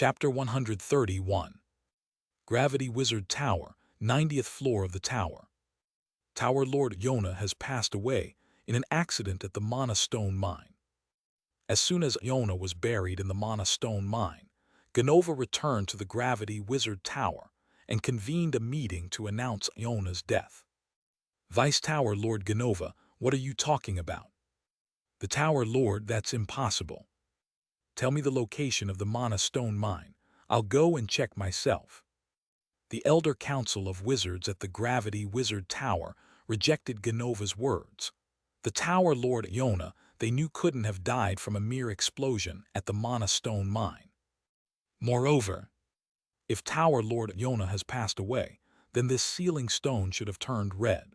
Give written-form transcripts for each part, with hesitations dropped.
Chapter 131. Gravity Wizard Tower, 90th floor of the tower. Tower Lord Yona has passed away in an accident at the Mana Stone Mine. As soon as Yona was buried in the Mana Stone Mine, Ganova returned to the Gravity Wizard Tower and convened a meeting to announce Yona's death. Vice Tower Lord Ganova, what are you talking about? The Tower Lord, that's impossible. Tell me the location of the Mana Stone Mine. I'll go and check myself. The Elder Council of Wizards at the Gravity Wizard Tower rejected Ganova's words. The Tower Lord Yona, they knew, couldn't have died from a mere explosion at the Mana Stone Mine. Moreover, if Tower Lord Yona has passed away, then this sealing stone should have turned red.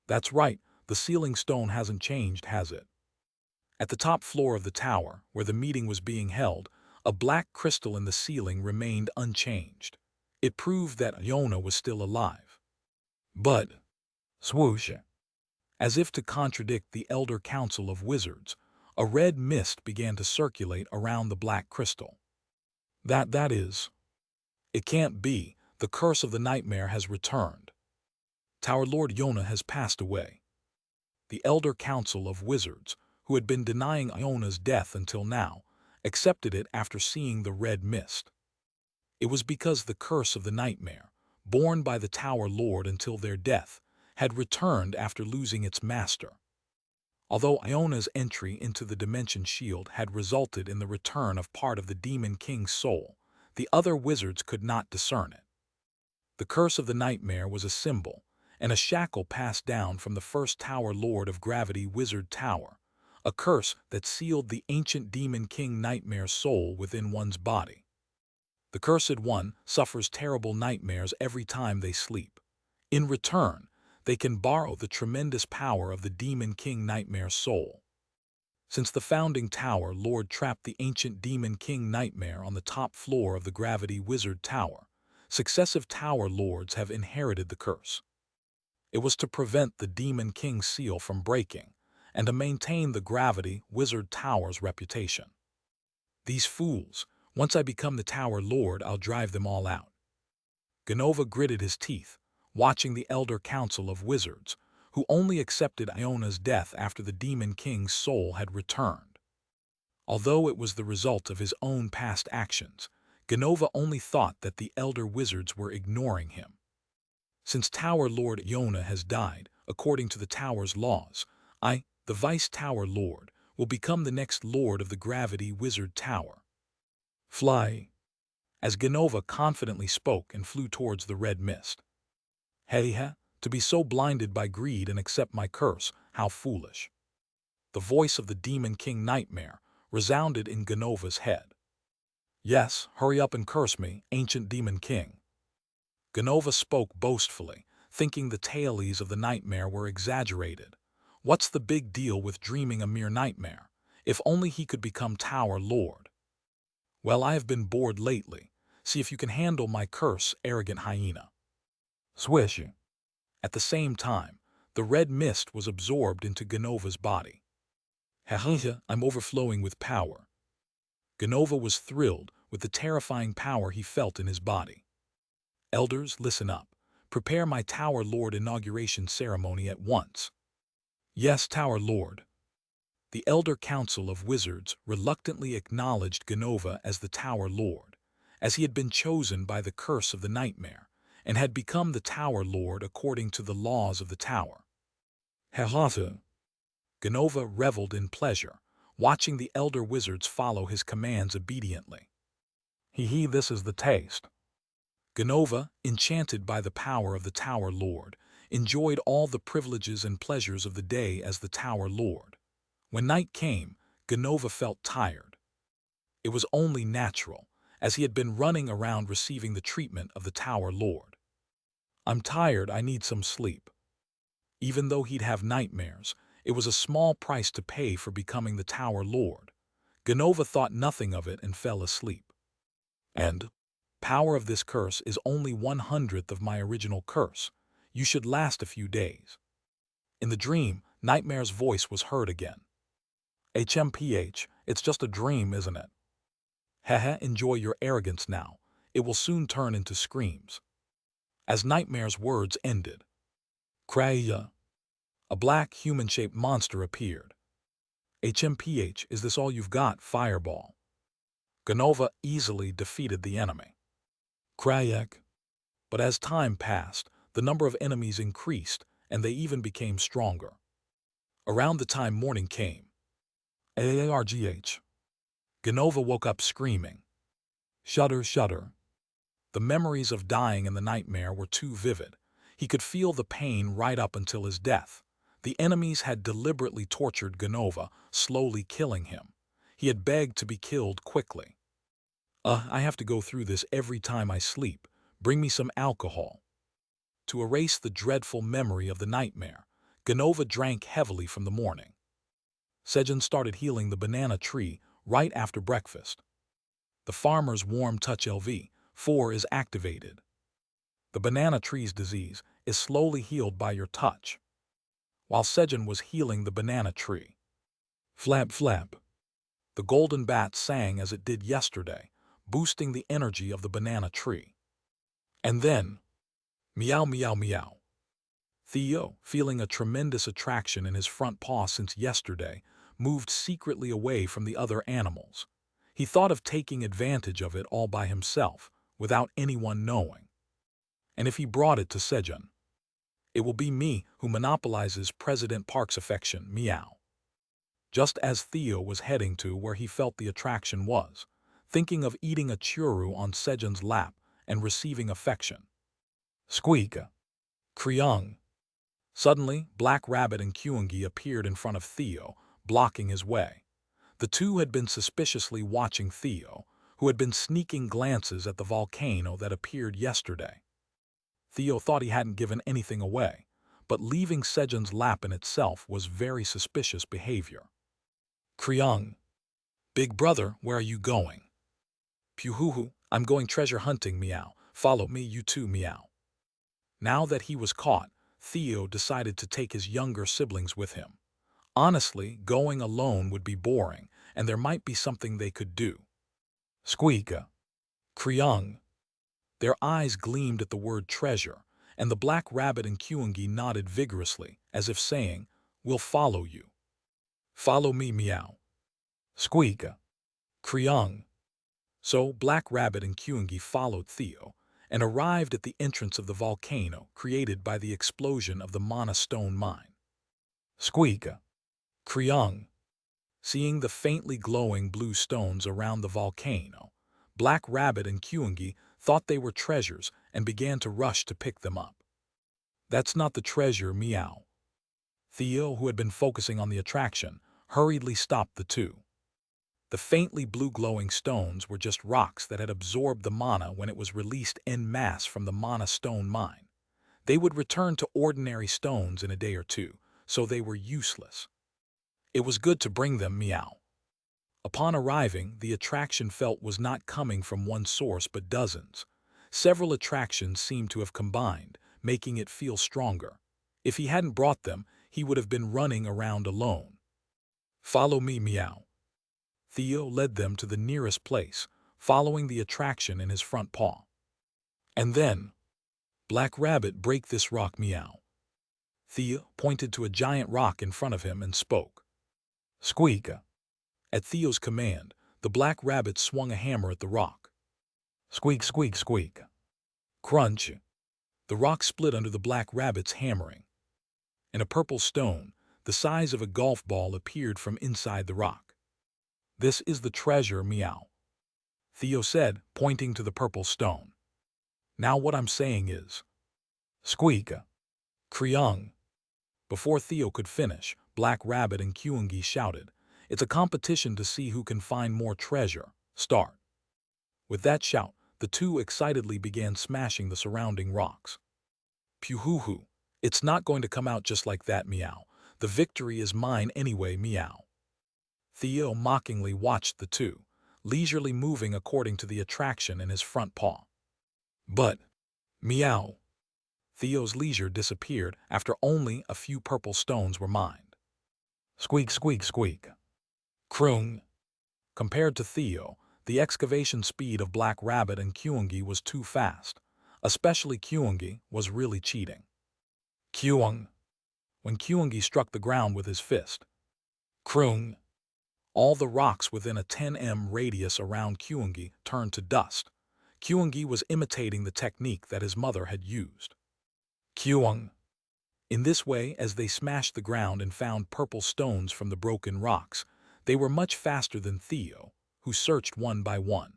That's right, the sealing stone hasn't changed, has it? At the top floor of the tower, where the meeting was being held, a black crystal in the ceiling remained unchanged. It proved that Yona was still alive. But, swoosh! As if to contradict the Elder Council of Wizards, a red mist began to circulate around the black crystal. That is. It can't be. The curse of the nightmare has returned. Tower Lord Yona has passed away. The Elder Council of Wizards, who had been denying Yona's death until now, accepted it after seeing the red mist. It was because the curse of the nightmare, borne by the Tower Lord until their death, had returned after losing its master. Although Iona's entry into the Dimension Shield had resulted in the return of part of the Demon King's soul, the other wizards could not discern it. The curse of the nightmare was a symbol, and a shackle passed down from the first Tower Lord of Gravity Wizard Tower, a curse that sealed the ancient Demon King Nightmare's soul within one's body. The Cursed One suffers terrible nightmares every time they sleep. In return, they can borrow the tremendous power of the Demon King Nightmare's soul. Since the founding Tower Lord trapped the ancient Demon King Nightmare on the top floor of the Gravity Wizard Tower, successive Tower Lords have inherited the curse. It was to prevent the Demon King's seal from breaking, and to maintain the Gravity Wizard Tower's reputation. These fools! Once I become the Tower Lord, I'll drive them all out. Ganova gritted his teeth, watching the Elder Council of Wizards, who only accepted Iona's death after the Demon King's soul had returned. Although it was the result of his own past actions, Ganova only thought that the Elder Wizards were ignoring him. Since Tower Lord Yona has died, according to the Tower's laws, I, the Vice Tower Lord, will become the next Lord of the Gravity Wizard Tower. Fly! As Ganova confidently spoke and flew towards the red mist. Hey, to be so blinded by greed and accept my curse, how foolish. The voice of the Demon King Nightmare resounded in Ganova's head. Yes, hurry up and curse me, ancient Demon King. Ganova spoke boastfully, thinking the tales of the nightmare were exaggerated. What's the big deal with dreaming a mere nightmare? If only he could become Tower Lord. Well, I have been bored lately. See if you can handle my curse, arrogant hyena. Swish! At the same time, the red mist was absorbed into Ganova's body. I'm overflowing with power. Ganova was thrilled with the terrifying power he felt in his body. Elders, listen up. Prepare my Tower Lord inauguration ceremony at once. Yes, Tower Lord. The Elder Council of Wizards reluctantly acknowledged Ganova as the Tower Lord, as he had been chosen by the curse of the nightmare, and had become the Tower Lord according to the laws of the tower. Ganova reveled in pleasure, watching the Elder Wizards follow his commands obediently. This is the taste. Ganova, enchanted by the power of the Tower Lord, enjoyed all the privileges and pleasures of the day as the Tower Lord. When night came, Ganova felt tired. It was only natural, as he had been running around receiving the treatment of the Tower Lord. I'm tired, I need some sleep. Even though he'd have nightmares, it was a small price to pay for becoming the Tower Lord. Ganova thought nothing of it and fell asleep. And power of this curse is only 1/100th of my original curse. You should last a few days. In the dream, Nightmare's voice was heard again. HMPH, it's just a dream, isn't it? Haha, enjoy your arrogance now. It will soon turn into screams. As Nightmare's words ended, Kraya, a black human-shaped monster appeared. HMPH, is this all you've got, Fireball? Ganova easily defeated the enemy. Krayak. But as time passed, the number of enemies increased, and they even became stronger. Around the time morning came, AARGH. Ganova woke up screaming. Shudder, shudder. The memories of dying in the nightmare were too vivid. He could feel the pain right up until his death. The enemies had deliberately tortured Ganova, slowly killing him. He had begged to be killed quickly. I have to go through this every time I sleep. Bring me some alcohol. To erase the dreadful memory of the nightmare, Ganova drank heavily from the morning. Sejun started healing the banana tree right after breakfast. The farmer's warm touch LV4 is activated. The banana tree's disease is slowly healed by your touch. While Sejun was healing the banana tree, flap flap, the golden bat sang as it did yesterday, boosting the energy of the banana tree. And then, meow meow meow. Theo, feeling a tremendous attraction in his front paw since yesterday, moved secretly away from the other animals. He thought of taking advantage of it all by himself, without anyone knowing. And if he brought it to Sejun, it will be me who monopolizes President Park's affection, meow. Just as Theo was heading to where he felt the attraction was, thinking of eating a churu on Sejun's lap and receiving affection. Squeak. Kriung. Suddenly, Black Rabbit and Kyungi appeared in front of Theo, blocking his way. The two had been suspiciously watching Theo, who had been sneaking glances at the volcano that appeared yesterday. Theo thought he hadn't given anything away, but leaving Sejun's lap in itself was very suspicious behavior. Kriung. Big brother, where are you going? Puhuhu, I'm going treasure hunting, meow. Follow me, you too, meow. Now that he was caught, Theo decided to take his younger siblings with him. Honestly, going alone would be boring, and there might be something they could do. Squeaka. Kriung. Their eyes gleamed at the word treasure, and the Black Rabbit and Kyungi nodded vigorously, as if saying, We'll follow you. Follow me, meow. Squeaka. Kriung. So Black Rabbit and Kyungi followed Theo, and arrived at the entrance of the volcano created by the explosion of the Mana Stone mine. Squeaka. Kriung. Seeing the faintly glowing blue stones around the volcano, Black Rabbit and Kyungi thought they were treasures and began to rush to pick them up. That's not the treasure, meow. Theo, who had been focusing on the attraction, hurriedly stopped the two. The faintly blue glowing stones were just rocks that had absorbed the mana when it was released en masse from the Mana Stone mine. They would return to ordinary stones in a day or two, so they were useless. It was good to bring them, meow. Upon arriving, the attraction felt was not coming from one source but dozens. Several attractions seemed to have combined, making it feel stronger. If he hadn't brought them, he would have been running around alone. Follow me, meow. Theo led them to the nearest place, following the attraction in his front paw. And then, Black Rabbit, break this rock, meow. Theo pointed to a giant rock in front of him and spoke. Squeaka. At Theo's command, the Black Rabbit swung a hammer at the rock. Squeak, squeak, squeak. Crunch. The rock split under the Black Rabbit's hammering. And a purple stone, the size of a golf ball, appeared from inside the rock. This is the treasure, meow. Theo said, pointing to the purple stone. Now what I'm saying is, Squeaka. Kriung. Before Theo could finish, Black Rabbit and Kyungi shouted, It's a competition to see who can find more treasure. Start. With that shout, the two excitedly began smashing the surrounding rocks. Puhuhu. It's not going to come out just like that, meow. The victory is mine anyway, meow. Theo mockingly watched the two, leisurely moving according to the attraction in his front paw. But, meow. Theo's leisure disappeared after only a few purple stones were mined. Squeak, squeak, squeak. Kroong. Compared to Theo, The excavation speed of Black Rabbit and Kyungi was too fast. Especially Kyungi was really cheating. Kyung. When Kyungi struck the ground with his fist. Krung. All the rocks within a 10 m radius around Kyungi turned to dust. Kyungi was imitating the technique that his mother had used. Kyung. In this way, as they smashed the ground and found purple stones from the broken rocks, they were much faster than Theo, who searched one by one.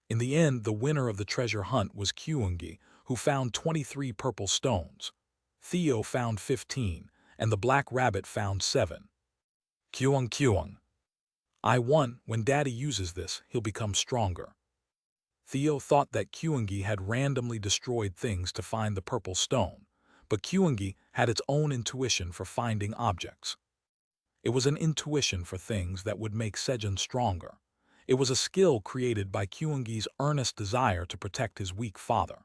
In the end, the winner of the treasure hunt was Kyungi, who found 23 purple stones. Theo found 15, and the Black Rabbit found 7. Kyung. I won. When Daddy uses this, he'll become stronger. Theo thought that Kyungi had randomly destroyed things to find the purple stone, but Kyungi had its own intuition for finding objects. It was an intuition for things that would make Sejun stronger. It was a skill created by Kyungi's earnest desire to protect his weak father.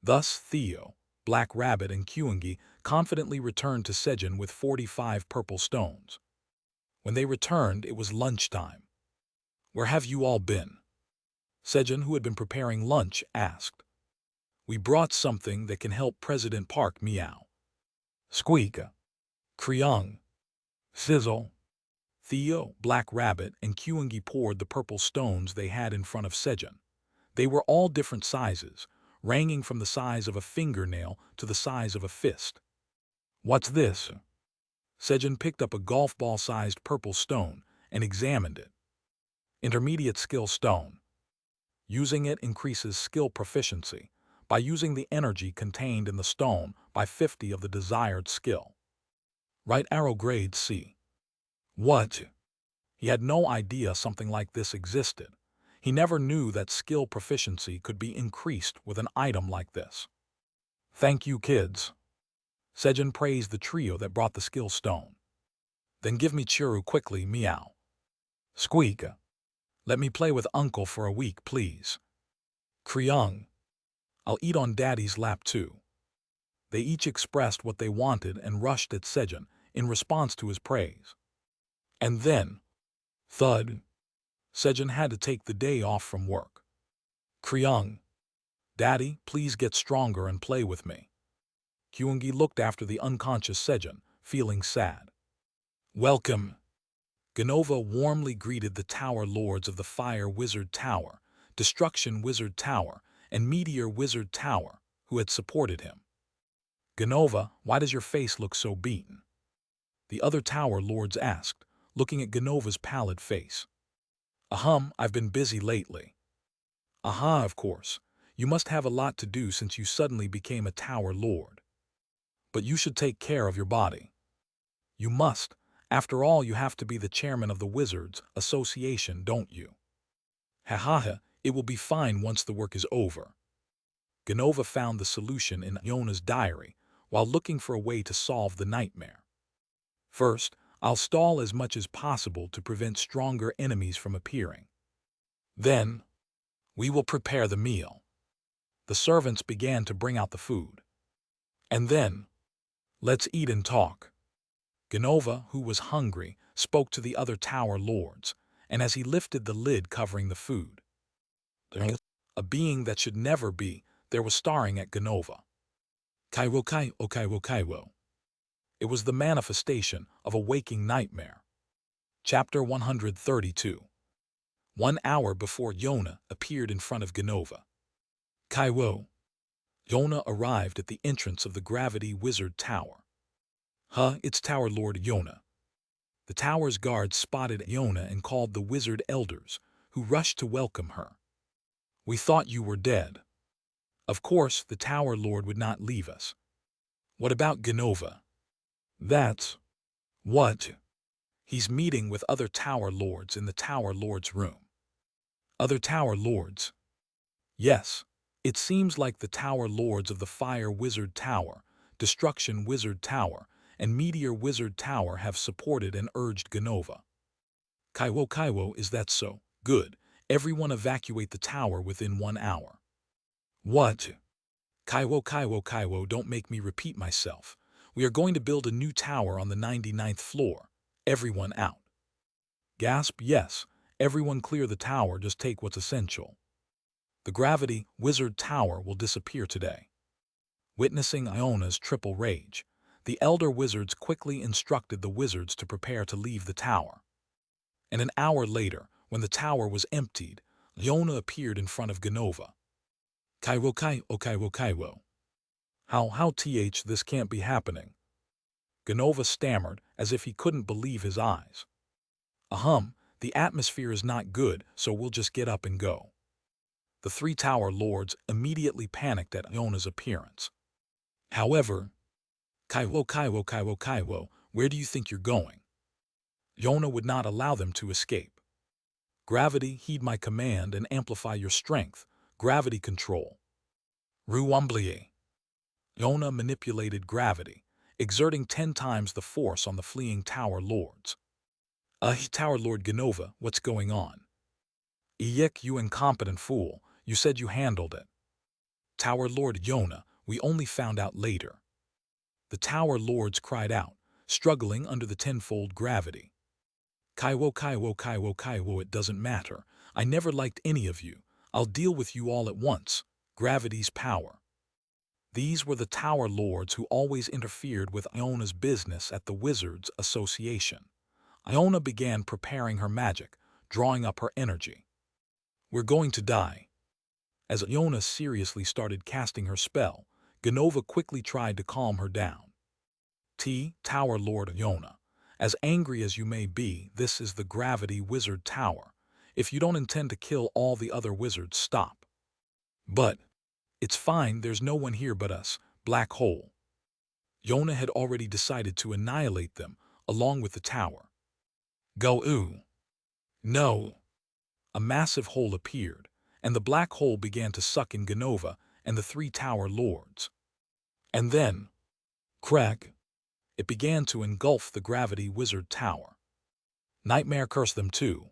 Thus, Theo, Black Rabbit, and Kyungi confidently returned to Sejun with 45 purple stones. When they returned, it was lunchtime. "Where have you all been?" Sejun, who had been preparing lunch, asked. "We brought something that can help President Park meow." Squeak. Kriung. Sizzle. Theo, Black Rabbit, and Kyungi poured the purple stones they had in front of Sejun. They were all different sizes, ranging from the size of a fingernail to the size of a fist. "What's this?" Sejun picked up a golf ball-sized purple stone and examined it. Intermediate skill stone. Using it increases skill proficiency by using the energy contained in the stone by 50 of the desired skill. Right arrow grade C. What? He had no idea something like this existed. He never knew that skill proficiency could be increased with an item like this. "Thank you, kids." Sejun praised the trio that brought the skill stone. "Then give me Chiru quickly, meow." Squeak. "Let me play with Uncle for a week, please." Kriung. "I'll eat on Daddy's lap too." They each expressed what they wanted and rushed at Sejun in response to his praise. And then, thud, Sejun had to take the day off from work. Kriung. "Daddy, please get stronger and play with me." Kyungi looked after the unconscious Sejun, feeling sad. "Welcome." Ganova warmly greeted the Tower Lords of the Fire Wizard Tower, Destruction Wizard Tower, and Meteor Wizard Tower, who had supported him. "Ganova, why does your face look so beaten?" The other Tower Lords asked, looking at Ganova's pallid face. I've been busy lately." "Aha, of course. You must have a lot to do since you suddenly became a Tower Lord. But you should take care of your body. You must. After all, you have to be the chairman of the Wizards Association, don't you?" "Ha, it will be fine once the work is over." Ganova found the solution in Yona's diary while looking for a way to solve the nightmare. "First, I'll stall as much as possible to prevent stronger enemies from appearing. Then, we will prepare the meal." The servants began to bring out the food. "And then, let's eat and talk." Ganova, who was hungry, spoke to the other Tower Lords, and as he lifted the lid covering the food, a being that should never be there was staring at Ganova. Kaiwo. It was the manifestation of a waking nightmare. Chapter 132. 1 hour before Yona appeared in front of Ganova. Kaiwo. Yona arrived at the entrance of the Gravity Wizard Tower. It's Tower Lord Yona." The tower's guards spotted Yona and called the wizard elders, who rushed to welcome her. "We thought you were dead." Of course, the Tower Lord would not leave us. "What about Ganova?" "That's what?" "He's meeting with other Tower Lords in the Tower Lords' room." "Other Tower Lords?" "Yes. It seems like the Tower Lords of the Fire Wizard Tower, Destruction Wizard Tower, and Meteor Wizard Tower have supported and urged Ganova." Kaiwo, is that so? Good. Everyone evacuate the tower within 1 hour." "What?" Kaiwo, don't make me repeat myself. We are going to build a new tower on the 99th floor. Everyone out." Gasp, yes. Everyone clear the tower, just take what's essential. The gravity wizard tower will disappear today. Witnessing Iona's triple rage, the elder wizards quickly instructed the wizards to prepare to leave the tower. And an hour later, when the tower was emptied, Iona appeared in front of Genova. Kaiwo. How this can't be happening. Genova stammered as if he couldn't believe his eyes. The atmosphere is not good, so we'll just get up and go. The three tower lords immediately panicked at Iona's appearance. However, Kaiwo, where do you think you're going? Iona would not allow them to escape. Gravity, heed my command and amplify your strength. Gravity control. Ruamblier. Iona manipulated gravity, exerting 10 times the force on the fleeing tower lords. Tower Lord Genova, what's going on? Iyek, you incompetent fool, you said you handled it. Tower Lord Iona, we only found out later. The tower lords cried out, struggling under the tenfold gravity. Kaiwo, it doesn't matter. I never liked any of you. I'll deal with you all at once. Gravity's power. These were the tower lords who always interfered with Iona's business at the Wizards Association. Iona began preparing her magic, drawing up her energy. We're going to die. As Iona seriously started casting her spell, Genova quickly tried to calm her down. Tower Lord Iona, as angry as you may be, this is the Gravity Wizard Tower. If you don't intend to kill all the other wizards, stop. But it's fine, there's no one here but us, Black Hole. Iona had already decided to annihilate them, along with the tower. Go-oo. No. A massive hole appeared, and the black hole began to suck in Genova and the three tower lords. And then, crack, it began to engulf the Gravity Wizard Tower. Nightmare cursed them too.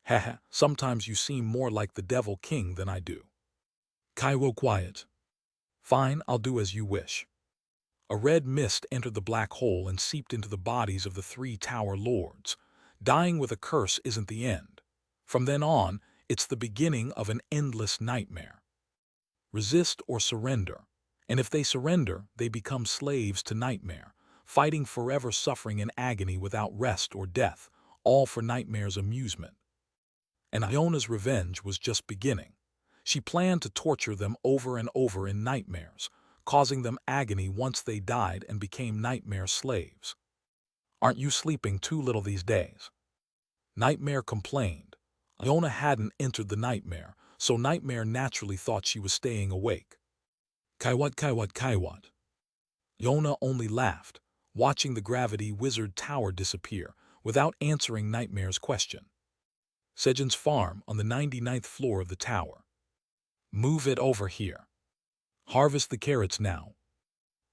Haha, sometimes you seem more like the Devil King than I do. Kaiwo, quiet. Fine, I'll do as you wish. A red mist entered the black hole and seeped into the bodies of the three tower lords. Dying with a curse isn't the end. From then on, it's the beginning of an endless nightmare. Resist or surrender, and if they surrender, they become slaves to nightmare, fighting forever, suffering in agony without rest or death, all for nightmare's amusement. And Iona's revenge was just beginning. She planned to torture them over and over in nightmares, causing them agony once they died and became nightmare slaves. Aren't you sleeping too little these days? Nightmare complained. Iona hadn't entered the nightmare, so Nightmare naturally thought she was staying awake. Kaiwat. Iona only laughed, watching the Gravity Wizard Tower disappear without answering Nightmare's question. Sejun's farm on the 99th floor of the tower. Move it over here. Harvest the carrots now.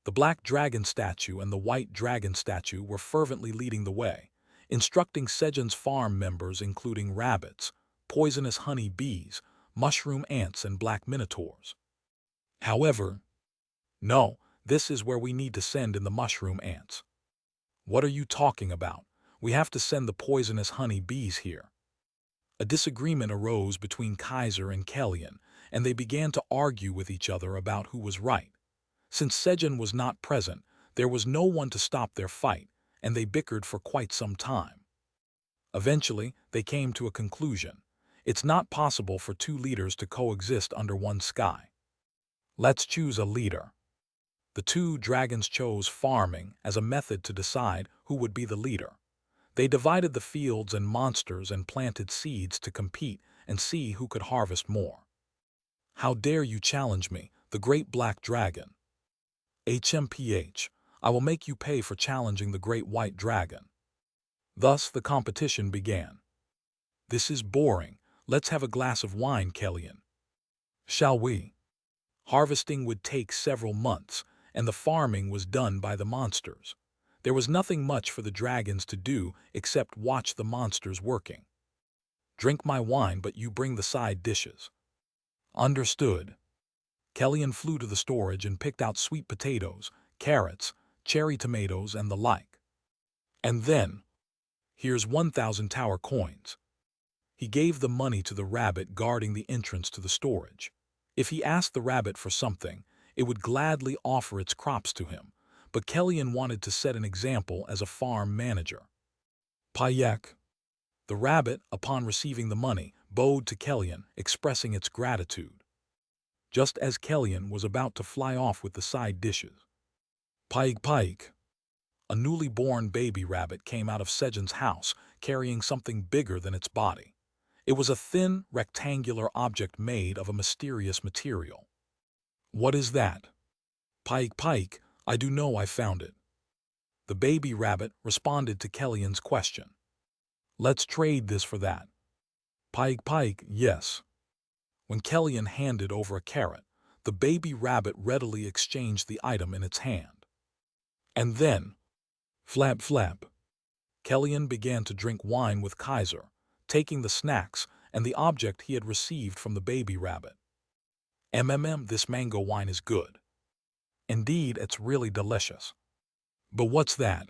The black dragon statue and the white dragon statue were fervently leading the way, instructing Sejun's farm members, including rabbits, poisonous honey bees, mushroom ants, and black minotaurs. However, no, this is where we need to send in the mushroom ants. What are you talking about? We have to send the poisonous honey bees here. A disagreement arose between Kaiser and Kellyan, and they began to argue with each other about who was right. Since Sejun was not present, there was no one to stop their fight, and they bickered for quite some time. Eventually, they came to a conclusion. It's not possible for two leaders to coexist under one sky. Let's choose a leader. The two dragons chose farming as a method to decide who would be the leader. They divided the fields and monsters and planted seeds to compete and see who could harvest more. How dare you challenge me, the great black dragon? HMPH, I will make you pay for challenging the great white dragon. Thus the competition began. This is boring. Let's have a glass of wine, Kellyan. Shall we? Harvesting would take several months, and the farming was done by the monsters. There was nothing much for the dragons to do except watch the monsters working. Drink my wine, but you bring the side dishes. Understood. Kellyan flew to the storage and picked out sweet potatoes, carrots, cherry tomatoes, and the like. And then, here's 1,000 tower coins. He gave the money to the rabbit guarding the entrance to the storage. If he asked the rabbit for something, it would gladly offer its crops to him, but Kellyan wanted to set an example as a farm manager. Payek. The rabbit, upon receiving the money, bowed to Kellyan, expressing its gratitude. Just as Kellyan was about to fly off with the side dishes. Payek. A newly born baby rabbit came out of Sejun's house, carrying something bigger than its body. It was a thin, rectangular object made of a mysterious material. What is that? Payek, I do know I found it. The baby rabbit responded to Kellyan's question. Let's trade this for that. Payek, yes. When Kellyan handed over a carrot, the baby rabbit readily exchanged the item in its hand. And then, flap. Kellyan began to drink wine with Kaiser, taking the snacks and the object he had received from the baby rabbit. This mango wine is good. Indeed, it's really delicious. But what's that?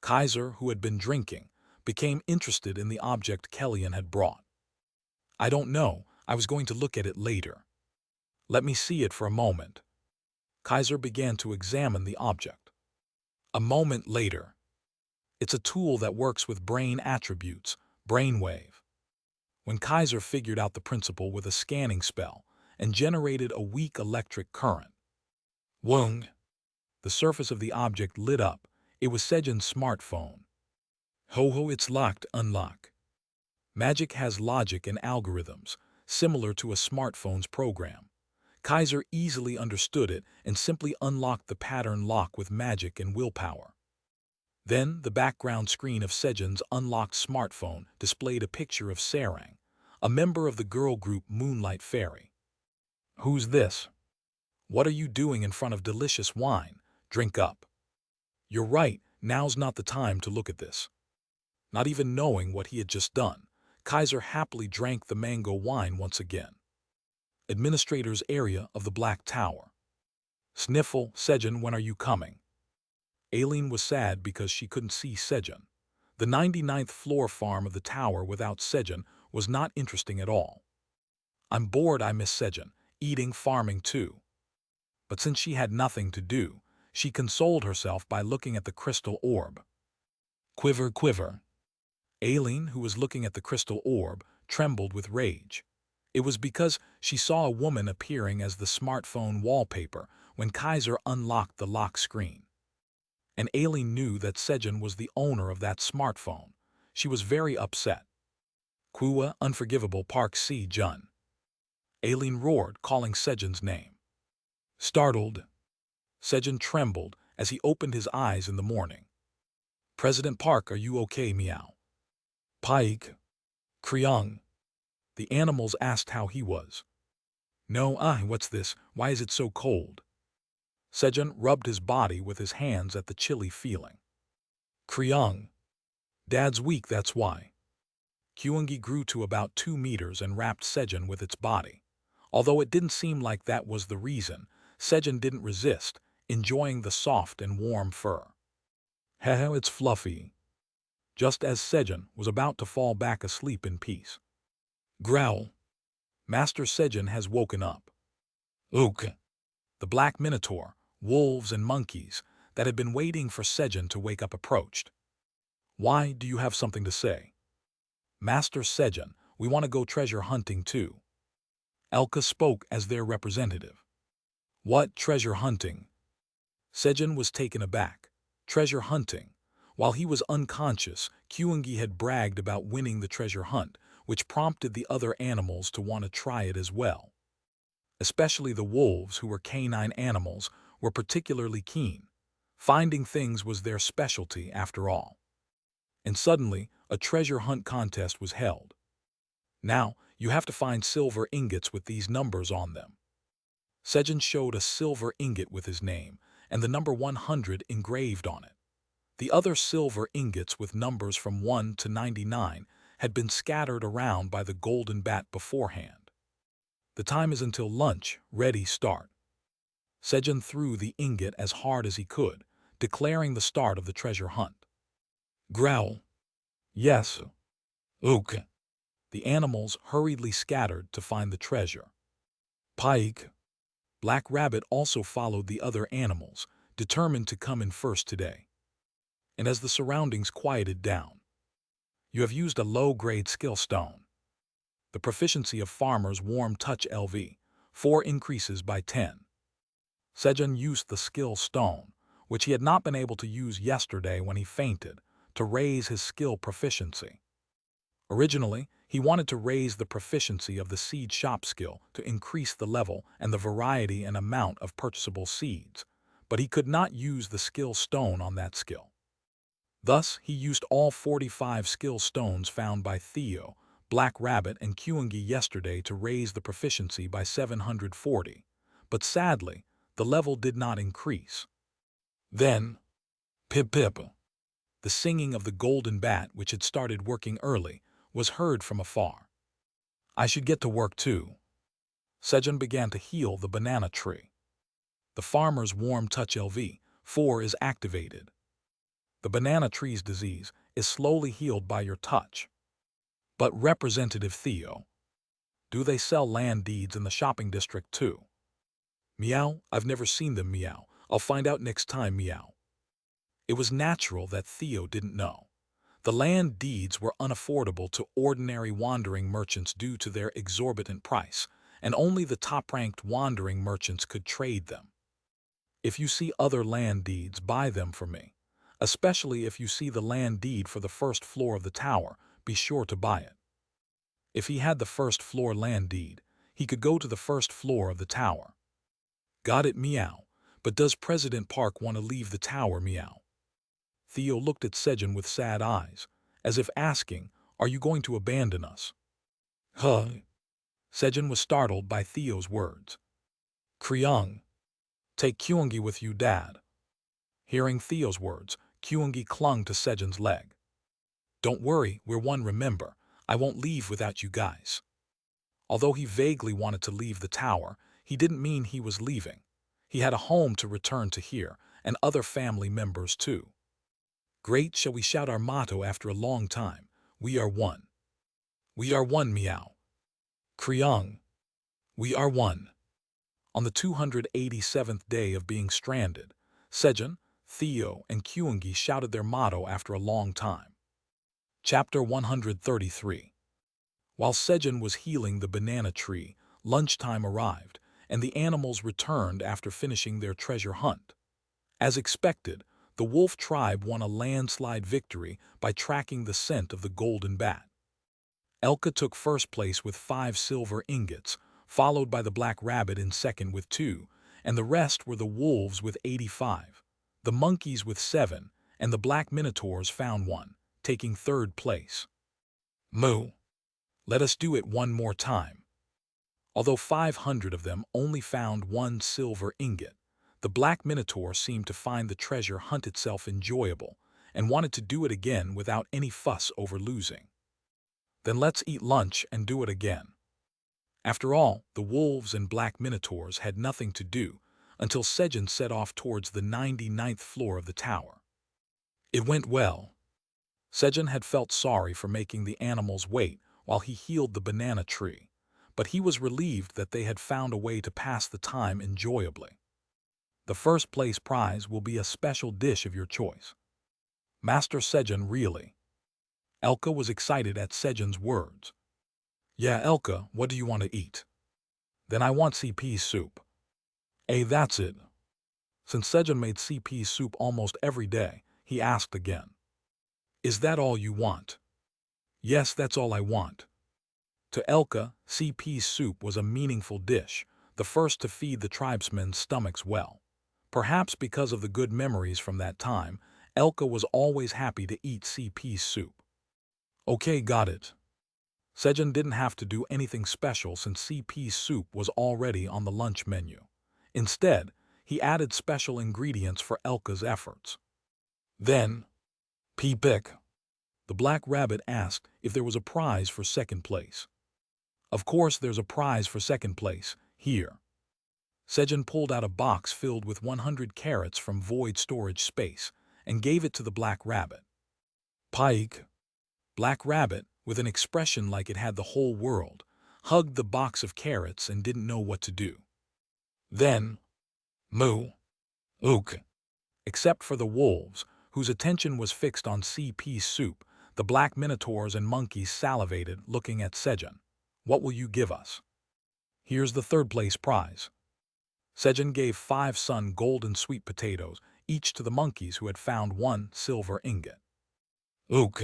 Kaiser, who had been drinking, became interested in the object Kellyan had brought. I don't know, I was going to look at it later. Let me see it for a moment. Kaiser began to examine the object. A moment later. It's a tool that works with brain attributes, brainwave. When Kaiser figured out the principle with a scanning spell and generated a weak electric current. Wung! The surface of the object lit up. It was Sejun's smartphone. Ho, it's locked, unlock. Magic has logic and algorithms, similar to a smartphone's program. Kaiser easily understood it and simply unlocked the pattern lock with magic and willpower. Then, the background screen of Sejun's unlocked smartphone displayed a picture of Sarang, a member of the girl group Moonlight Fairy. Who's this? What are you doing in front of delicious wine? Drink up. You're right, now's not the time to look at this. Not even knowing what he had just done, Kaiser happily drank the mango wine once again. Administrator's area of the Black Tower. Sniffle, Sejun, when are you coming? Aileen was sad because she couldn't see Sejun. The 99th floor farm of the tower without Sejun was not interesting at all. I'm bored, I miss Sejun, eating, farming too. But since she had nothing to do, she consoled herself by looking at the crystal orb. Quiver. Aileen, who was looking at the crystal orb, trembled with rage. It was because she saw a woman appearing as the smartphone wallpaper when Kaiser unlocked the lock screen. And Aileen knew that Sejun was the owner of that smartphone. She was very upset. Kua, unforgivable Park Sejun. Aileen roared, calling Sejun's name. Startled, Sejun trembled as he opened his eyes in the morning. President Park, are you okay, meow? Pike. Kriung. The animals asked how he was. No, what's this? Why is it so cold? Sejun rubbed his body with his hands at the chilly feeling. Kriung. Dad's weak, that's why. Kyungi grew to about 2 meters and wrapped Sejun with its body. Although it didn't seem like that was the reason, Sejun didn't resist, enjoying the soft and warm fur. Hehe, it's fluffy. Just as Sejun was about to fall back asleep in peace. Growl. Master Sejun has woken up. Ook. The black minotaur, wolves and monkeys that had been waiting for Sejun to wake up approached. Why, do you have something to say? Master Sejun, we want to go treasure hunting too. Elka spoke as their representative. What treasure hunting? Sejun was taken aback. Treasure hunting. While he was unconscious, Kyungi had bragged about winning the treasure hunt, which prompted the other animals to want to try it as well. Especially the wolves, who were canine animals, were particularly keen. Finding things was their specialty, after all. And suddenly, a treasure hunt contest was held. Now, you have to find silver ingots with these numbers on them. Sejun showed a silver ingot with his name and the number 100 engraved on it. The other silver ingots with numbers from 1 to 99 had been scattered around by the golden bat beforehand. The time is until lunch, ready, start. Sejun threw the ingot as hard as he could, declaring the start of the treasure hunt. Growl. Yes. Ook. The animals hurriedly scattered to find the treasure. Pike. Black Rabbit also followed the other animals, determined to come in first today. And as the surroundings quieted down, you have used a low-grade skill stone. The proficiency of Farmer's Warm Touch LV, 4 increases by 10. Sejun used the skill stone, which he had not been able to use yesterday when he fainted, to raise his skill proficiency. Originally, he wanted to raise the proficiency of the seed shop skill to increase the level and the variety and amount of purchasable seeds, but he could not use the skill stone on that skill. Thus, he used all 45 skill stones found by Theo, Black Rabbit, and Kyungi yesterday to raise the proficiency by 740, but sadly, the level did not increase. Then, pip-pip, the singing of the golden bat, which had started working early, was heard from afar. I should get to work too. Sejun began to heal the banana tree. The Farmer's Warm Touch LV, 4 is activated. The banana tree's disease is slowly healed by your touch. But Representative Theo, do they sell land deeds in the shopping district too? Meow, I've never seen them, meow. I'll find out next time, meow. It was natural that Theo didn't know. The land deeds were unaffordable to ordinary wandering merchants due to their exorbitant price, and only the top-ranked wandering merchants could trade them. If you see other land deeds, buy them for me. Especially if you see the land deed for the first floor of the tower, be sure to buy it. If he had the first floor land deed, he could go to the first floor of the tower. Got it, meow. But does President Park want to leave the tower, meow? Theo looked at Sejun with sad eyes, as if asking, are you going to abandon us? Huh? Sejun was startled by Theo's words. Kryung, take Kyungi with you, Dad. Hearing Theo's words, Kyungi clung to Sejun's leg. Don't worry, we're one, remember. I won't leave without you guys. Although he vaguely wanted to leave the tower, he didn't mean he was leaving. He had a home to return to here, and other family members too. Great, shall we shout our motto after a long time? We are one. We are one, meow. Kryung. We are one. On the 287th day of being stranded, Sejun, Theo, and Kyungi shouted their motto after a long time. Chapter 133. While Sejun was healing the banana tree, lunchtime arrived, and the animals returned after finishing their treasure hunt. As expected, the wolf tribe won a landslide victory by tracking the scent of the golden bat. Elka took first place with 5 silver ingots, followed by the Black Rabbit in second with 2, and the rest were the wolves with 85, the monkeys with 7, and the black minotaurs found 1, taking third place. Moo! Let us do it one more time. Although 500 of them only found 1 silver ingot, the black minotaur seemed to find the treasure hunt itself enjoyable and wanted to do it again without any fuss over losing. Then let's eat lunch and do it again. After all, the wolves and black minotaurs had nothing to do until Sejun set off towards the 99th floor of the tower. It went well. Sejun had felt sorry for making the animals wait while he healed the banana tree, but he was relieved that they had found a way to pass the time enjoyably. The first place prize will be a special dish of your choice. Master Sejun, really? Elka was excited at Sejun's words. Yeah, Elka, what do you want to eat? Then I want CP soup. That's it. Since Sejun made CP soup almost every day, he asked again. Is that all you want? Yes, that's all I want. To Elka, CP soup was a meaningful dish, the first to feed the tribesmen's stomachs well. Perhaps because of the good memories from that time, Elka was always happy to eat CP soup. Okay, got it. Sejun didn't have to do anything special since CP soup was already on the lunch menu. Instead, he added special ingredients for Elka's efforts. Then, P-Pick, the Black Rabbit asked if there was a prize for second place. Of course there's a prize for second place, here. Sejun pulled out a box filled with 100 carrots from void storage space and gave it to the Black Rabbit. Pike. Black Rabbit, with an expression like it had the whole world, hugged the box of carrots and didn't know what to do. Then, moo, ook. Except for the wolves, whose attention was fixed on CP soup, the black minotaurs and monkeys salivated, looking at Sejun. What will you give us? Here's the third-place prize. Sejun gave 5 sun golden sweet potatoes, each to the monkeys who had found 1 silver ingot. Ook.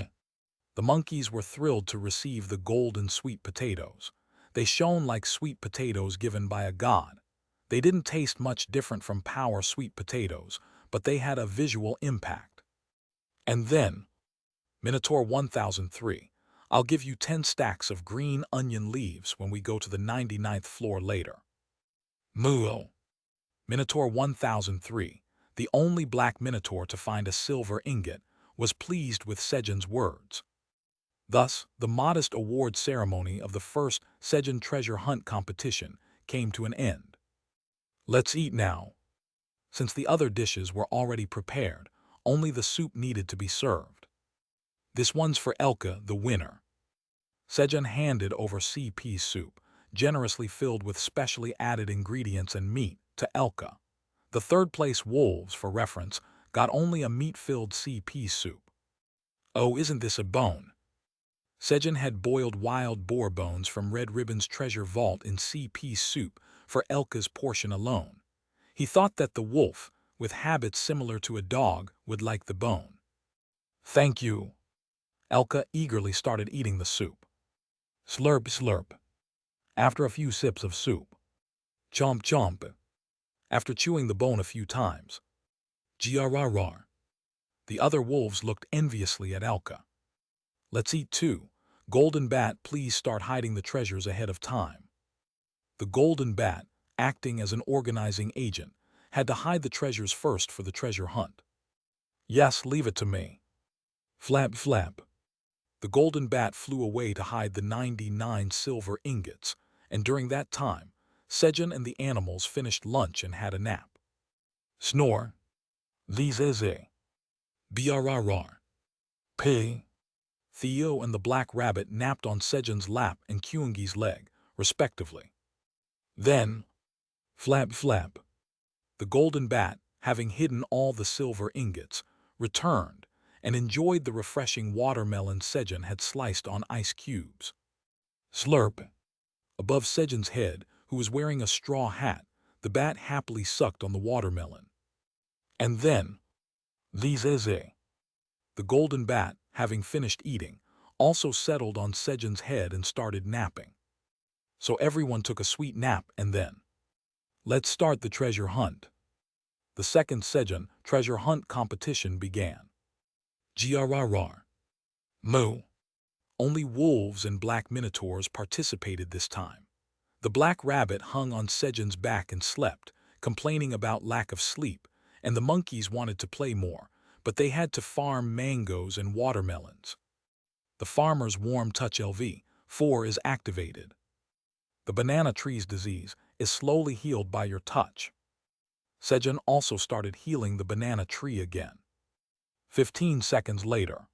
The monkeys were thrilled to receive the golden sweet potatoes. They shone like sweet potatoes given by a god. They didn't taste much different from power sweet potatoes, but they had a visual impact. And then, Minotaur 1003, I'll give you 10 stacks of green onion leaves when we go to the 99th floor later. Moo. Minotaur 1003, the only black minotaur to find a silver ingot, was pleased with Sejun's words. Thus, the modest award ceremony of the first Sejun treasure hunt competition came to an end. Let's eat now. Since the other dishes were already prepared, only the soup needed to be served. This one's for Elka, the winner. Sejun handed over CP soup, generously filled with specially added ingredients and meat, to Elka. The third-place wolves, for reference, got only a meat-filled CP soup. Oh, isn't this a bone? Sejun had boiled wild boar bones from Red Ribbon's treasure vault in CP soup for Elka's portion alone. He thought that the wolf, with habits similar to a dog, would like the bone. Thank you. Elka eagerly started eating the soup. Slurp, slurp. After a few sips of soup. Chomp, chomp. After chewing the bone a few times. Grrr. The other wolves looked enviously at Elka. Let's eat too. Golden Bat, please start hiding the treasures ahead of time. The Golden Bat, acting as an organizing agent, had to hide the treasures first for the treasure hunt. Yes, leave it to me. Flap, flap. The Golden Bat flew away to hide the 99 silver ingots, and during that time, Sejun and the animals finished lunch and had a nap. Snore. Zee. Brrr. P. Theo and the black rabbit napped on Sejun's lap and Kyungi's leg, respectively. Then, flap, flap. The Golden Bat, having hidden all the silver ingots, returned and enjoyed the refreshing watermelon Sejun had sliced on ice cubes. Slurp. Above Sejun's head, who was wearing a straw hat, the bat happily sucked on the watermelon. And then, Zee. The Golden Bat, having finished eating, also settled on Sejun's head and started napping. So everyone took a sweet nap and then. Let's start the treasure hunt. The second Sejun treasure hunt competition began. Grrr. Moo. Only wolves and black minotaurs participated this time. The black rabbit hung on Sejun's back and slept, complaining about lack of sleep, and the monkeys wanted to play more, but they had to farm mangoes and watermelons. The farmer's warm touch LV4 is activated. The banana tree's disease is slowly healed by your touch. Sejun also started healing the banana tree again. 15 seconds later,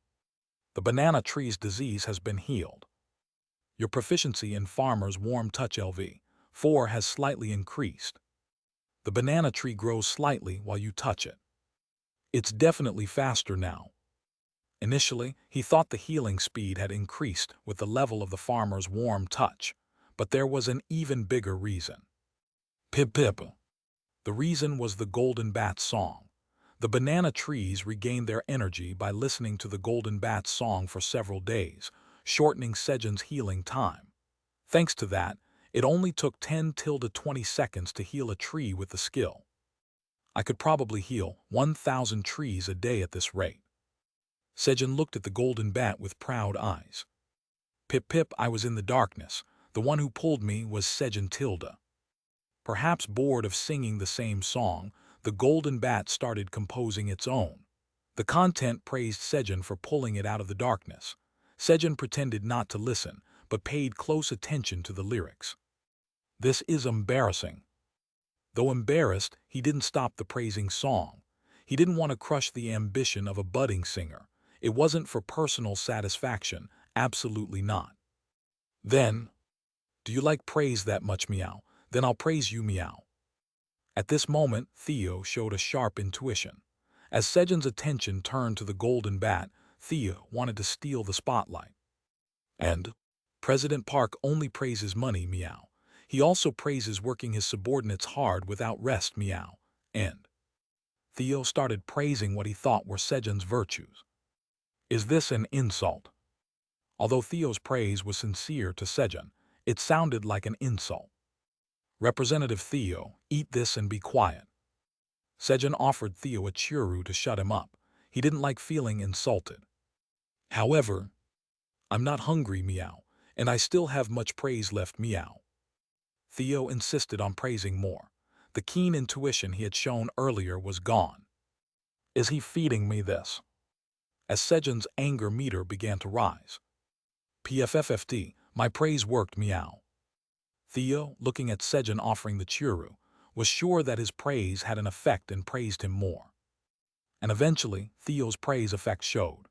the banana tree's disease has been healed. Your proficiency in farmer's warm touch LV4 has slightly increased. The banana tree grows slightly while you touch it. It's definitely faster now. Initially, he thought the healing speed had increased with the level of the farmer's warm touch, but there was an even bigger reason. Pip pip. The reason was the Golden Bat's song. The banana trees regained their energy by listening to the Golden Bat's song for several days, shortening Sejun's healing time. Thanks to that, it only took 10 to 20 seconds to heal a tree with the skill. I could probably heal 1,000 trees a day at this rate. Sejun looked at the Golden Bat with proud eyes. Pip pip, I was in the darkness. The one who pulled me was Sejun Tilda. Perhaps bored of singing the same song, the Golden Bat started composing its own. The content praised Sejun for pulling it out of the darkness. Sejun pretended not to listen, but paid close attention to the lyrics. This is embarrassing. Though embarrassed, he didn't stop the praising song. He didn't want to crush the ambition of a budding singer. It wasn't for personal satisfaction, Absolutely not. Then, do you like praise that much, Meow? Then I'll praise you, Meow. At this moment, Theo showed a sharp intuition. As Sejun's attention turned to the golden bat, Theo wanted to steal the spotlight. And President Park only praises money, Meow. He also praises working his subordinates hard without rest, Meow. And Theo started praising what he thought were Sejun's virtues. Is this an insult? Although Theo's praise was sincere to Sejun, it sounded like an insult. Representative Theo, eat this and be quiet. Sejun offered Theo a churu to shut him up. He didn't like feeling insulted. However, I'm not hungry, Meow, and I still have much praise left, Meow. Theo insisted on praising more. The keen intuition he had shown earlier was gone. Is he feeding me this? As Sejun's anger meter began to rise. PFFFD, my praise worked, Meow. Theo, looking at Sejun offering the churu, was sure that his praise had an effect and praised him more. And eventually, Theo's praise effect showed.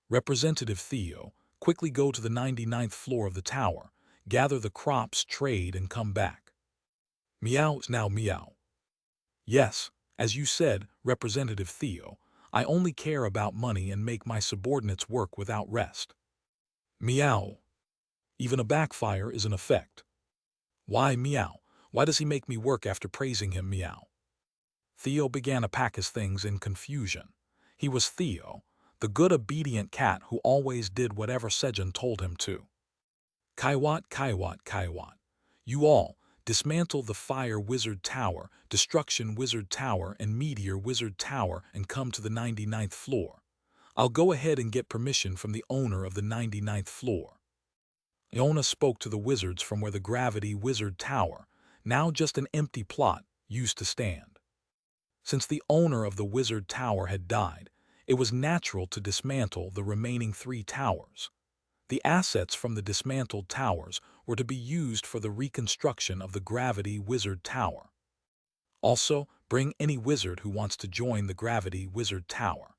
Representative Theo, quickly go to the 99th floor of the tower, gather the crops, trade, and come back. Meow now, Meow. Yes, as you said, Representative Theo, I only care about money and make my subordinates work without rest. Meow. Even a backfire is an effect. Why, Meow? Why does he make me work after praising him, Meow? Theo began to pack his things in confusion. He was Theo, the good obedient cat who always did whatever Sejun told him to. Kaiwat, Kaiwat, Kaiwat. You all, dismantle the Fire Wizard Tower, Destruction Wizard Tower, and Meteor Wizard Tower and come to the 99th floor. I'll go ahead and get permission from the owner of the 99th floor. Iona spoke to the wizards from where the Gravity Wizard Tower, now just an empty plot, used to stand. Since the owner of the Wizard Tower had died, it was natural to dismantle the remaining 3 towers. The assets from the dismantled towers were to be used for the reconstruction of the Gravity Wizard Tower. Also, bring any wizard who wants to join the Gravity Wizard Tower.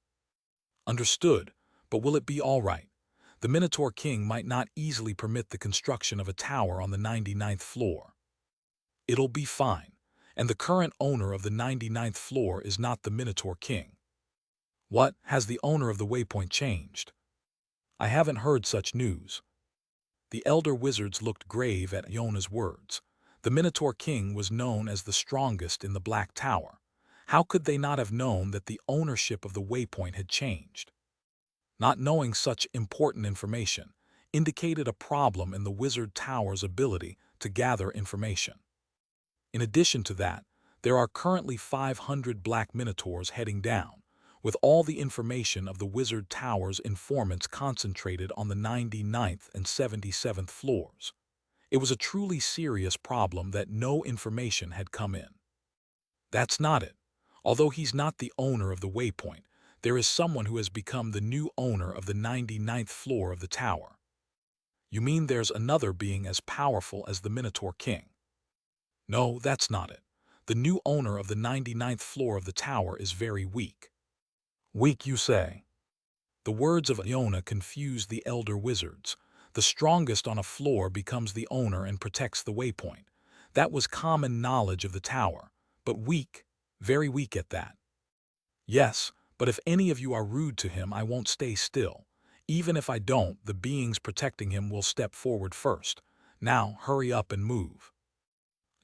Understood, but will it be all right? The Minotaur King might not easily permit the construction of a tower on the 99th floor. It'll be fine, and the current owner of the 99th floor is not the Minotaur King. What, has the owner of the waypoint changed? I haven't heard such news. The elder wizards looked grave at Iona's words. The Minotaur King was known as the strongest in the Black Tower. How could they not have known that the ownership of the waypoint had changed? Not knowing such important information indicated a problem in the Wizard Tower's ability to gather information. In addition to that, there are currently 500 Black Minotaurs heading down, with all the information of the Wizard Tower's informants concentrated on the 99th and 77th floors. It was a truly serious problem that no information had come in. That's not it. Although he's not the owner of the waypoint, there is someone who has become the new owner of the 99th floor of the tower. You mean there's another being as powerful as the Minotaur King? No, that's not it. The new owner of the 99th floor of the tower is very weak. Weak, you say? The words of Iona confused the elder wizards. The strongest on a floor becomes the owner and protects the waypoint. That was common knowledge of the tower, but weak, very weak at that. Yes, but if any of you are rude to him, I won't stay still. Even if I don't, the beings protecting him will step forward first. Now, hurry up and move.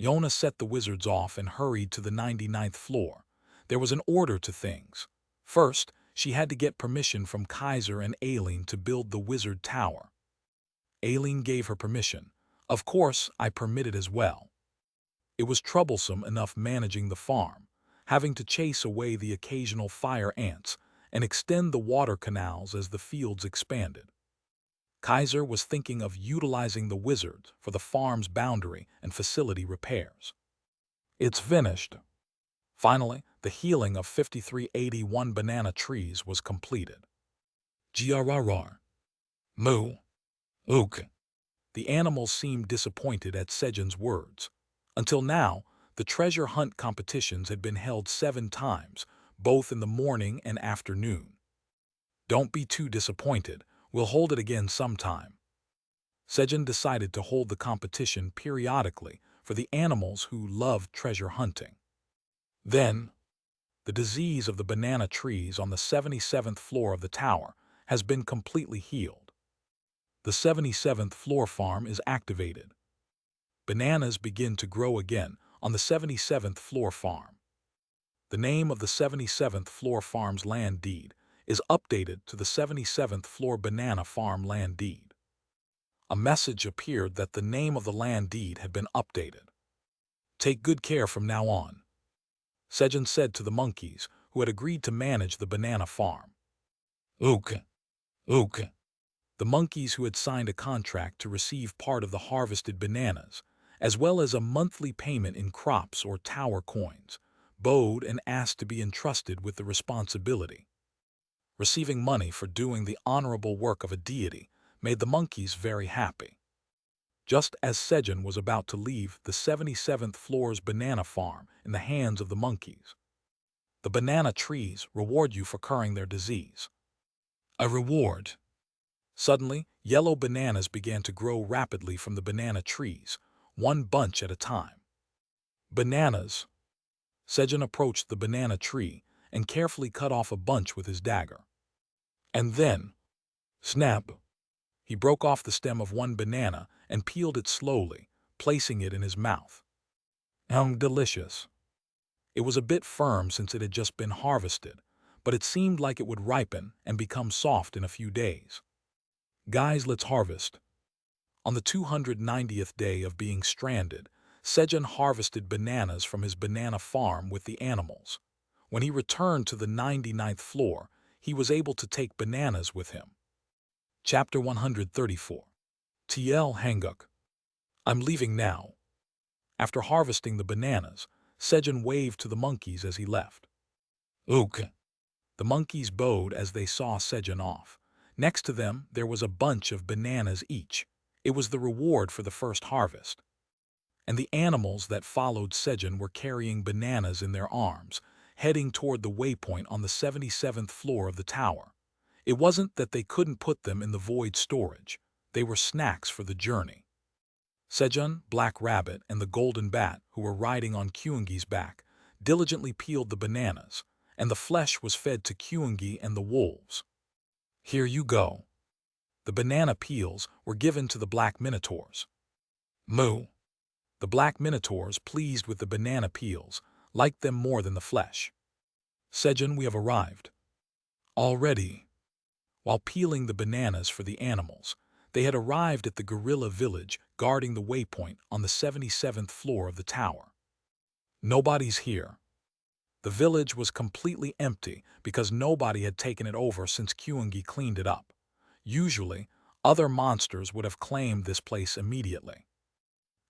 Iona set the wizards off and hurried to the 99th floor. There was an order to things. First, she had to get permission from Kaiser and Aileen to build the wizard tower. Aileen gave her permission. Of course, I permitted as well. It was troublesome enough managing the farm, having to chase away the occasional fire ants and extend the water canals as the fields expanded. Kaiser was thinking of utilizing the wizards for the farm's boundary and facility repairs. It's finished. Finally, the healing of 5381 banana trees was completed. Grrr. Moo. Ook. The animals seemed disappointed at Sejun's words. Until now, the treasure hunt competitions had been held 7 times, both in the morning and afternoon. Don't be too disappointed. We'll hold it again sometime. Sejun decided to hold the competition periodically for the animals who loved treasure hunting. Then, the disease of the banana trees on the 77th floor of the tower has been completely healed. The 77th floor farm is activated. Bananas begin to grow again on the 77th floor farm. The name of the 77th floor farm's land deed is updated to the 77th floor banana farm land deed. A message appeared that the name of the land deed had been updated. Take good care from now on, Sejun said to the monkeys who had agreed to manage the banana farm. Ook, ook. The monkeys who had signed a contract to receive part of the harvested bananas, as well as a monthly payment in crops or tower coins, bowed and asked to be entrusted with the responsibility. Receiving money for doing the honorable work of a deity made the monkeys very happy. Just as Sejun was about to leave the 77th floor's banana farm in the hands of the monkeys, the banana trees reward you for curing their disease. A reward. Suddenly, yellow bananas began to grow rapidly from the banana trees, one bunch at a time. Bananas. Sejun approached the banana tree and carefully cut off a bunch with his dagger. And then, snap! He broke off the stem of one banana and peeled it slowly, placing it in his mouth. Delicious. It was a bit firm since it had just been harvested, but it seemed like it would ripen and become soft in a few days. Guys, let's harvest. On the 290th day of being stranded, Sejun harvested bananas from his banana farm with the animals. When he returned to the 99th floor, he was able to take bananas with him. Chapter 134. TL Hanguk. I'm leaving now. After harvesting the bananas, Sejun waved to the monkeys as he left. Ook. The monkeys bowed as they saw Sejun off. Next to them, there was a bunch of bananas each. It was the reward for the first harvest. And the animals that followed Sejun were carrying bananas in their arms, heading toward the waypoint on the 77th floor of the tower. It wasn't that they couldn't put them in the void storage. They were snacks for the journey. Sejun, Black Rabbit, and the Golden Bat, who were riding on Kyungi's back, diligently peeled the bananas, and the flesh was fed to Kyungi and the wolves. Here you go. The banana peels were given to the black minotaurs. Moo. The black minotaurs, pleased with the banana peels, liked them more than the flesh. Sejun, we have arrived. Already. While peeling the bananas for the animals, they had arrived at the gorilla village guarding the waypoint on the 77th floor of the tower. Nobody's here. The village was completely empty because nobody had taken it over since Kyungi cleaned it up. Usually, other monsters would have claimed this place immediately.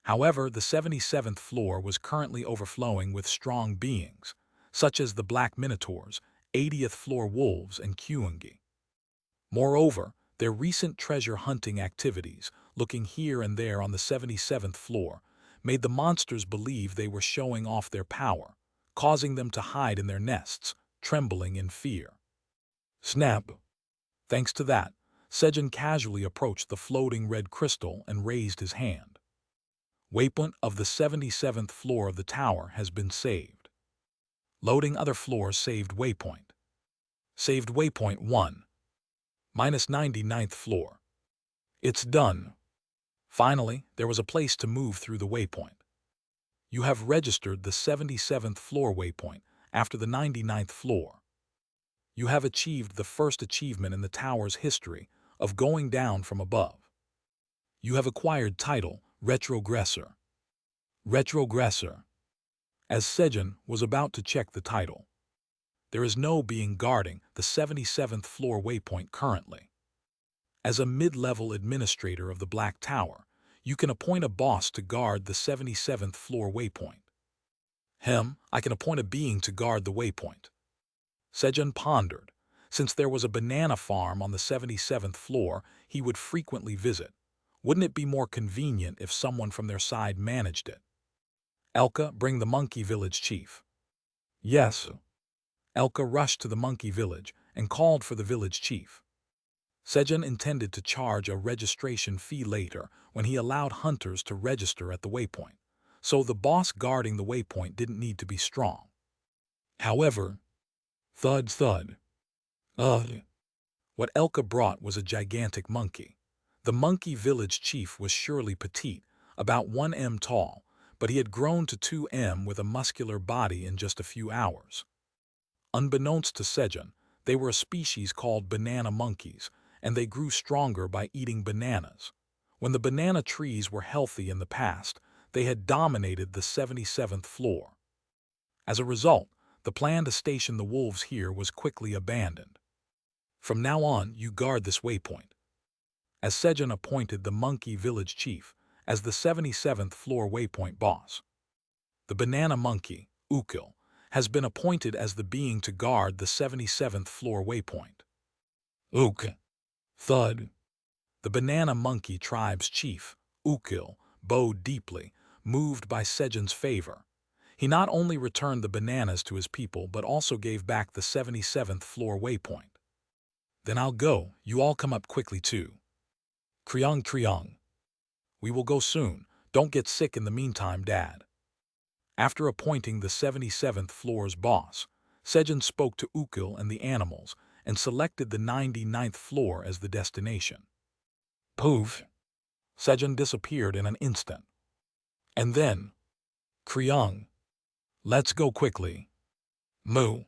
However, the 77th floor was currently overflowing with strong beings, such as the Black Minotaurs, 80th floor wolves, and Kyungi. Moreover, their recent treasure hunting activities, looking here and there on the 77th floor, made the monsters believe they were showing off their power, causing them to hide in their nests, trembling in fear. Snap! Thanks to that, Sejun casually approached the floating red crystal and raised his hand. Waypoint of the 77th floor of the tower has been saved. Loading other floors saved waypoint. Saved waypoint 1. Minus 99th floor. It's done. Finally, there was a place to move through the waypoint. You have registered the 77th floor waypoint after the 99th floor. You have achieved the first achievement in the tower's history of going down from above. You have acquired title Retrogressor. Retrogressor. As Sejun was about to check the title, there is no being guarding the 77th floor waypoint currently. As a mid-level administrator of the Black Tower, you can appoint a boss to guard the 77th floor waypoint. I can appoint a being to guard the waypoint. Sejun pondered. Since there was a banana farm on the 77th floor he would frequently visit, wouldn't it be more convenient if someone from their side managed it? Elka, bring the monkey village chief. Yes. Elka rushed to the monkey village and called for the village chief. Sejun intended to charge a registration fee later when he allowed hunters to register at the waypoint, so the boss guarding the waypoint didn't need to be strong. However, thud thud, ugh. What Elka brought was a gigantic monkey. The monkey village chief was surely petite, about 1 m tall, but he had grown to 2 m with a muscular body in just a few hours. Unbeknownst to Sejun, they were a species called banana monkeys, and they grew stronger by eating bananas. When the banana trees were healthy in the past, they had dominated the 77th floor. As a result, the plan to station the wolves here was quickly abandoned. From now on, you guard this waypoint. As Sejun appointed the monkey village chief as the 77th floor waypoint boss. The banana monkey, Ukil, has been appointed as the being to guard the 77th floor waypoint. Uk. Thud. The banana monkey tribe's chief, Ukil, bowed deeply, moved by Sejun's favor. He not only returned the bananas to his people but also gave back the 77th floor waypoint. Then I'll go, you all come up quickly too. Kriong Kriong. We will go soon, don't get sick in the meantime, Dad. After appointing the 77th floor's boss, Sejun spoke to Ukil and the animals and selected the 99th floor as the destination. Poof! Sejun disappeared in an instant. And then, Kriong. Let's go quickly. Moo.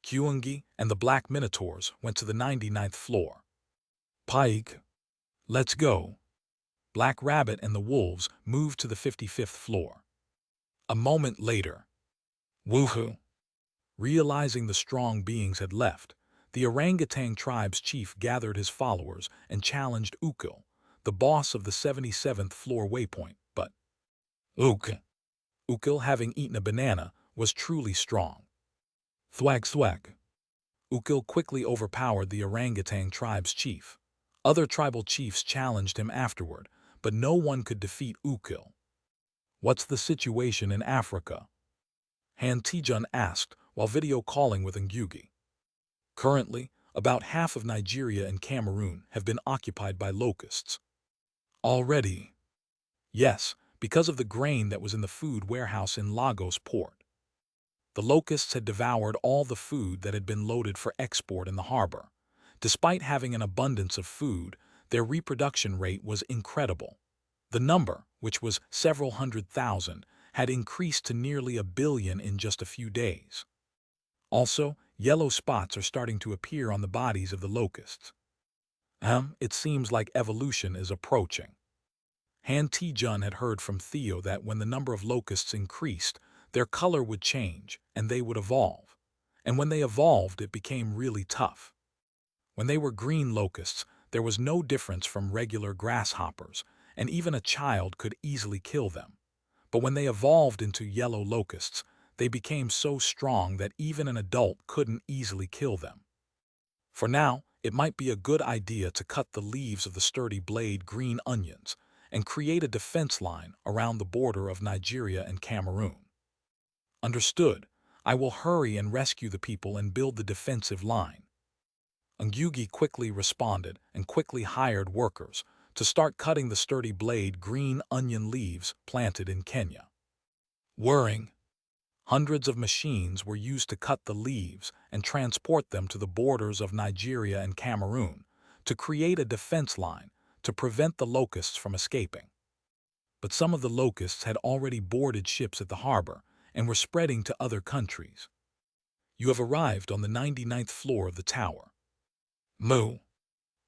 Kyungi and the Black Minotaurs went to the 99th floor. Pike. Let's go. Black Rabbit and the wolves moved to the 55th floor. A moment later. Woohoo! Realizing the strong beings had left, the orangutan tribe's chief gathered his followers and challenged Ukil, the boss of the 77th floor waypoint, but Ukil, having eaten a banana, was truly strong. Thwag thwag. Ukil quickly overpowered the orangutan tribe's chief. Other tribal chiefs challenged him afterward, but no one could defeat Ukil. What's the situation in Africa? Han Tijun asked while video calling with Ngugi. Currently, about half of Nigeria and Cameroon have been occupied by locusts. Already? Yes, because of the grain that was in the food warehouse in Lagos port. The locusts had devoured all the food that had been loaded for export in the harbor. Despite having an abundance of food, their reproduction rate was incredible. The number, which was several 100,000, had increased to nearly 1 billion in just a few days. Also, yellow spots are starting to appear on the bodies of the locusts. It seems like evolution is approaching. Han Tijun had heard from Theo that when the number of locusts increased, their color would change and they would evolve. And when they evolved, it became really tough. When they were green locusts, there was no difference from regular grasshoppers, and even a child could easily kill them. But when they evolved into yellow locusts, they became so strong that even an adult couldn't easily kill them. For now, it might be a good idea to cut the leaves of the sturdy blade green onions and create a defense line around the border of Nigeria and Cameroon. Understood. I will hurry and rescue the people and build the defensive line. Ngugi quickly responded and quickly hired workers to start cutting the sturdy blade green onion leaves planted in Kenya. Whirring. Hundreds of machines were used to cut the leaves and transport them to the borders of Nigeria and Cameroon to create a defense line to prevent the locusts from escaping. But some of the locusts had already boarded ships at the harbor and were spreading to other countries. You have arrived on the 99th floor of the tower. Moo.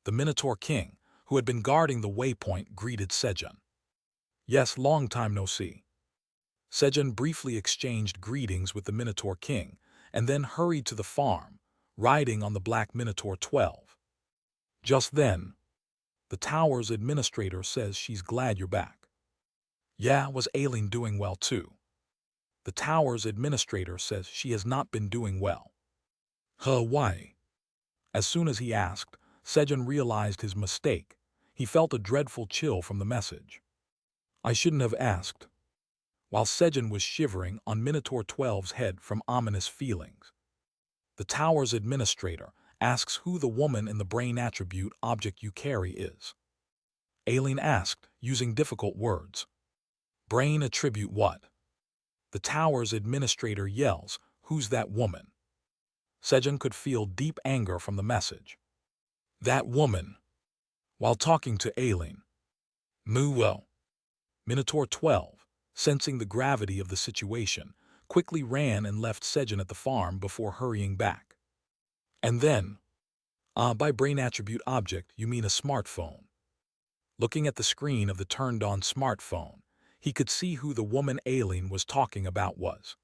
The Minotaur King, who had been guarding the waypoint, greeted Sejun. Yes, long time no see. Sejun briefly exchanged greetings with the Minotaur King and then hurried to the farm, riding on the Black Minotaur 12. Just then, the tower's administrator says she's glad you're back. Yeah, was Aileen doing well too? The tower's administrator says she has not been doing well. Why? As soon as he asked, Sejun realized his mistake. He felt a dreadful chill from the message. I shouldn't have asked. While Sejun was shivering on Minotaur 12's head from ominous feelings, the tower's administrator asks who the woman in the brain attribute object you carry is. Aileen asked, using difficult words. Brain attribute what? The tower's administrator yells, who's that woman? Sejun could feel deep anger from the message. That woman. While talking to Aileen. Well. Minotaur 12, sensing the gravity of the situation, quickly ran and left Sejun at the farm before hurrying back. And then, by brain attribute object, you mean a smartphone. Looking at the screen of the turned-on smartphone, he could see who the woman Aileen was talking about was.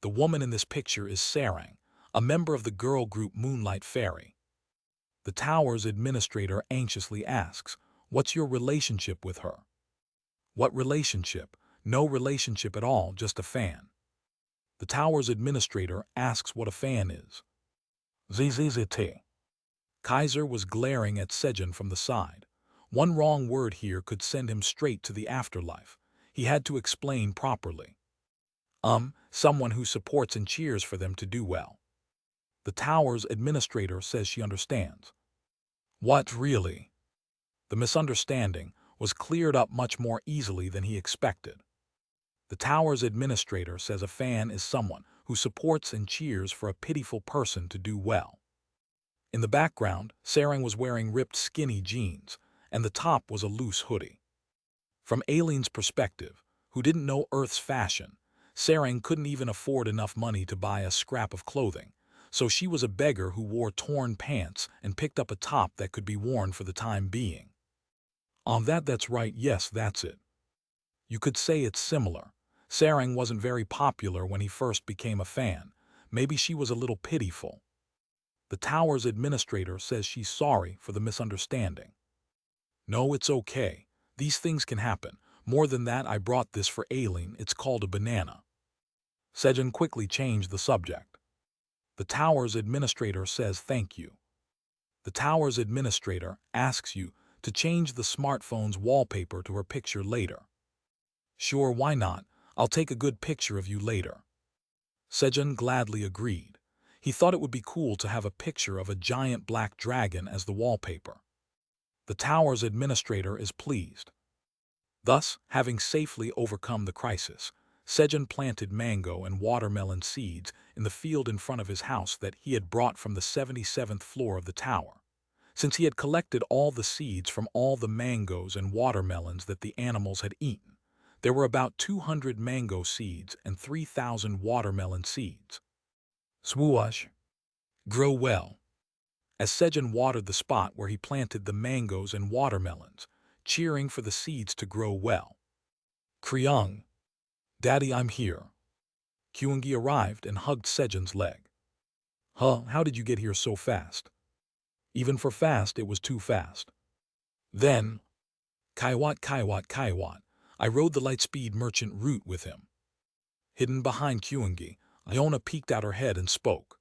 The woman in this picture is Sarang, a member of the girl group Moonlight Fairy. The tower's administrator anxiously asks, what's your relationship with her? What relationship? No relationship at all, just a fan. The tower's administrator asks what a fan is. ZZZT. Kaiser was glaring at Sejun from the side. One wrong word here could send him straight to the afterlife. He had to explain properly. Someone who supports and cheers for them to do well. The tower's administrator says she understands. What, really? The misunderstanding was cleared up much more easily than he expected. The tower's administrator says a fan is someone who supports and cheers for a pitiful person to do well. In the background, Sarang was wearing ripped skinny jeans, and the top was a loose hoodie. From Aileen's perspective, who didn't know Earth's fashion, Sarang couldn't even afford enough money to buy a scrap of clothing, so she was a beggar who wore torn pants and picked up a top that could be worn for the time being. That's right, yes, that's it. You could say it's similar. Sarang wasn't very popular when he first became a fan. Maybe she was a little pitiful. The tower's administrator says she's sorry for the misunderstanding. No, it's okay. These things can happen. More than that, I brought this for Aileen. It's called a banana. Sejun quickly changed the subject. The tower's administrator says thank you. The tower's administrator asks you to change the smartphone's wallpaper to her picture later. Sure, why not? I'll take a good picture of you later. Sejun gladly agreed. He thought it would be cool to have a picture of a giant black dragon as the wallpaper. The tower's administrator is pleased. Thus, having safely overcome the crisis, Sejun planted mango and watermelon seeds in the field in front of his house that he had brought from the 77th floor of the tower. Since he had collected all the seeds from all the mangoes and watermelons that the animals had eaten, there were about 200 mango seeds and 3,000 watermelon seeds. Swoosh! Grow well. As Sejun watered the spot where he planted the mangoes and watermelons, cheering for the seeds to grow well. Kryung. Daddy, I'm here. Kyungi arrived and hugged Sejun's leg. How did you get here so fast? Even for fast, it was too fast. Then, Kaiwat. I rode the Lightspeed merchant route with him. Hidden behind Kyungi, Iona peeked out her head and spoke.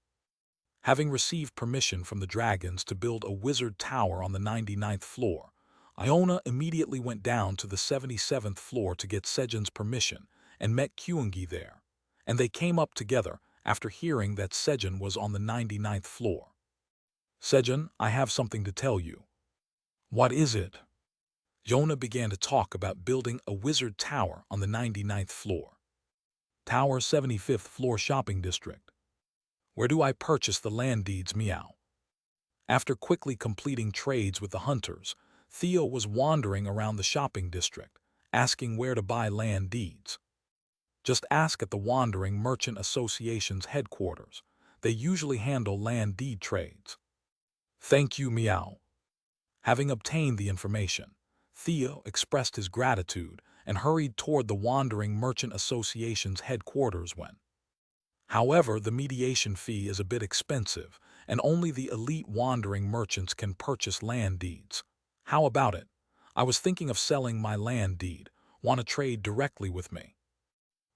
Having received permission from the dragons to build a wizard tower on the 99th floor, Iona immediately went down to the 77th floor to get Sejun's permission and met Kyungi there, and they came up together after hearing that Sejun was on the 99th floor. Sejun, I have something to tell you. What is it? Iona began to talk about building a wizard tower on the 99th floor. Tower 75th floor shopping district. Where do I purchase the land deeds, meow? After quickly completing trades with the hunters, Theo was wandering around the shopping district, asking where to buy land deeds. Just ask at the Wandering Merchant Association's headquarters. They usually handle land deed trades. Thank you, meow. Having obtained the information, Theo expressed his gratitude and hurried toward the Wandering Merchant Association's headquarters when. However, the mediation fee is a bit expensive, and only the elite wandering merchants can purchase land deeds. How about it? I was thinking of selling my land deed. Want to trade directly with me?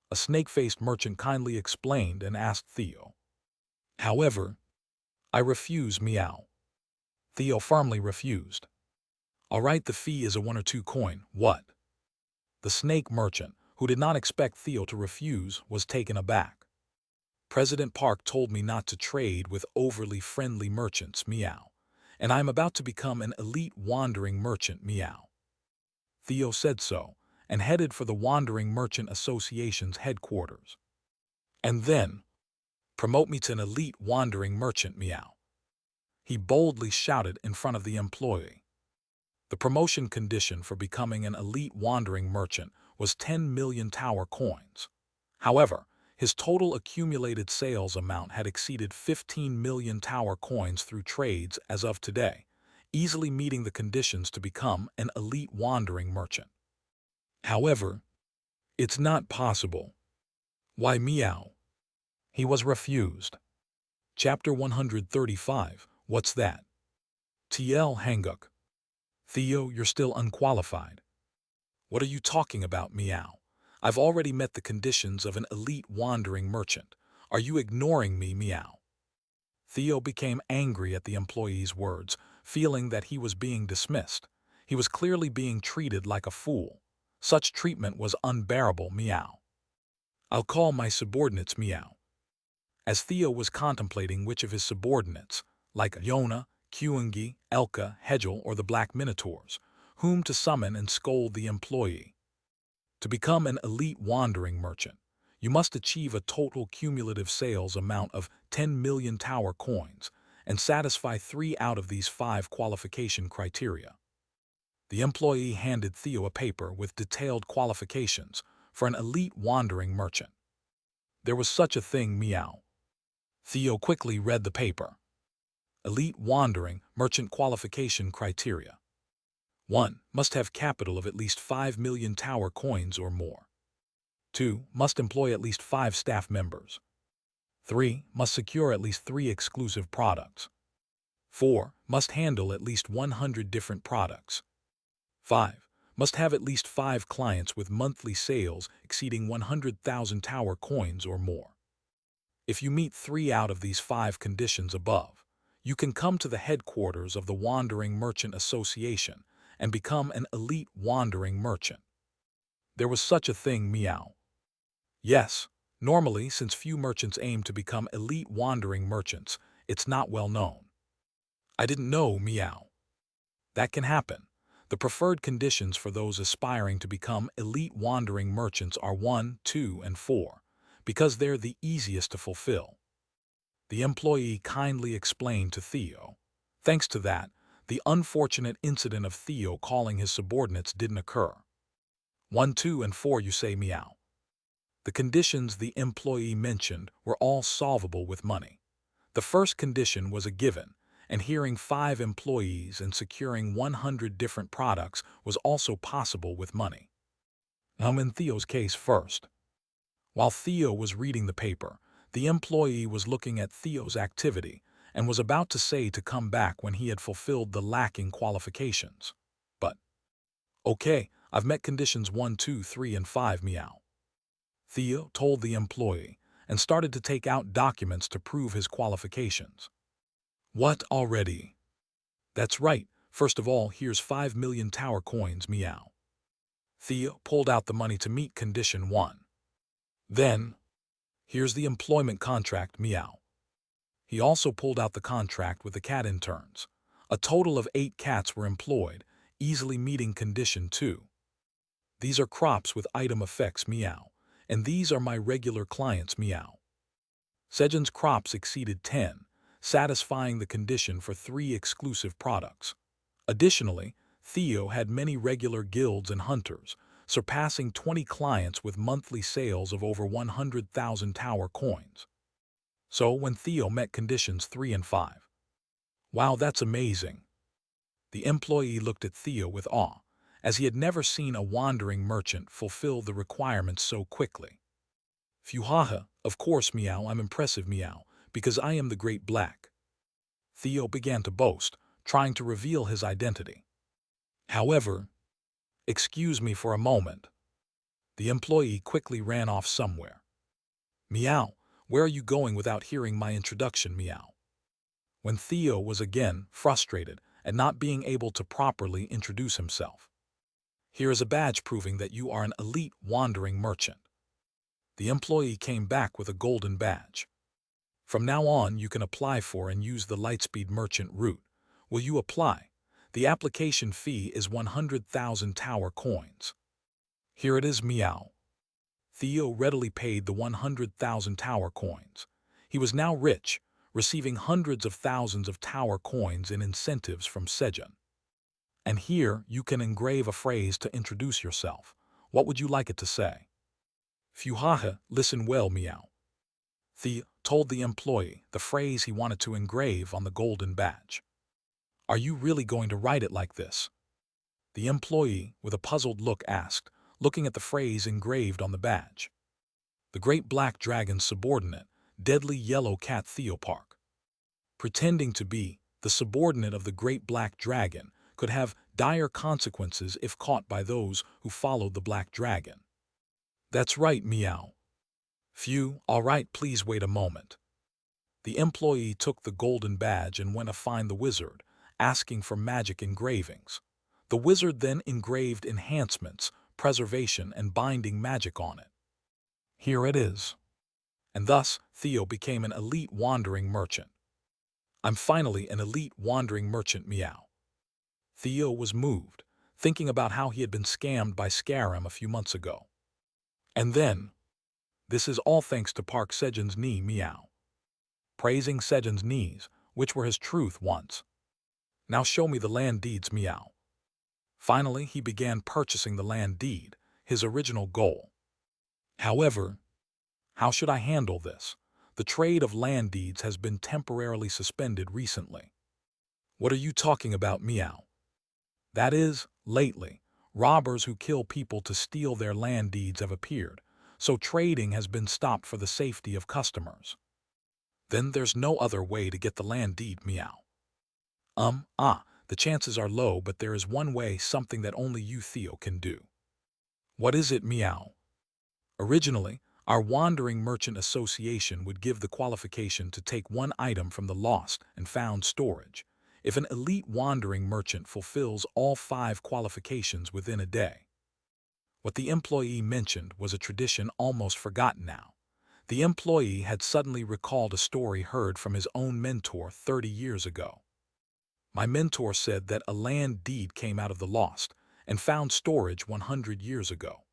A snake-faced merchant kindly explained and asked Theo. However, I refuse, meow. Theo firmly refused. All right, the fee is a 1 or 2 coin. What? The snake merchant, who did not expect Theo to refuse, was taken aback. President Park told me not to trade with overly friendly merchants, meow. And I'm about to become an elite wandering merchant, meow. Theo said so, and headed for the Wandering Merchant Association's headquarters. And then, promote me to an elite wandering merchant, meow. He boldly shouted in front of the employee. The promotion condition for becoming an elite wandering merchant was 10 million tower coins. However, his total accumulated sales amount had exceeded 15 million tower coins through trades as of today, easily meeting the conditions to become an elite wandering merchant. However, it's not possible. Why, meow? He was refused. Chapter 135, What's That? TL Hanguk. Theo, you're still unqualified. What are you talking about, meow? I've already met the conditions of an elite wandering merchant. Are you ignoring me, meow? Theo became angry at the employee's words, feeling that he was being dismissed. He was clearly being treated like a fool. Such treatment was unbearable, meow. I'll call my subordinates, meow. As Theo was contemplating which of his subordinates, like Yona, Kyungi, Elka, Hegel, or the Black Minotaurs, whom to summon and scold the employee. To become an elite wandering merchant, you must achieve a total cumulative sales amount of 10 million tower coins and satisfy 3 out of these 5 qualification criteria. The employee handed Theo a paper with detailed qualifications for an elite wandering merchant. There was such a thing, meow. Theo quickly read the paper. Elite wandering merchant qualification criteria. 1. Must have capital of at least 5 million tower coins or more. 2. Must employ at least 5 staff members. 3. Must secure at least 3 exclusive products. 4. Must handle at least 100 different products. 5. Must have at least 5 clients with monthly sales exceeding 100,000 tower coins or more. If you meet 3 out of these 5 conditions above, you can come to the headquarters of the Wandering Merchant Association and become an elite wandering merchant. There was such a thing, meow. Yes, normally, since few merchants aim to become elite wandering merchants, it's not well known. I didn't know, meow. That can happen. The preferred conditions for those aspiring to become elite wandering merchants are 1, 2, and 4, because they're the easiest to fulfill. The employee kindly explained to Theo. Thanks to that, the unfortunate incident of Theo calling his subordinates didn't occur. 1, 2, and 4, you say, meow. The conditions the employee mentioned were all solvable with money. The first condition was a given, and hiring 5 employees and securing 100 different products was also possible with money. In Theo's case first. While Theo was reading the paper, the employee was looking at Theo's activity and was about to say to come back when he had fulfilled the lacking qualifications. But, okay, I've met conditions 1, 2, 3, and 5, meow. Theo told the employee and started to take out documents to prove his qualifications. What, already? That's right. First of all, here's 5 million tower coins, meow. Theo pulled out the money to meet condition 1. Then, here's the employment contract, meow. He also pulled out the contract with the cat interns. A total of 8 cats were employed, easily meeting condition 2. These are crops with item effects, meow, and these are my regular clients, meow. Sejun's crops exceeded 10, satisfying the condition for 3 exclusive products. Additionally, Theo had many regular guilds and hunters, surpassing 20 clients with monthly sales of over 100,000 tower coins. So when Theo met conditions 3 and 5. Wow, that's amazing. The employee looked at Theo with awe, as he had never seen a wandering merchant fulfill the requirements so quickly. Fuhaha, of course, meow, I'm impressive, meow, because I am the Great Black. Theo began to boast, trying to reveal his identity. However, excuse me for a moment. The employee quickly ran off somewhere. Meow, where are you going without hearing my introduction, meow? When Theo was again frustrated at not being able to properly introduce himself. Here is a badge proving that you are an elite wandering merchant. The employee came back with a golden badge. From now on, you can apply for and use the Lightspeed Merchant route. Will you apply? The application fee is 100,000 tower coins. Here it is, meow. Theo readily paid the 100,000 tower coins. He was now rich, receiving hundreds of thousands of tower coins in incentives from Sejun. And here you can engrave a phrase to introduce yourself. What would you like it to say? Fuhaha, listen well, meow. Theo told the employee the phrase he wanted to engrave on the golden badge. Are you really going to write it like this? The employee, with a puzzled look, asked, looking at the phrase engraved on the badge. The great black dragon's subordinate, deadly yellow cat Theopark. Pretending to be the subordinate of the great black dragon could have dire consequences if caught by those who followed the black dragon. That's right, meow. Phew, all right, please wait a moment. The employee took the golden badge and went to find the wizard, asking for magic engravings. The wizard then engraved enhancements, preservation, and binding magic on it. Here it is. And thus, Theo became an elite wandering merchant. I'm finally an elite wandering merchant, meow. Theo was moved, thinking about how he had been scammed by Scaram a few months ago. And then, this is all thanks to Park Sejun's knee, meow. Praising Sejun's knees, which were his truth once. Now show me the land deeds, meow. Finally, he began purchasing the land deed, his original goal. However, how should I handle this? The trade of land deeds has been temporarily suspended recently. What are you talking about, meow? That is, lately, robbers who kill people to steal their land deeds have appeared, so trading has been stopped for the safety of customers. Then there's no other way to get the land deed, meow. The chances are low, but there is one way, something that only you, Theo, can do. What is it, meow? Originally, our Wandering Merchant Association would give the qualification to take one item from the lost and found storage, if an elite wandering merchant fulfills all 5 qualifications within a day. What the employee mentioned was a tradition almost forgotten now. The employee had suddenly recalled a story heard from his own mentor 30 years ago. My mentor said that a land deed came out of the lost and found storage 100 years ago.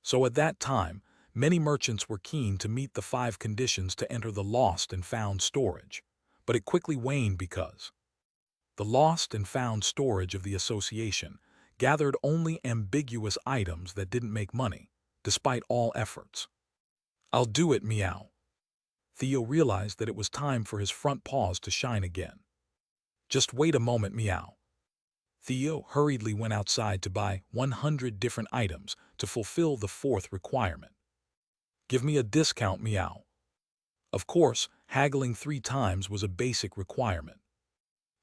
So at that time, many merchants were keen to meet the 5 conditions to enter the lost and found storage, but it quickly waned because the lost and found storage of the association gathered only ambiguous items that didn't make money, despite all efforts. I'll do it, meow. Theo realized that it was time for his front paws to shine again. Just wait a moment, meow. Theo hurriedly went outside to buy 100 different items to fulfill the 4th requirement. Give me a discount, meow. Of course, haggling 3 times was a basic requirement.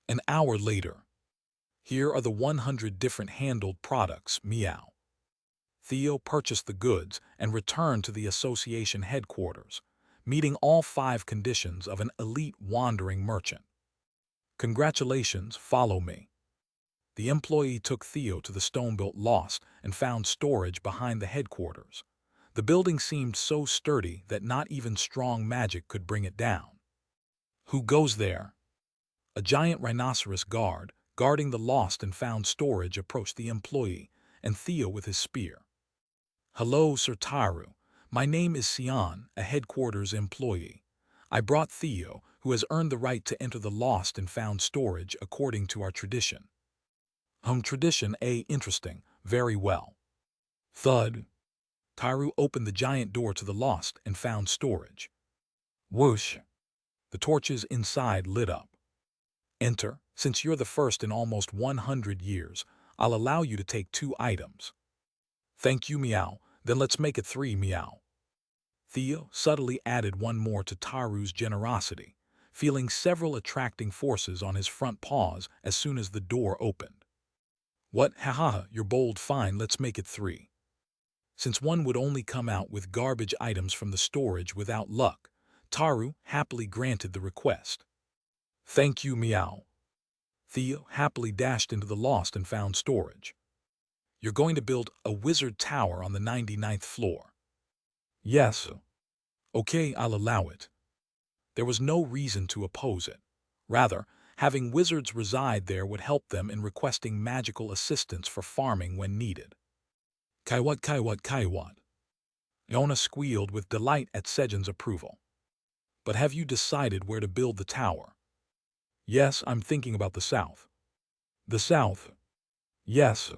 An hour later. Here are the 100 different handled products, meow. Theo purchased the goods and returned to the association headquarters, meeting all 5 conditions of an elite wandering merchant. Congratulations, follow me. The employee took Theo to the stone-built lost and found storage behind the headquarters. The building seemed so sturdy that not even strong magic could bring it down. Who goes there? A giant rhinoceros guard, guarding the lost and found storage, approached the employee and Theo with his spear. Hello, Sir Taru. My name is Sejun, a headquarters employee. I brought Theo, who has earned the right to enter the lost and found storage according to our tradition. Tradition A, interesting, very well. Thud. Taru opened the giant door to the lost and found storage. Whoosh. The torches inside lit up. Enter. Since you're the first in almost 100 years, I'll allow you to take 2 items. Thank you, meow. Then let's make it 3, meow. Theo subtly added one more to Taru's generosity, feeling several attracting forces on his front paws as soon as the door opened. What? Haha, you're bold, fine, let's make it 3. Since one would only come out with garbage items from the storage without luck, Taru happily granted the request. Thank you, meow. Theo happily dashed into the lost and found storage. You're going to build a wizard tower on the 99th floor. Yes. Okay, I'll allow it. There was no reason to oppose it. Rather, having wizards reside there would help them in requesting magical assistance for farming when needed. Kaiwat Kaiwat Kaiwat. Yona squealed with delight at Sejun's approval. But have you decided where to build the tower? Yes, I'm thinking about the south. The south? Yes.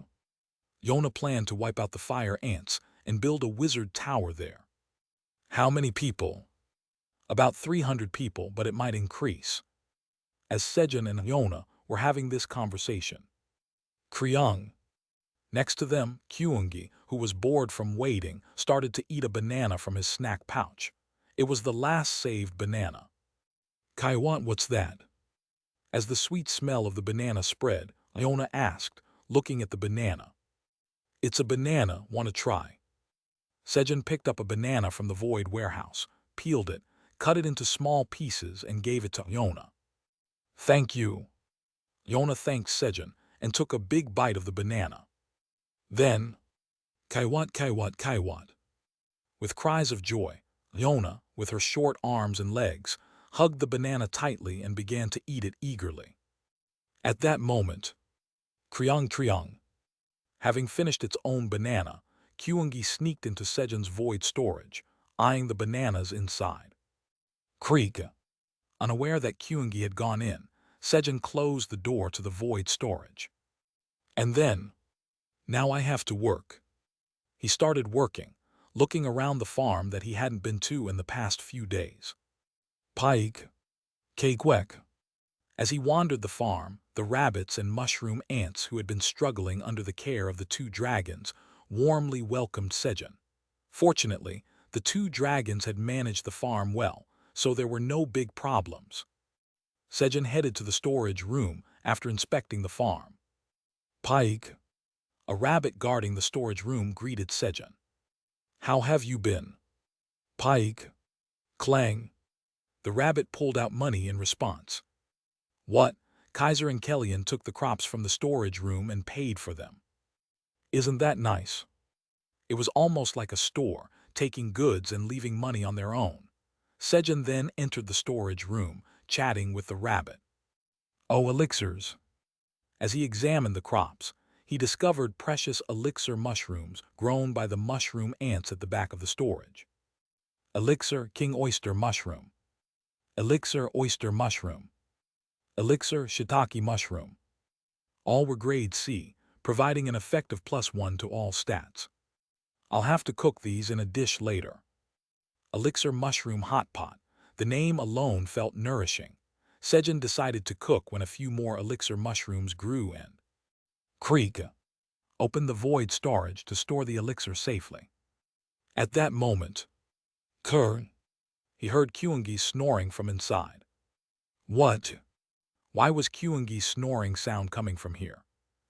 Yona planned to wipe out the fire ants and build a wizard tower there. How many people? About 300 people, but it might increase. As Sejun and Yona were having this conversation, Kriung, next to them, Kyungi, who was bored from waiting, started to eat a banana from his snack pouch. It was the last saved banana. Kaiwan, what's that? As the sweet smell of the banana spread, Iona asked, looking at the banana. It's a banana, want to try? Sejun picked up a banana from the void warehouse, peeled it, cut it into small pieces and gave it to Iona. Thank you. Iona thanked Sejun and took a big bite of the banana. Then, Kaiwat Kaiwat Kaiwat. With cries of joy, Iona, with her short arms and legs, hugged the banana tightly and began to eat it eagerly. At that moment, Kriung Kriung. Having finished its own banana, Kyungi sneaked into Sejun's void storage, eyeing the bananas inside. Creak. Unaware that Kyungi had gone in, Sejun closed the door to the void storage. And then, now I have to work. He started working, looking around the farm that he hadn't been to in the past few days. Pike. Kegwek. As he wandered the farm, the rabbits and mushroom ants who had been struggling under the care of the two dragons warmly welcomed Sejun. Fortunately, the two dragons had managed the farm well, so there were no big problems. Sejun headed to the storage room after inspecting the farm. Pike. A rabbit guarding the storage room greeted Sejun. How have you been? Pike. Clang. The rabbit pulled out money in response. What? Kaiser and Kellyan took the crops from the storage room and paid for them. Isn't that nice? It was almost like a store, taking goods and leaving money on their own. Sejun then entered the storage room, chatting with the rabbit. Oh, elixirs. As he examined the crops, he discovered precious elixir mushrooms grown by the mushroom ants at the back of the storage. Elixir King Oyster Mushroom. Elixir Oyster Mushroom. Elixir Shiitake Mushroom. All were grade C, providing an effective +1 to all stats. I'll have to cook these in a dish later. Elixir Mushroom Hot Pot. The name alone felt nourishing. Sejun decided to cook when a few more elixir mushrooms grew and Creak. Opened the void storage to store the elixir safely. At that moment, Kurr. He heard Kyungi snoring from inside. What? Why was Kyungi's snoring sound coming from here?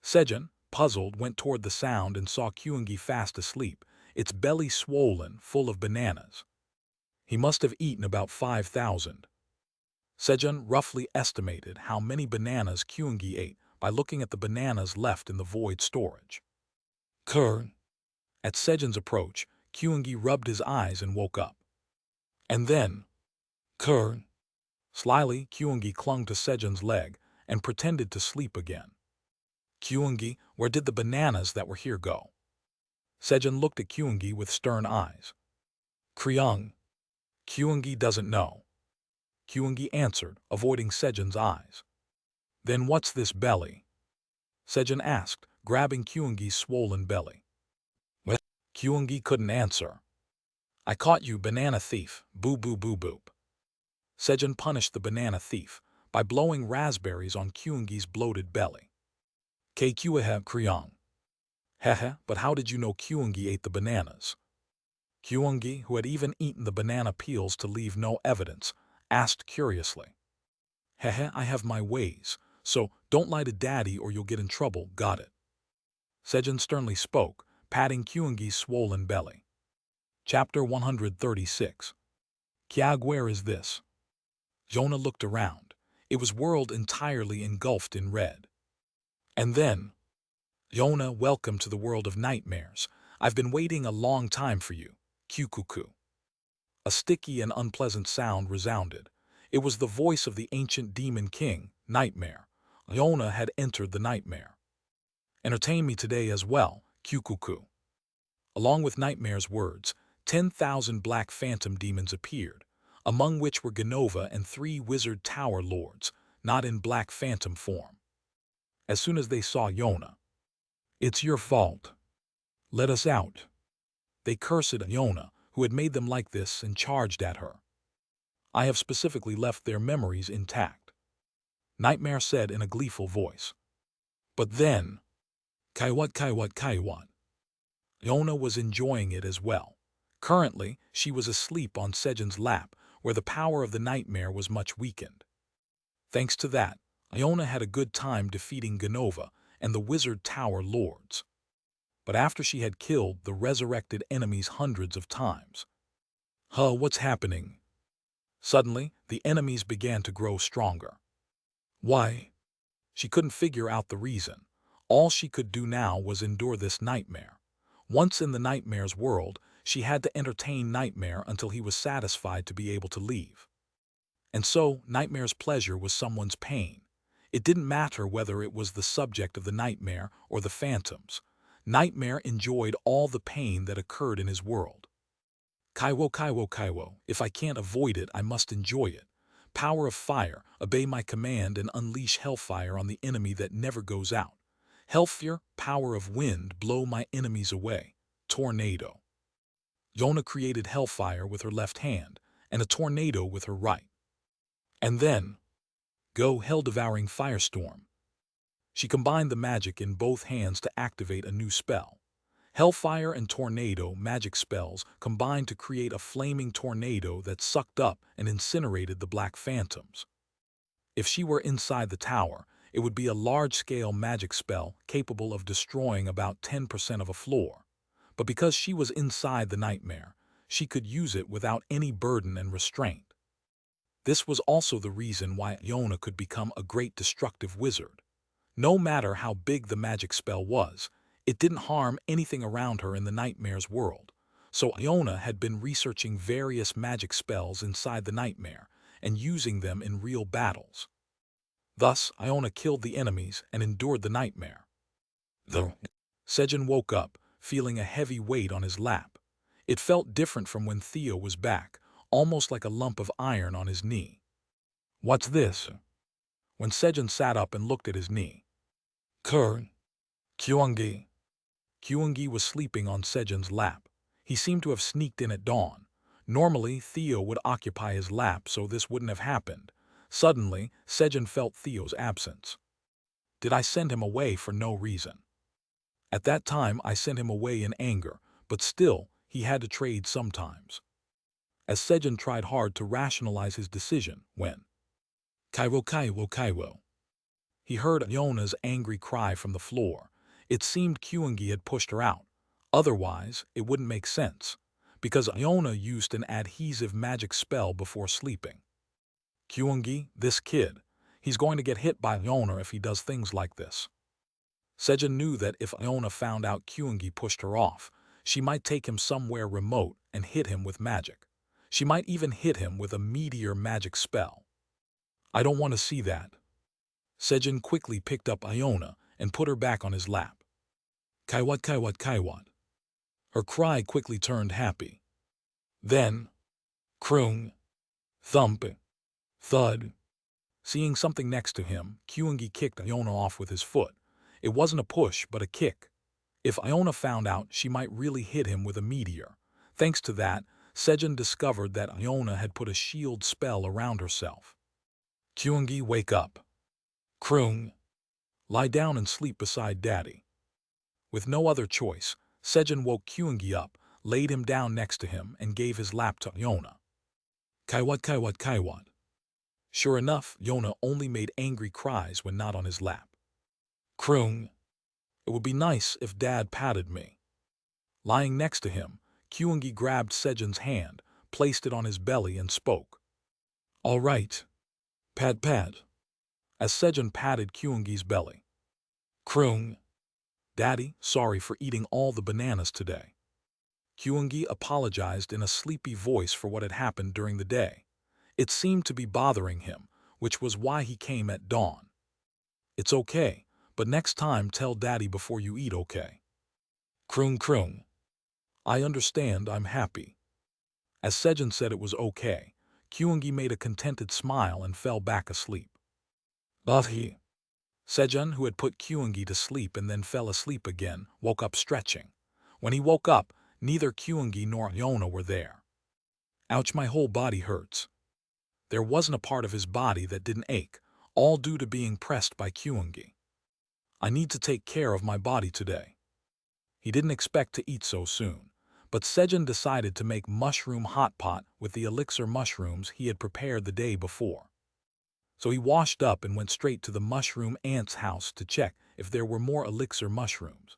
Sejun, puzzled, went toward the sound and saw Kyungi fast asleep, its belly swollen, full of bananas. He must have eaten about 5,000. Sejun roughly estimated how many bananas Kyungi ate by looking at the bananas left in the void storage. Kurr. At Sejun's approach, Kyungi rubbed his eyes and woke up. And then, Kurr. Slyly, Kyungi clung to Sejun's leg and pretended to sleep again. Kyungi, where did the bananas that were here go? Sejun looked at Kyungi with stern eyes. Kriung. Kyungi doesn't know. Kyungi answered, avoiding Sejun's eyes. Then what's this belly? Sejun asked, grabbing Kyungi's swollen belly. Well, Kyungi couldn't answer. I caught you, banana thief, boo boo boo boop. Sejun punished the banana thief by blowing raspberries on Kyungi's bloated belly. Kkuahe Kriung. Hehe, but how did you know Kyungi ate the bananas? Kyungi, who had even eaten the banana peels to leave no evidence, asked curiously. Hehe, I have my ways, so don't lie to daddy or you'll get in trouble, got it? Sejun sternly spoke, patting Kyungi's swollen belly. Chapter 136. Kyag, where is this? Jonah looked around. It was world entirely engulfed in red. And then, Jonah, welcome to the world of nightmares. I've been waiting a long time for you. Kyukuku. A sticky and unpleasant sound resounded. It was the voice of the ancient demon king, Nightmare. Iona had entered the nightmare. Entertain me today as well, Kyukuku. Along with Nightmare's words, 10,000 black phantom demons appeared, among which were Genova and 3 wizard tower lords, not in black phantom form. As soon as they saw Iona, "It's your fault. Let us out." They cursed Iona, who had made them like this, and charged at her. "I have specifically left their memories intact," Nightmare said in a gleeful voice. But then, Kaiwat. Iona was enjoying it as well. Currently, she was asleep on Sejun's lap, where the power of the nightmare was much weakened. Thanks to that, Iona had a good time defeating Genova and the wizard tower lords. But after she had killed the resurrected enemies hundreds of times. What's happening? Suddenly, the enemies began to grow stronger. Why? She couldn't figure out the reason. All she could do now was endure this nightmare. Once in the nightmare's world, she had to entertain Nightmare until he was satisfied to be able to leave. And so, Nightmare's pleasure was someone's pain. It didn't matter whether it was the subject of the nightmare or the phantoms. Nightmare enjoyed all the pain that occurred in his world. Kaiwo. If I can't avoid it, I must enjoy it. Power of fire, obey my command and unleash hellfire on the enemy that never goes out. Hellfire, power of wind, blow my enemies away. Tornado. Iona created hellfire with her left hand and a tornado with her right. And then, go hell-devouring firestorm. She combined the magic in both hands to activate a new spell. Hellfire and tornado magic spells combined to create a flaming tornado that sucked up and incinerated the black phantoms. If she were inside the tower, it would be a large-scale magic spell capable of destroying about 10% of a floor. But because she was inside the nightmare, she could use it without any burden and restraint. This was also the reason why Iona could become a great destructive wizard. No matter how big the magic spell was, it didn't harm anything around her in the nightmare's world. So Iona had been researching various magic spells inside the nightmare and using them in real battles. Thus, Iona killed the enemies and endured the nightmare. Sejun woke up, feeling a heavy weight on his lap. It felt different from when Theo was back, almost like a lump of iron on his knee. "What's this?" When Sejun sat up and looked at his knee. Kyungi. Kyungi was sleeping on Sejun's lap. He seemed to have sneaked in at dawn. Normally, Theo would occupy his lap, so this wouldn't have happened. Suddenly, Sejun felt Theo's absence. Did I send him away for no reason? At that time, I sent him away in anger, but still, he had to trade sometimes. As Sejun tried hard to rationalize his decision, when Kaiwo. He heard Iona's angry cry from the floor. It seemed Kyungi had pushed her out. Otherwise, it wouldn't make sense, because Iona used an adhesive magic spell before sleeping. Kyungi, this kid, he's going to get hit by Iona if he does things like this. Sejun knew that if Iona found out Kyungi pushed her off, she might take him somewhere remote and hit him with magic. She might even hit him with a meteor magic spell. I don't want to see that. Sejun quickly picked up Iona and put her back on his lap. Kaiwat. Her cry quickly turned happy. Then, croong, thump, thud. Seeing something next to him, Kyungi kicked Iona off with his foot. It wasn't a push, but a kick. If Iona found out, she might really hit him with a meteor. Thanks to that, Sejun discovered that Iona had put a shield spell around herself. Kyungi, wake up. Croong. Lie down and sleep beside Daddy. With no other choice, Sejun woke Kyungi up, laid him down next to him, and gave his lap to Iona. Kaiwat. Sure enough, Iona only made angry cries when not on his lap. Croong. It would be nice if Dad patted me. Lying next to him, Kyungi grabbed Sejun's hand, placed it on his belly and spoke. All right. Pad. As Sejun patted Kyungi's belly. Croong. Daddy, sorry for eating all the bananas today. Kyungi apologized in a sleepy voice for what had happened during the day. It seemed to be bothering him, which was why he came at dawn. It's okay, but next time tell Daddy before you eat, okay? Kroong kroong. I understand, I'm happy. As Sejun said it was okay, Kyungi made a contented smile and fell back asleep. But Sejun, who had put Kyungi to sleep and then fell asleep again, woke up stretching. When he woke up, neither Kyungi nor Yona were there. Ouch, my whole body hurts. There wasn't a part of his body that didn't ache, all due to being pressed by Kyungi. I need to take care of my body today. He didn't expect to eat so soon, but Sejun decided to make mushroom hot pot with the elixir mushrooms he had prepared the day before. So he washed up and went straight to the mushroom ant's house to check if there were more elixir mushrooms.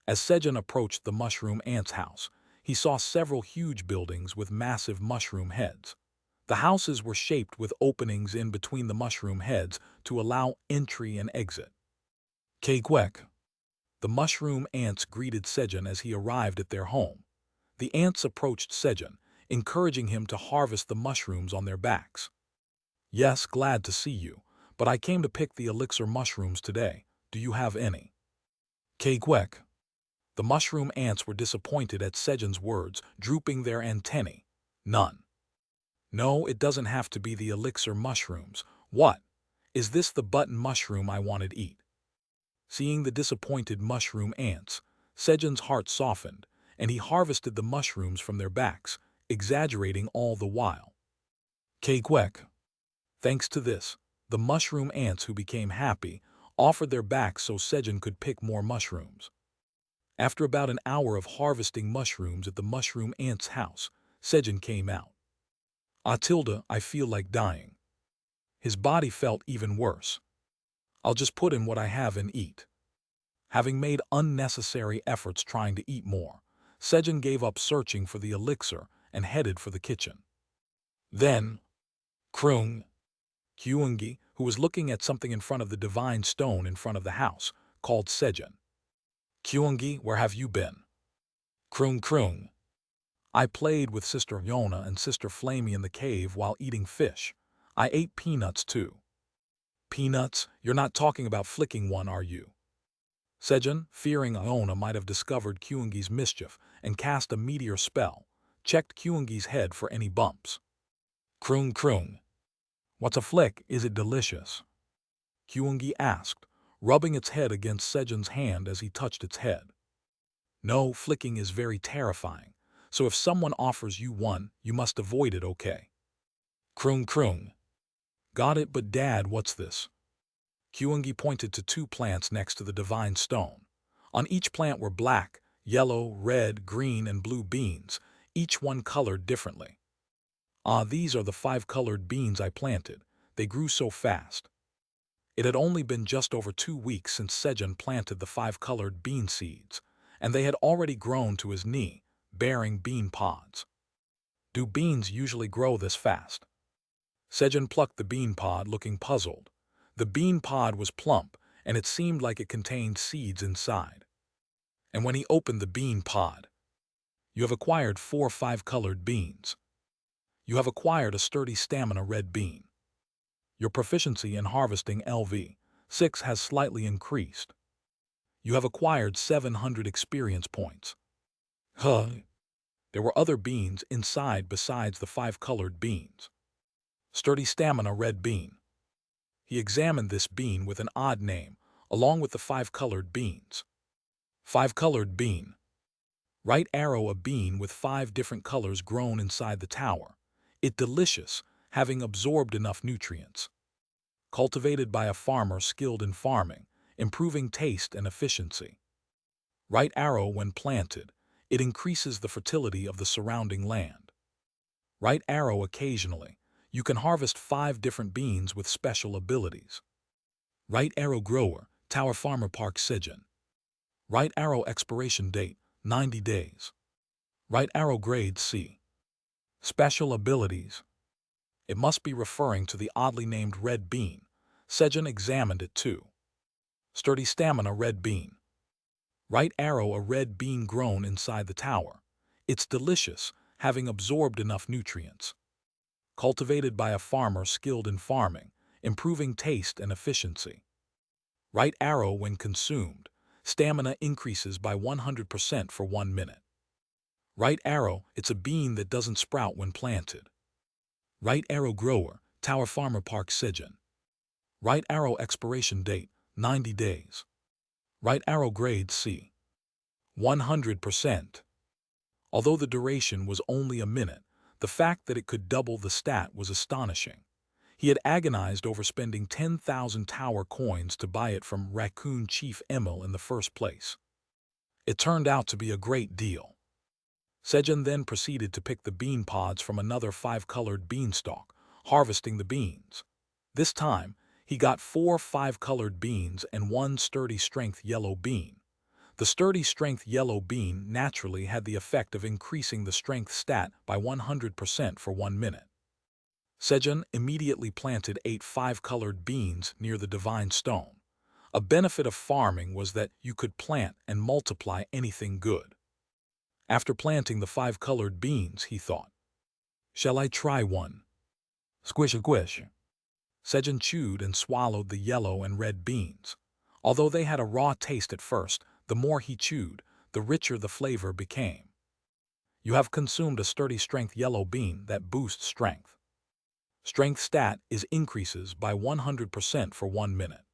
As Sejun approached the mushroom ant's house, he saw several huge buildings with massive mushroom heads. The houses were shaped with openings in between the mushroom heads to allow entry and exit. Kwek. The mushroom ants greeted Sejun as he arrived at their home. The ants approached Sejun, encouraging him to harvest the mushrooms on their backs. Yes, glad to see you, but I came to pick the elixir mushrooms today. Do you have any? Kwek. The mushroom ants were disappointed at Sejun's words, drooping their antennae. None. No, it doesn't have to be the elixir mushrooms. What? Is this the button mushroom I wanted to eat? Seeing the disappointed mushroom ants, Sejun's heart softened, and he harvested the mushrooms from their backs, exaggerating all the while. Kwek. Thanks to this, the mushroom ants, who became happy, offered their backs so Sejun could pick more mushrooms. After about an hour of harvesting mushrooms at the mushroom ant's house, Sejun came out. Tilda, I feel like dying. His body felt even worse. I'll just put in what I have and eat. Having made unnecessary efforts trying to eat more, Sejun gave up searching for the elixir and headed for the kitchen. Then, Kroong. Kyungi, who was looking at something in front of the divine stone in front of the house, called Sejun. Kyungi, where have you been? Kroong kroong. I played with Sister Yona and Sister Flamey in the cave while eating fish. I ate peanuts too. Peanuts? You're not talking about flicking one, are you? Sejun, fearing Yona might have discovered Kyungi's mischief and cast a meteor spell, checked Kyungi's head for any bumps. Kroong kroong. What's a flick? Is it delicious? Kyungi asked, rubbing its head against Sejun's hand as he touched its head. No, flicking is very terrifying, so if someone offers you one, you must avoid it, okay? Kroong kroong. Got it, but Dad, what's this? Kyungi pointed to two plants next to the divine stone. On each plant were black, yellow, red, green, and blue beans, each one colored differently. These are the 5 colored beans I planted. They grew so fast. It had only been just over 2 weeks since Sejun planted the 5 colored bean seeds, and they had already grown to his knee, bearing bean pods. Do beans usually grow this fast? Sejun plucked the bean pod, looking puzzled. The bean pod was plump, and it seemed like it contained seeds inside. And when he opened the bean pod, you have acquired 4 5-colored beans. You have acquired a sturdy stamina red bean. Your proficiency in harvesting LV6 has slightly increased. You have acquired 700 experience points. There were other beans inside besides the 5-colored beans. Sturdy stamina red bean. He examined this bean with an odd name, along with the 5-colored beans. 5-colored bean. Right arrow, a bean with 5 different colors grown inside the tower. It delicious, having absorbed enough nutrients. Cultivated by a farmer skilled in farming, improving taste and efficiency. Right arrow, when planted, it increases the fertility of the surrounding land. Right arrow, occasionally, you can harvest 5 different beans with special abilities. Right arrow grower, Tower Farmer Park Sejun. Right arrow expiration date, 90 days. Right arrow grade C. Special abilities. It must be referring to the oddly named red bean. Sejun examined it too. Sturdy stamina red bean. Right arrow, a red bean grown inside the tower. It's delicious, having absorbed enough nutrients. cultivated by a farmer skilled in farming, improving taste and efficiency. Right arrow when consumed, stamina increases by 100% for 1 minute. Right arrow, it's a bean that doesn't sprout when planted. Right arrow grower, Tower Farmer Park Sejun. Right arrow expiration date, 90 days. Right arrow grade C. 100%. Although the duration was only a minute, the fact that it could double the stat was astonishing. He had agonized over spending 10,000 tower coins to buy it from Raccoon Chief Emil in the first place. It turned out to be a great deal. Sejun then proceeded to pick the bean pods from another 5-colored beanstalk, harvesting the beans. This time, he got 4 5-colored beans and 1 sturdy strength yellow bean. The sturdy strength yellow bean naturally had the effect of increasing the strength stat by 100% for 1 minute. Sejun immediately planted 8 5-colored beans near the divine stone. A benefit of farming was that you could plant and multiply anything good. After planting the 5-colored beans, he thought, "Shall I try one?" Squish a squish. Sejun chewed and swallowed the yellow and red beans. Although they had a raw taste at first, the more he chewed, the richer the flavor became. You have consumed a sturdy strength yellow bean that boosts strength. Strength stat is increases by 100% for 1 minute.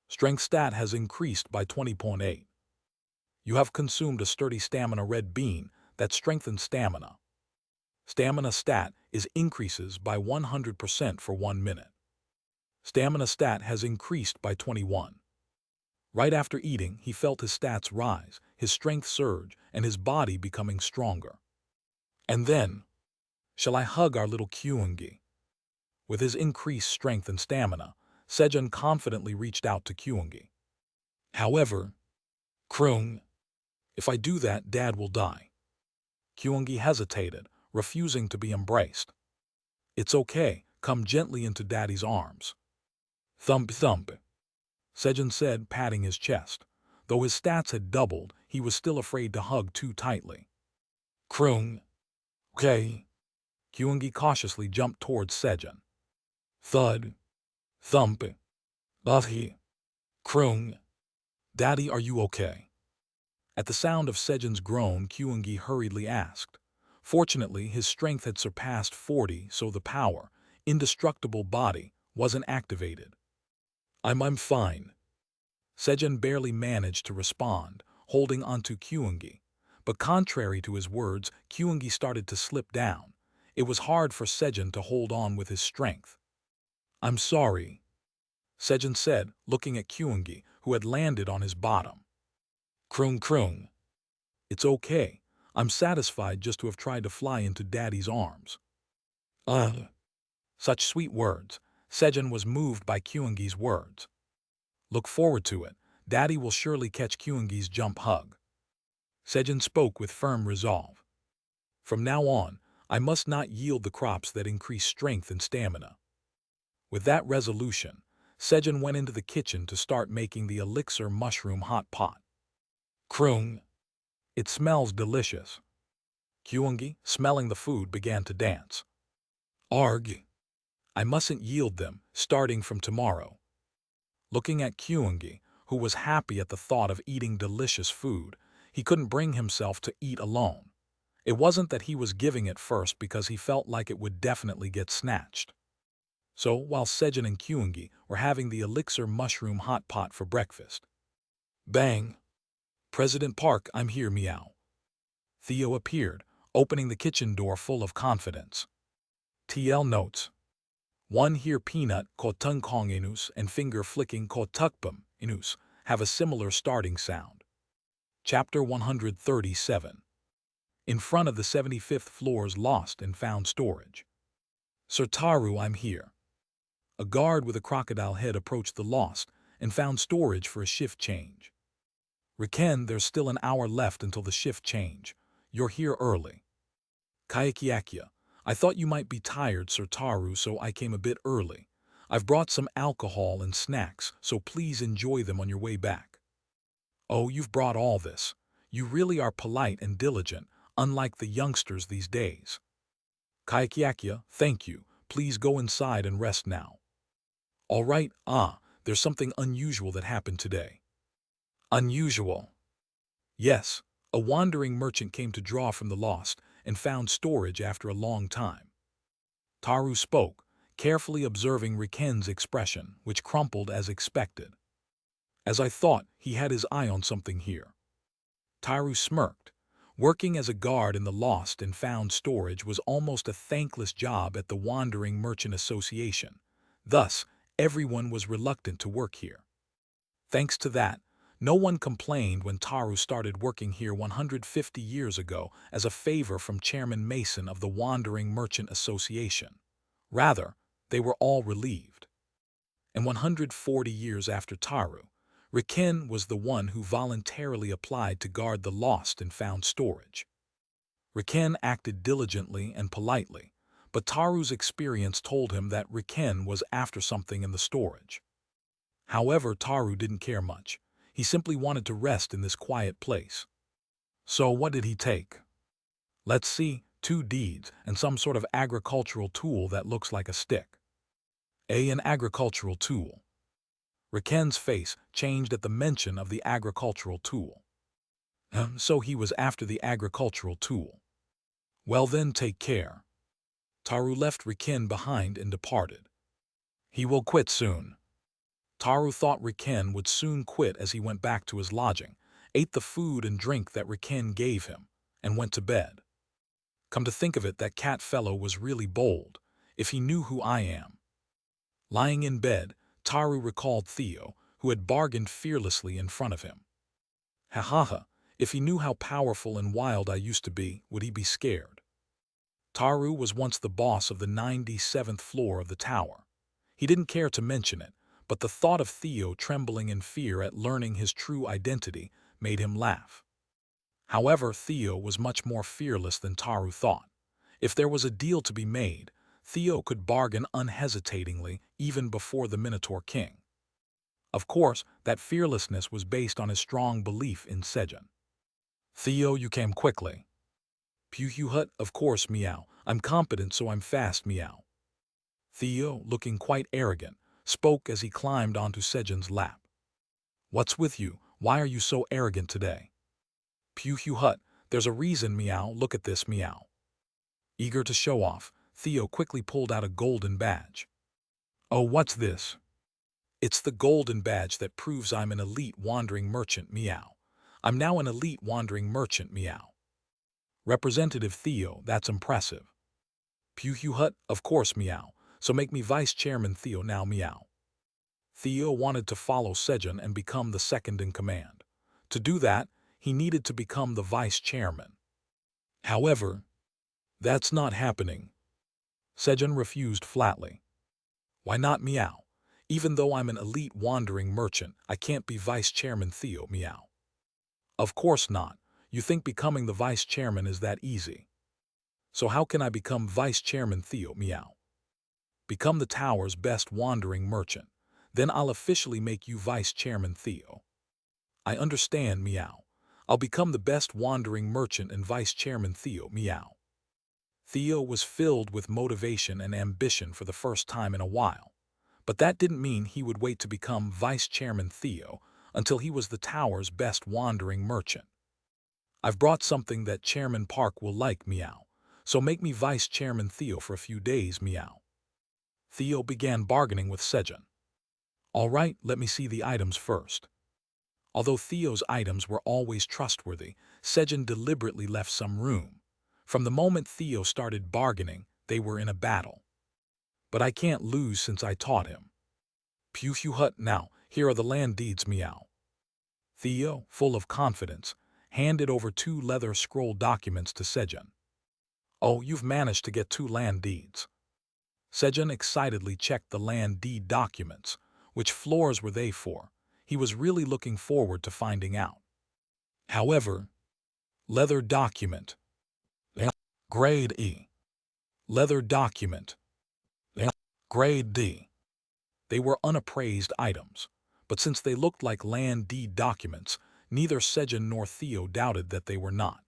Strength stat has increased by 20.8. You have consumed a sturdy stamina red bean that strengthens stamina. Stamina stat is increases by 100% for 1 minute. Stamina stat has increased by 21. Right after eating, he felt his stats rise, his strength surge, and his body becoming stronger. And then, shall I hug our little Kyungi? With his increased strength and stamina, Sejun confidently reached out to Kyungi. However, Krung, if I do that, Dad will die. Kyungi hesitated, refusing to be embraced. It's okay, come gently into Daddy's arms. Thump thump, Sejun said, patting his chest. Though his stats had doubled, he was still afraid to hug too tightly. Krung. Okay. Kyungi cautiously jumped towards Sejun. Thud. Thump. Buffy. Krung. Daddy, are you okay? At the sound of Sejun's groan, Kyungi hurriedly asked. Fortunately, his strength had surpassed 40, so the power, indestructible body, wasn't activated. I'm fine. Sejun barely managed to respond, holding onto Kyungi. But contrary to his words, Kyungi started to slip down. It was hard for Sejun to hold on with his strength. I'm sorry, Sejun said, looking at Kyungi, who had landed on his bottom. Krung krung. It's okay. I'm satisfied just to have tried to fly into Daddy's arms. Such sweet words. Sejun was moved by Kyungi's words. Look forward to it. Daddy will surely catch Kyungi's jump hug. Sejun spoke with firm resolve. From now on, I must not yield the crops that increase strength and stamina. With that resolution, Sejun went into the kitchen to start making the elixir mushroom hot pot. Krung. It smells delicious. Kyungi, smelling the food, began to dance. Arg. I mustn't yield them, starting from tomorrow. Looking at Kyungi, who was happy at the thought of eating delicious food, he couldn't bring himself to eat alone. It wasn't that he was giving it first because he felt like it would definitely get snatched. So, while Sejun and Kyungi were having the elixir mushroom hot pot for breakfast. Bang! President Park, I'm here, meow. Theo appeared, opening the kitchen door full of confidence. TL notes. 1 here peanut ko tungkong inus and finger flicking ko tukbum inus have a similar starting sound. Chapter 137. In front of the 75th floor's lost and found storage. Sir Taru, I'm here. A guard with a crocodile head approached the lost and found storage for a shift change. Riken, there's still an hour left until the shift change. You're here early. Kayakiakia, I thought you might be tired, Sir Taru, so I came a bit early. I've brought some alcohol and snacks, so please enjoy them on your way back. Oh, you've brought all this. You really are polite and diligent, unlike the youngsters these days. Kaikyakia, thank you. Please go inside and rest now. All right, there's something unusual that happened today. Unusual? Yes, a wandering merchant came to draw from the lost and found storage after a long time. Taru spoke, carefully observing Riken's expression, which crumpled as expected. As I thought, he had his eye on something here. Taru smirked. Working as a guard in the lost and found storage was almost a thankless job at the Wandering Merchant Association. Thus, everyone was reluctant to work here. Thanks to that, no one complained when Taru started working here 150 years ago as a favor from Chairman Mason of the Wandering Merchant Association. Rather, they were all relieved. And 140 years after Taru, Riken was the one who voluntarily applied to guard the lost and found storage. Riken acted diligently and politely, but Taru's experience told him that Riken was after something in the storage. However, Taru didn't care much. He simply wanted to rest in this quiet place. So what did he take? Let's see, 2 deeds and some sort of agricultural tool that looks like a stick. An agricultural tool. Riken's face changed at the mention of the agricultural tool. So he was after the agricultural tool. Well then, take care. Taru left Riken behind and departed. He will quit soon. Taru thought Riken would soon quit as he went back to his lodging, ate the food and drink that Riken gave him, and went to bed. Come to think of it, that cat fellow was really bold, if he knew who I am. Lying in bed, Taru recalled Theo, who had bargained fearlessly in front of him. Ha ha ha, if he knew how powerful and wild I used to be, would he be scared? Taru was once the boss of the 97th floor of the tower. He didn't care to mention it, but the thought of Theo trembling in fear at learning his true identity made him laugh. However, Theo was much more fearless than Taru thought. If there was a deal to be made, Theo could bargain unhesitatingly even before the Minotaur King. Of course, that fearlessness was based on his strong belief in Sejun. Theo, you came quickly. Hut, of course, meow. I'm competent, so I'm fast, meow. Theo, looking quite arrogant, spoke as he climbed onto Sejun's lap. What's with you? Why are you so arrogant today? Hut, there's a reason, meow. Look at this, meow. Eager to show off, Theo quickly pulled out a golden badge. Oh, what's this? It's the golden badge that proves I'm an elite wandering merchant, meow. I'm now an elite wandering merchant, meow. Representative Theo, that's impressive. Hut, of course, meow. So make me Vice Chairman Theo now, meow. Theo wanted to follow Sejun and become the second in command. To do that, he needed to become the Vice Chairman. However, that's not happening. Sejun refused flatly. Why not, meow? Even though I'm an elite wandering merchant, I can't be Vice Chairman Theo, meow. Of course not. You think becoming the Vice Chairman is that easy. So how can I become Vice Chairman Theo, meow? Become the tower's best wandering merchant. Then I'll officially make you Vice Chairman Theo. I understand, meow. I'll become the best wandering merchant and Vice Chairman Theo, meow. Theo was filled with motivation and ambition for the first time in a while. But that didn't mean he would wait to become Vice Chairman Theo until he was the tower's best wandering merchant. I've brought something that Chairman Park will like, meow. So make me Vice Chairman Theo for a few days, meow. Theo began bargaining with Sejun. All right, let me see the items first. Although Theo's items were always trustworthy, Sejun deliberately left some room. From the moment Theo started bargaining, they were in a battle. But I can't lose since I taught him. Hut, now, here are the land deeds, meow. Theo, full of confidence, handed over 2 leather scroll documents to Sejun. Oh, you've managed to get 2 land deeds. Sejun excitedly checked the land deed documents. Which floors were they for? He was really looking forward to finding out. However, leather document. Grade E. Leather document. Grade D. They were unappraised items, but since they looked like land deed documents, neither Sejun nor Theo doubted that they were not.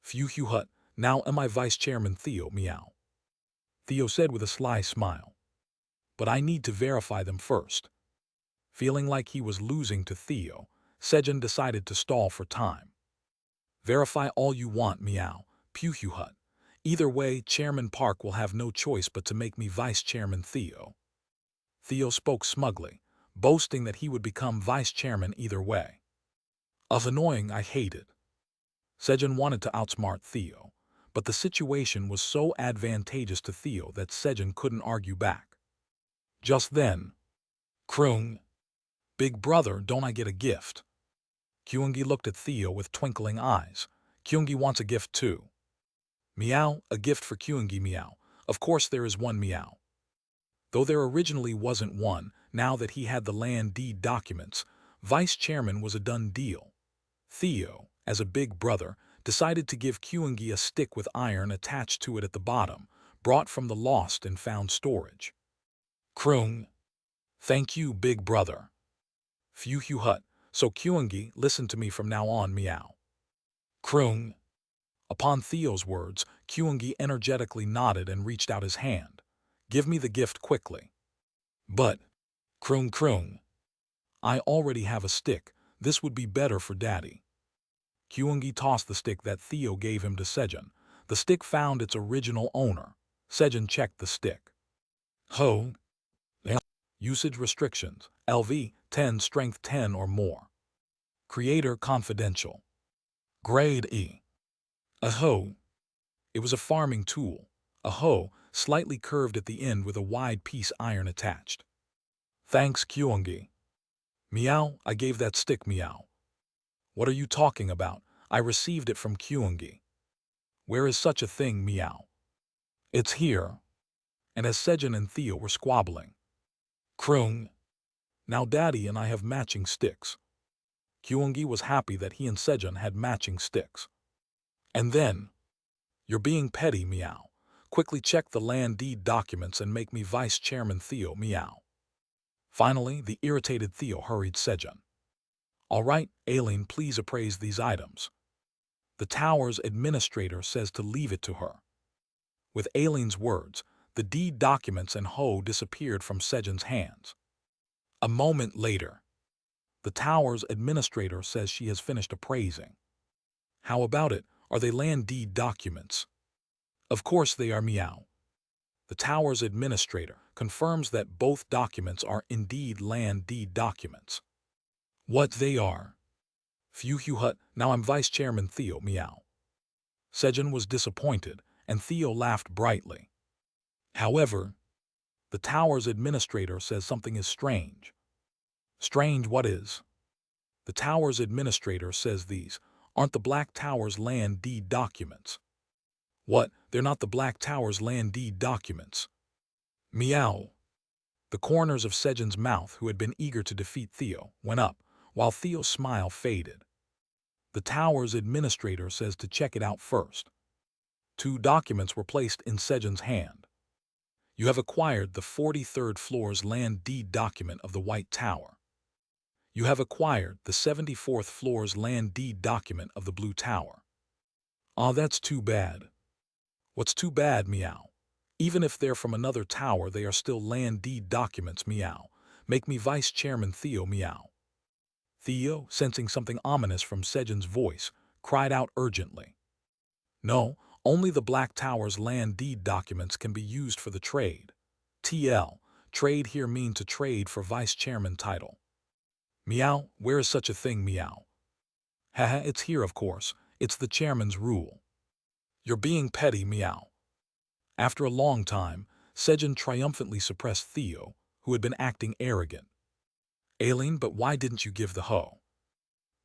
Hut, now am I Vice Chairman Theo, meow. Theo said with a sly smile. But I need to verify them first. Feeling like he was losing to Theo, Sejun decided to stall for time. Verify all you want, meow, Pew Hut. Either way, Chairman Park will have no choice but to make me Vice Chairman Theo. Theo spoke smugly, boasting that he would become Vice Chairman either way. Of annoying, I hated. Sejun wanted to outsmart Theo, but the situation was so advantageous to Theo that Sejun couldn't argue back. Just then, Kroong, big brother, don't I get a gift? Kyungi looked at Theo with twinkling eyes. Kyungi wants a gift too. Meow, a gift for Kyungi, meow. Of course there is one, meow. Though there originally wasn't one, now that he had the land deed documents, Vice Chairman was a done deal. Theo, as a big brother, decided to give Kyungi a stick with iron attached to it at the bottom, brought from the lost and found storage. Kroong. Thank you, big brother. Phew Hut. So Kyungi, listen to me from now on, meow. Kroong. Upon Theo's words, Kyungi energetically nodded and reached out his hand. Give me the gift quickly. But, Kroong. I already have a stick. This would be better for Daddy. Kyungi tossed the stick that Theo gave him to Sejun. The stick found its original owner. Sejun checked the stick. Ho. Usage restrictions. LV, 10, strength 10 or more. Creator confidential. Grade E. A hoe. It was a farming tool. A hoe, slightly curved at the end with a wide piece iron attached. Thanks, Kyungi. Meow, I gave that stick, meow. What are you talking about? I received it from Kyungi. Where is such a thing, meow? It's here. And as Sejun and Theo were squabbling. Kroong. Now Daddy and I have matching sticks. Kyungi was happy that he and Sejun had matching sticks. And then, you're being petty, meow. Quickly check the land deed documents and make me Vice Chairman Theo, meow. Finally, the irritated Theo hurried Sejun. All right, Aileen, please appraise these items. The tower's administrator says to leave it to her. With Aileen's words, the deed documents and hoe disappeared from Sejun's hands. A moment later, the tower's administrator says she has finished appraising. How about it? Are they land deed documents? Of course they are, meow. The tower's administrator confirms that both documents are indeed land deed documents. What they are? Phew Hut, now I'm Vice Chairman Theo, meow. Sejun was disappointed, and Theo laughed brightly. However, the tower's administrator says something is strange. Strange what is? The tower's administrator says these aren't the Black Tower's land deed documents. What? They're not the Black Tower's land deed documents. Meow. The corners of Sejun's mouth, who had been eager to defeat Theo, went up, while Theo's smile faded. The tower's administrator says to check it out first. 2 documents were placed in Sejun's hand. You have acquired the 43rd floor's land deed document of the White Tower. You have acquired the 74th floor's land deed document of the Blue Tower. Aw, that's too bad. What's too bad, meow? Even if they're from another tower, they are still land deed documents, meow. Make me Vice Chairman Theo, meow. Theo, sensing something ominous from Sejun's voice, cried out urgently. No, only the Black Tower's land deed documents can be used for the trade. TL, trade here mean to trade for Vice Chairman title. Meow, where is such a thing, meow? Haha, it's here, of course. It's the chairman's rule. You're being petty, meow. After a long time, Sejun triumphantly suppressed Theo, who had been acting arrogant. Aileen, but why didn't you give the hoe?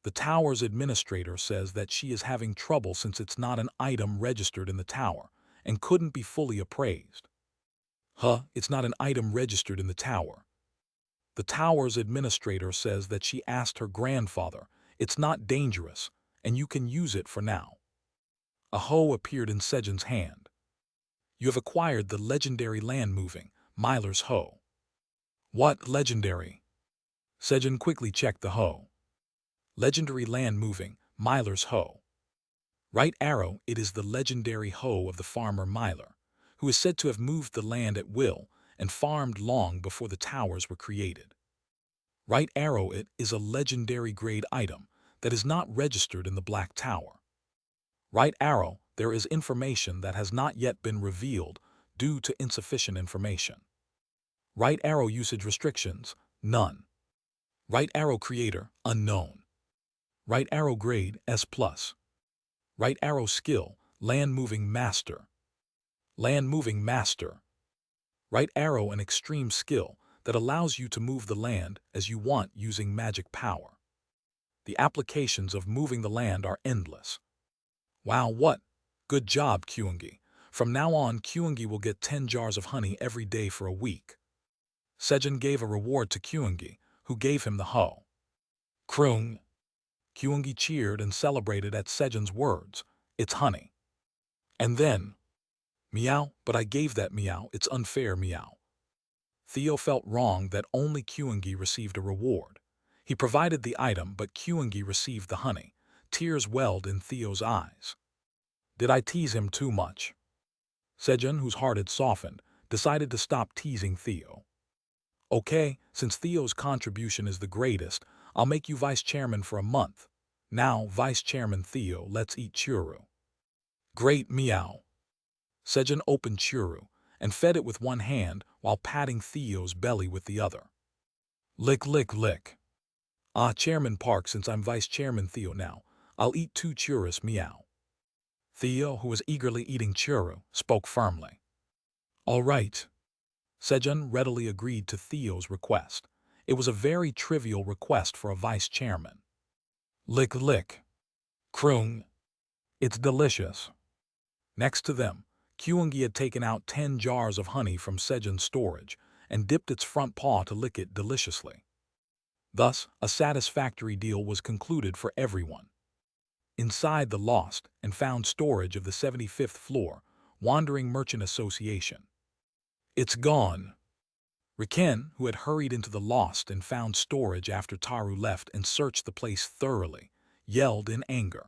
The tower's administrator says that she is having trouble since it's not an item registered in the tower and couldn't be fully appraised. It's not an item registered in the tower. The tower's administrator says that she asked her grandfather, it's not dangerous, and you can use it for now. A hoe appeared in Sejun's hand. You have acquired the legendary land-moving, Myler's hoe. What legendary? Sejun quickly checked the hoe. Legendary land-moving, Myler's hoe. Right arrow, it is the legendary hoe of the farmer Myler, who is said to have moved the land at will and farmed long before the towers were created. Right Arrow It is a legendary grade item that is not registered in the Black Tower. Right Arrow, there is information that has not yet been revealed due to insufficient information. Right Arrow usage restrictions, none. Right Arrow creator, unknown. Right Arrow grade, S+. Right Arrow skill, land moving master. Land moving master. Right Arrow an extreme skill that allows you to move the land as you want using magic power. The applications of moving the land are endless. Wow, what? Good job, Kyungi. From now on, Kyungi will get 10 jars of honey every day for a week. Sejun gave a reward to Kyungi, who gave him the hoe. Krung. Kyungi cheered and celebrated at Sejun's words. It's honey. And then, meow, but I gave that meow, it's unfair meow. Theo felt wrong that only Kyungi received a reward. He provided the item, but Kyungi received the honey. Tears welled in Theo's eyes. Did I tease him too much? Sejun, whose heart had softened, decided to stop teasing Theo. Okay, since Theo's contribution is the greatest, I'll make you vice chairman for a month. Now, Vice Chairman Theo, let's eat churu. Great meow. Sejun opened churu and fed it with one hand while patting Theo's belly with the other. Lick, lick, lick. Ah, Chairman Park, since I'm Vice Chairman Theo now, I'll eat 2 churros meow. Theo, who was eagerly eating churu, spoke firmly. All right. Sejun readily agreed to Theo's request. It was a very trivial request for a vice chairman. Lick, lick. Krung. It's delicious. Next to them, Kyungi had taken out 10 jars of honey from Sejun's storage and dipped its front paw to lick it deliciously. Thus, a satisfactory deal was concluded for everyone. Inside the lost and found storage of the 75th floor, Wandering Merchant Association. It's gone. Riken, who had hurried into the lost and found storage after Taru left and searched the place thoroughly, yelled in anger.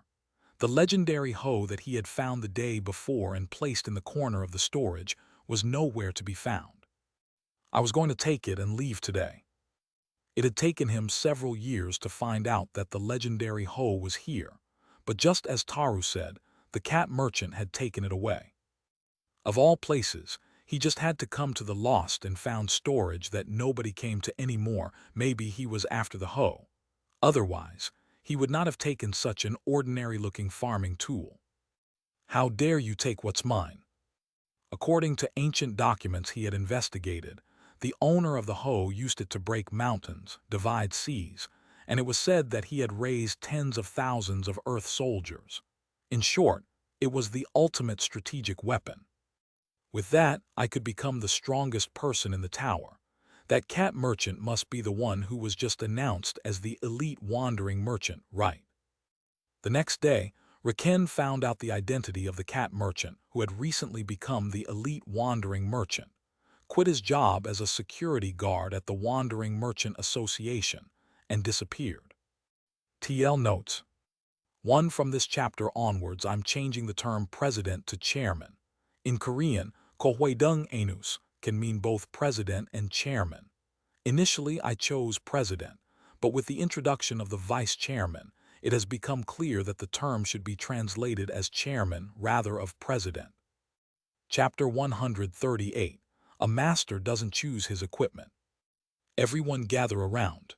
The legendary hoe that he had found the day before and placed in the corner of the storage was nowhere to be found. I was going to take it and leave today. It had taken him several years to find out that the legendary hoe was here, but just as Taru said, the cat merchant had taken it away. Of all places, he just had to come to the lost and found storage that nobody came to anymore. Maybe he was after the hoe. Otherwise, he would not have taken such an ordinary-looking farming tool. How dare you take what's mine? According to ancient documents he had investigated, the owner of the hoe used it to break mountains, divide seas, and it was said that he had raised tens of thousands of Earth soldiers. In short, it was the ultimate strategic weapon. With that, I could become the strongest person in the tower. That cat merchant must be the one who was just announced as the elite wandering merchant, right? The next day, Riken found out the identity of the cat merchant who had recently become the elite wandering merchant, quit his job as a security guard at the Wandering Merchant Association, and disappeared. TL notes. 1. From this chapter onwards, I'm changing the term president to chairman. In Korean, Kohwaedung Anus can mean both president and chairman. Initially, I chose president, but with the introduction of the vice chairman, it has become clear that the term should be translated as chairman rather of president. Chapter 138. A master doesn't choose his equipment. Everyone gather around.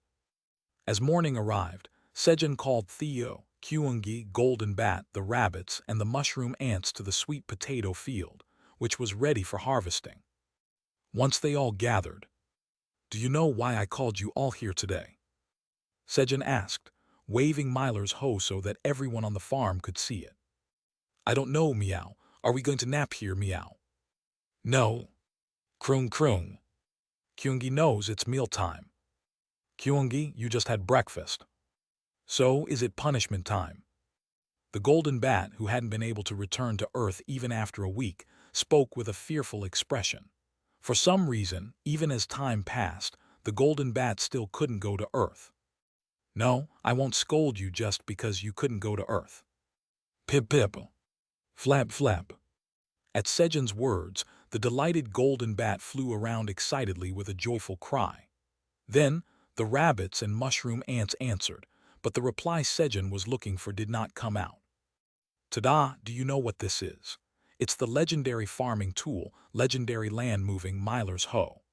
As morning arrived, Sejun called Theo, Kyungi, Golden Bat, the rabbits, and the mushroom ants to the sweet potato field, which was ready for harvesting. Once they all gathered, "Do you know why I called you all here today?" Sejun asked, waving Myler's hoe so that everyone on the farm could see it. "I don't know, meow. Are we going to nap here, meow?" "No." Krung krung. Kyungi knows it's mealtime. Kyungi, you just had breakfast. So is it punishment time? The golden bat, who hadn't been able to return to Earth even after a week, spoke with a fearful expression. For some reason, even as time passed, the golden bat still couldn't go to Earth. No, I won't scold you just because you couldn't go to Earth. Pip pip. Flap flap. At Sejun's words, The delighted golden bat flew around excitedly with a joyful cry. Then, the rabbits and mushroom ants answered, but the reply Sejun was looking for did not come out. Ta-da, do you know what this is? It's the legendary farming tool, legendary land-moving Myler's hoe.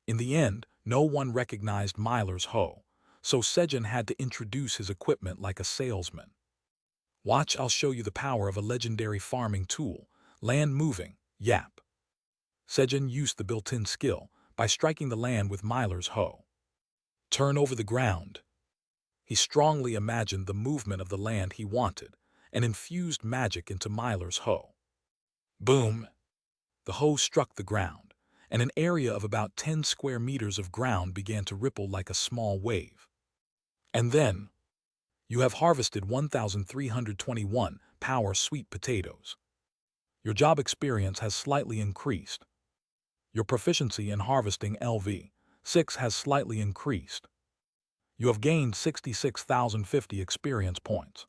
In the end, no one recognized Myler's hoe, so Sejun had to introduce his equipment like a salesman. Watch, I'll show you the power of a legendary farming tool, land-moving, yap. Sejun used the built-in skill by striking the land with Myler's hoe. Turn over the ground. He strongly imagined the movement of the land he wanted and infused magic into Myler's hoe. Boom! The hoe struck the ground, and an area of about 10 square meters of ground began to ripple like a small wave. And then, you have harvested 1,321 power sweet potatoes. Your job experience has slightly increased. Your proficiency in harvesting LV6 has slightly increased. You have gained 66,050 experience points.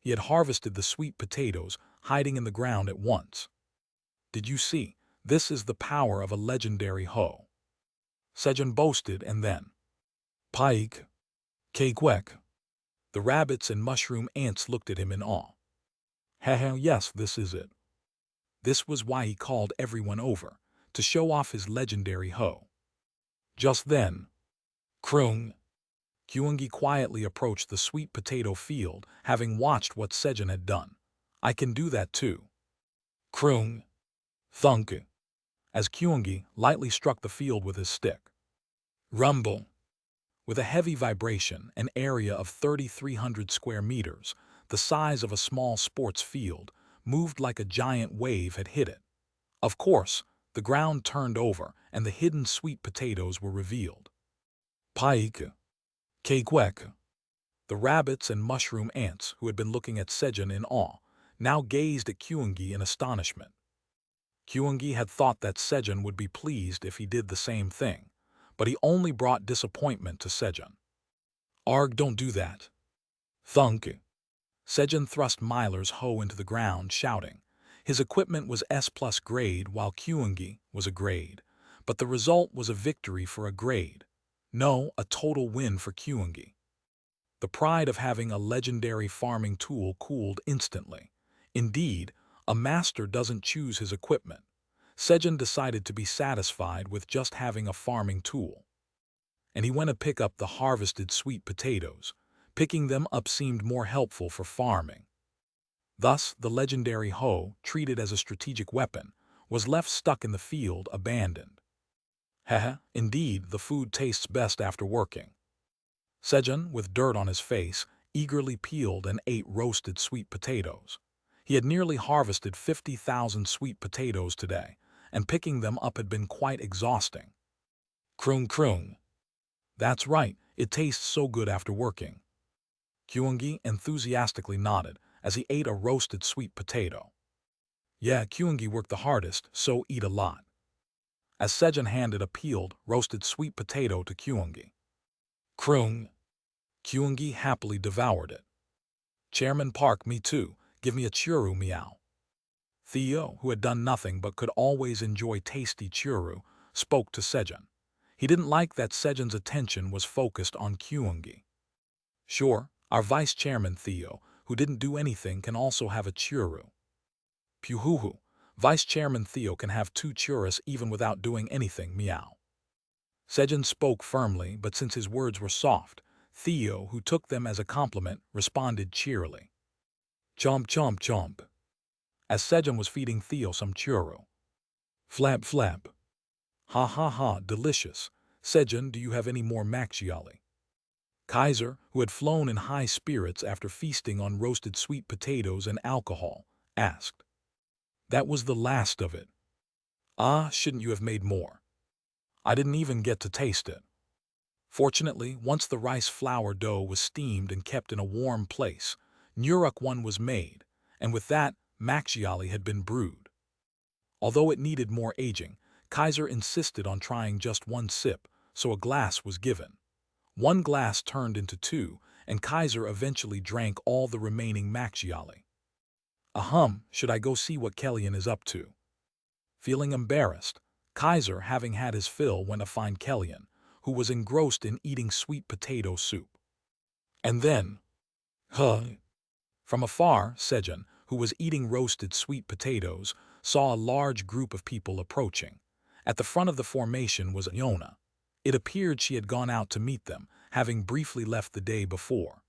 He had harvested the sweet potatoes hiding in the ground at once. Did you see? This is the power of a legendary hoe. Sejun boasted, and then, Pike, Kwek. The rabbits and mushroom ants looked at him in awe. Haha, yes, this is it. This was why he called everyone over, to show off his legendary hoe. Just then, Krung. Kyungi quietly approached the sweet potato field, having watched what Sejun had done. I can do that too. Krung. Thunk. As Kyungi lightly struck the field with his stick. Rumble. With a heavy vibration, an area of 3,300 square meters, the size of a small sports field, moved like a giant wave had hit it. Of course, the ground turned over and the hidden sweet potatoes were revealed. Pike. Kwek. The rabbits and mushroom ants, who had been looking at Sejun in awe, now gazed at Kyungi in astonishment. Kyungi had thought that Sejun would be pleased if he did the same thing, but he only brought disappointment to Sejun. Arg, don't do that. Thunk. Sejun thrust Myler's hoe into the ground, shouting. His equipment was S+ grade while Kyungi was a grade, but the result was a victory for a grade. No, a total win for Kyungi. The pride of having a legendary farming tool cooled instantly. Indeed, a master doesn't choose his equipment. Sejun decided to be satisfied with just having a farming tool. And he went to pick up the harvested sweet potatoes. Picking them up seemed more helpful for farming. Thus, the legendary hoe, treated as a strategic weapon, was left stuck in the field, abandoned. Haha, indeed, the food tastes best after working. Sejun, with dirt on his face, eagerly peeled and ate roasted sweet potatoes. He had nearly harvested 50,000 sweet potatoes today, and picking them up had been quite exhausting. Krung krung. That's right, it tastes so good after working. Kyungi enthusiastically nodded as he ate a roasted sweet potato. Yeah, Kyungi worked the hardest, so eat a lot. As Sejun handed a peeled, roasted sweet potato to Kyungi. Krung. Kyungi happily devoured it. Chairman Park, me too, give me a churu, meow. Theo, who had done nothing but could always enjoy tasty churu, spoke to Sejun. He didn't like that Sejun's attention was focused on Kyungi. Sure, our vice chairman Theo, who didn't do anything, can also have a churu. Puhuhu, Vice Chairman Theo can have 2 churros even without doing anything, meow. Sejun spoke firmly, but since his words were soft, Theo, who took them as a compliment, responded cheerily. Chomp chomp chomp. As Sejun was feeding Theo some churro. Flap flap. Ha ha ha, delicious. Sejun, do you have any more macchiali? Kaiser, who had flown in high spirits after feasting on roasted sweet potatoes and alcohol, asked. That was the last of it. Ah, shouldn't you have made more? I didn't even get to taste it. Fortunately, once the rice flour dough was steamed and kept in a warm place, Nuruk one was made, and with that, macchiali had been brewed. Although it needed more aging, Kaiser insisted on trying just 1 sip, so a glass was given. 1 glass turned into 2, and Kaiser eventually drank all the remaining macchiali. Ahem, should I go see what Kellyan is up to? Feeling embarrassed, Kaiser, having had his fill, went to find Kellyan, who was engrossed in eating sweet potato soup. And then, from afar, Sejun, who was eating roasted sweet potatoes, saw a large group of people approaching. At the front of the formation was Yona. It appeared she had gone out to meet them, having briefly left the day before.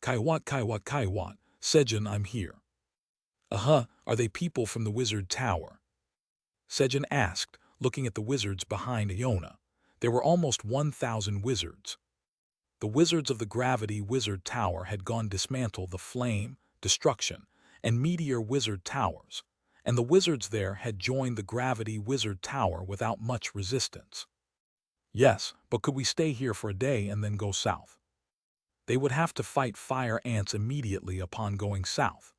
Kaiwat, Sejun, I'm here. Are they people from the wizard tower? Sejun asked, looking at the wizards behind Yona. There were almost 1,000 wizards. The wizards of the Gravity Wizard Tower had gone dismantle the Flame, Destruction, and Meteor Wizard Towers, and the wizards there had joined the Gravity Wizard Tower without much resistance. Yes, but could we stay here for a day and then go south? They would have to fight fire ants immediately upon going south.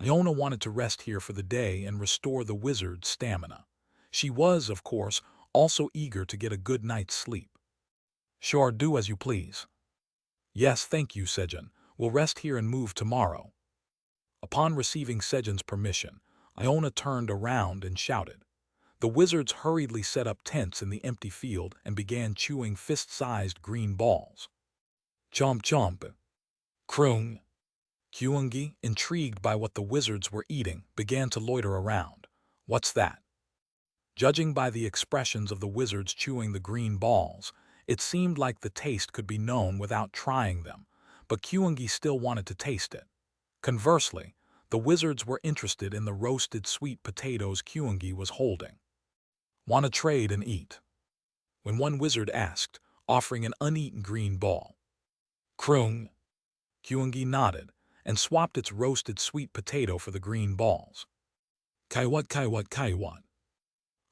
Iona wanted to rest here for the day and restore the wizard's stamina. She was, of course, also eager to get a good night's sleep. Sure, do as you please. Yes, thank you, Sejun. We'll rest here and move tomorrow. Upon receiving Sejun's permission, Iona turned around and shouted. The wizards hurriedly set up tents in the empty field and began chewing fist-sized green balls. Chomp chomp. Kroong. Kyungi, intrigued by what the wizards were eating, began to loiter around. What's that? Judging by the expressions of the wizards chewing the green balls, it seemed like the taste could be known without trying them, but Kyungi still wanted to taste it. Conversely, the wizards were interested in the roasted sweet potatoes Kyungi was holding. Want to trade and eat? When one wizard asked, offering an uneaten green ball. Kroong. Kyungi nodded and swapped its roasted sweet potato for the green balls. Kaiwat.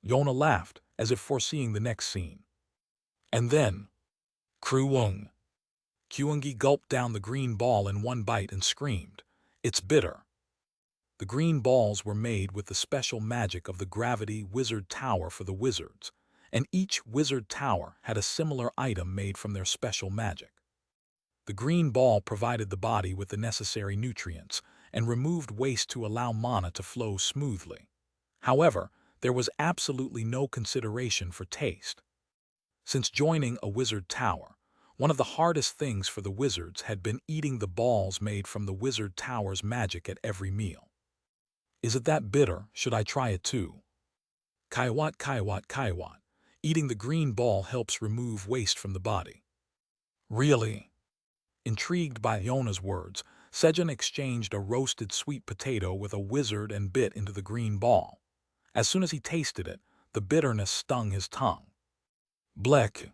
Yona laughed, as if foreseeing the next scene. And then, Kroong. Kyungi gulped down the green ball in one bite and screamed, "It's bitter." The green balls were made with the special magic of the Gravity Wizard Tower for the wizards, and each wizard tower had a similar item made from their special magic. The green ball provided the body with the necessary nutrients and removed waste to allow mana to flow smoothly. However, there was absolutely no consideration for taste. Since joining a wizard tower, one of the hardest things for the wizards had been eating the balls made from the wizard tower's magic at every meal. Is it that bitter? Should I try it too? Kaiwat. Eating the green ball helps remove waste from the body. Really? Intrigued by Yona's words, Sejun exchanged a roasted sweet potato with a wizard and bit into the green ball. As soon as he tasted it, the bitterness stung his tongue. Blech.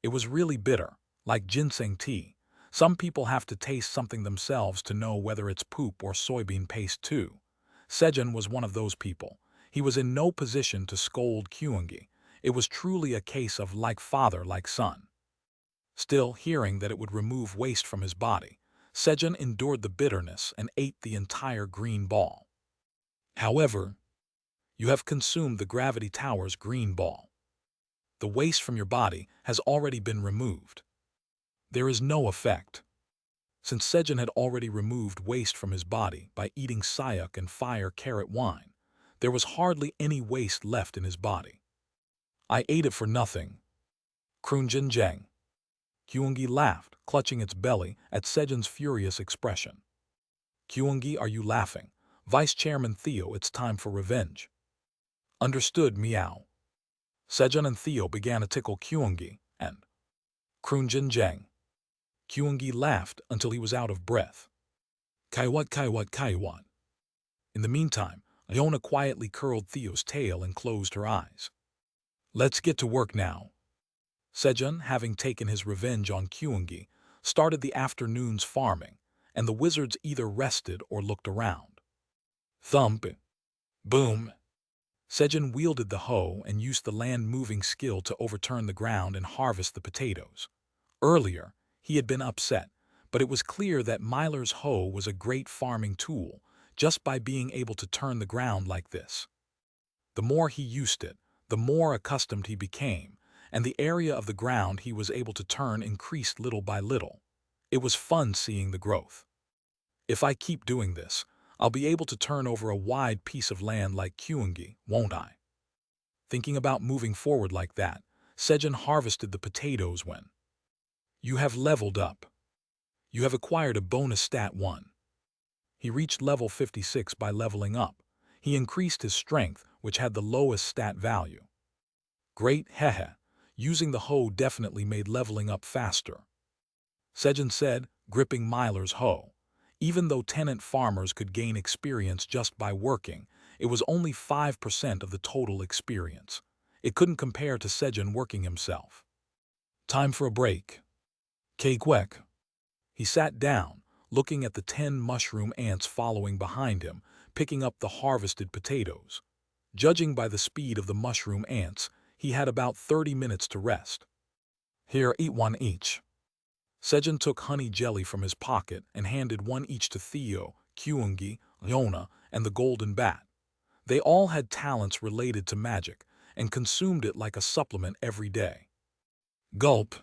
It was really bitter, like ginseng tea. Some people have to taste something themselves to know whether it's poop or soybean paste too. Sejun was one of those people. He was in no position to scold Kyungi. It was truly a case of like father, like son. Still, hearing that it would remove waste from his body, Sejun endured the bitterness and ate the entire green ball. However, you have consumed the Gravity Tower's green ball. The waste from your body has already been removed. There is no effect. Since Sejun had already removed waste from his body by eating sayuk and fire carrot wine, there was hardly any waste left in his body. I ate it for nothing. Kroonjinjang. Kyungi laughed, clutching its belly at Sejun's furious expression. Kyungi, are you laughing? Vice Chairman Theo, it's time for revenge. Understood, meow. Sejun and Theo began to tickle Kyungi, and Kroonjinjang. Kyungi laughed until he was out of breath. Kaiwat. In the meantime, Iona quietly curled Theo's tail and closed her eyes. Let's get to work now. Sejun, having taken his revenge on Kyungi, started the afternoon's farming, and the wizards either rested or looked around. Thump. Boom. Sejun wielded the hoe and used the land-moving skill to overturn the ground and harvest the potatoes. Earlier, he had been upset, but it was clear that Myler's hoe was a great farming tool just by being able to turn the ground like this. The more he used it, the more accustomed he became, and the area of the ground he was able to turn increased little by little. It was fun seeing the growth. If I keep doing this, I'll be able to turn over a wide piece of land like Kyungi, won't I? Thinking about moving forward like that, Sejun harvested the potatoes when you have leveled up. You have acquired a bonus stat 1. He reached level 56 by leveling up. He increased his strength, which had the lowest stat value. Great, hehe. Using the hoe definitely made leveling up faster. Sejun said, gripping Myler's hoe. Even though tenant farmers could gain experience just by working, it was only 5% of the total experience. It couldn't compare to Sejun working himself. Time for a break. Kwek. He sat down, looking at the 10 mushroom ants following behind him, picking up the harvested potatoes. Judging by the speed of the mushroom ants, he had about 30 minutes to rest. Here, eat one each. Sejun took honey jelly from his pocket and handed one each to Theo, Kyungi, Yona, and the golden bat. They all had talents related to magic and consumed it like a supplement every day. Gulp.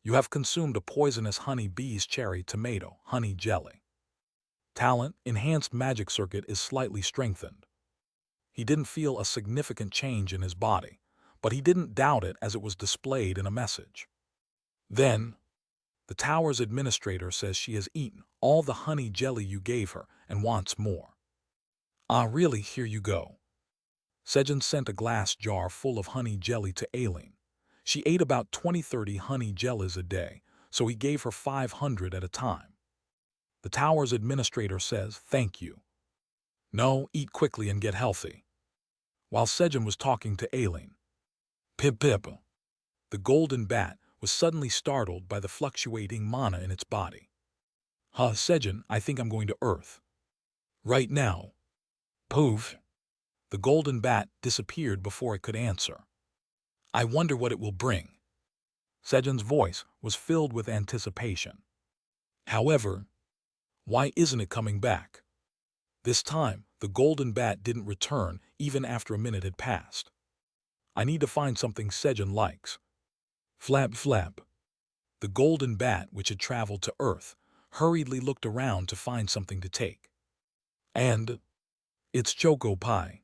You have consumed a poisonous honey bee's cherry tomato honey jelly. Talent, enhanced magic circuit is slightly strengthened. He didn't feel a significant change in his body, but he didn't doubt it as it was displayed in a message. Then, the tower's administrator says she has eaten all the honey jelly you gave her and wants more. Ah, really, here you go. Sejun sent a glass jar full of honey jelly to Aileen. She ate about 20-30 honey jellies a day, so he gave her 500 at a time. The tower's administrator says, thank you. No, eat quickly and get healthy. While Sejun was talking to Aileen, Pip Pip, the golden bat, was suddenly startled by the fluctuating mana in its body. Sejun, I think I'm going to Earth. Right now. Poof. The golden bat disappeared before it could answer. I wonder what it will bring. Sejun's voice was filled with anticipation. However, why isn't it coming back? This time, the golden bat didn't return even after a minute had passed. I need to find something Sejun likes. Flap flap. The golden bat, which had traveled to Earth, hurriedly looked around to find something to take. And it's choco pie.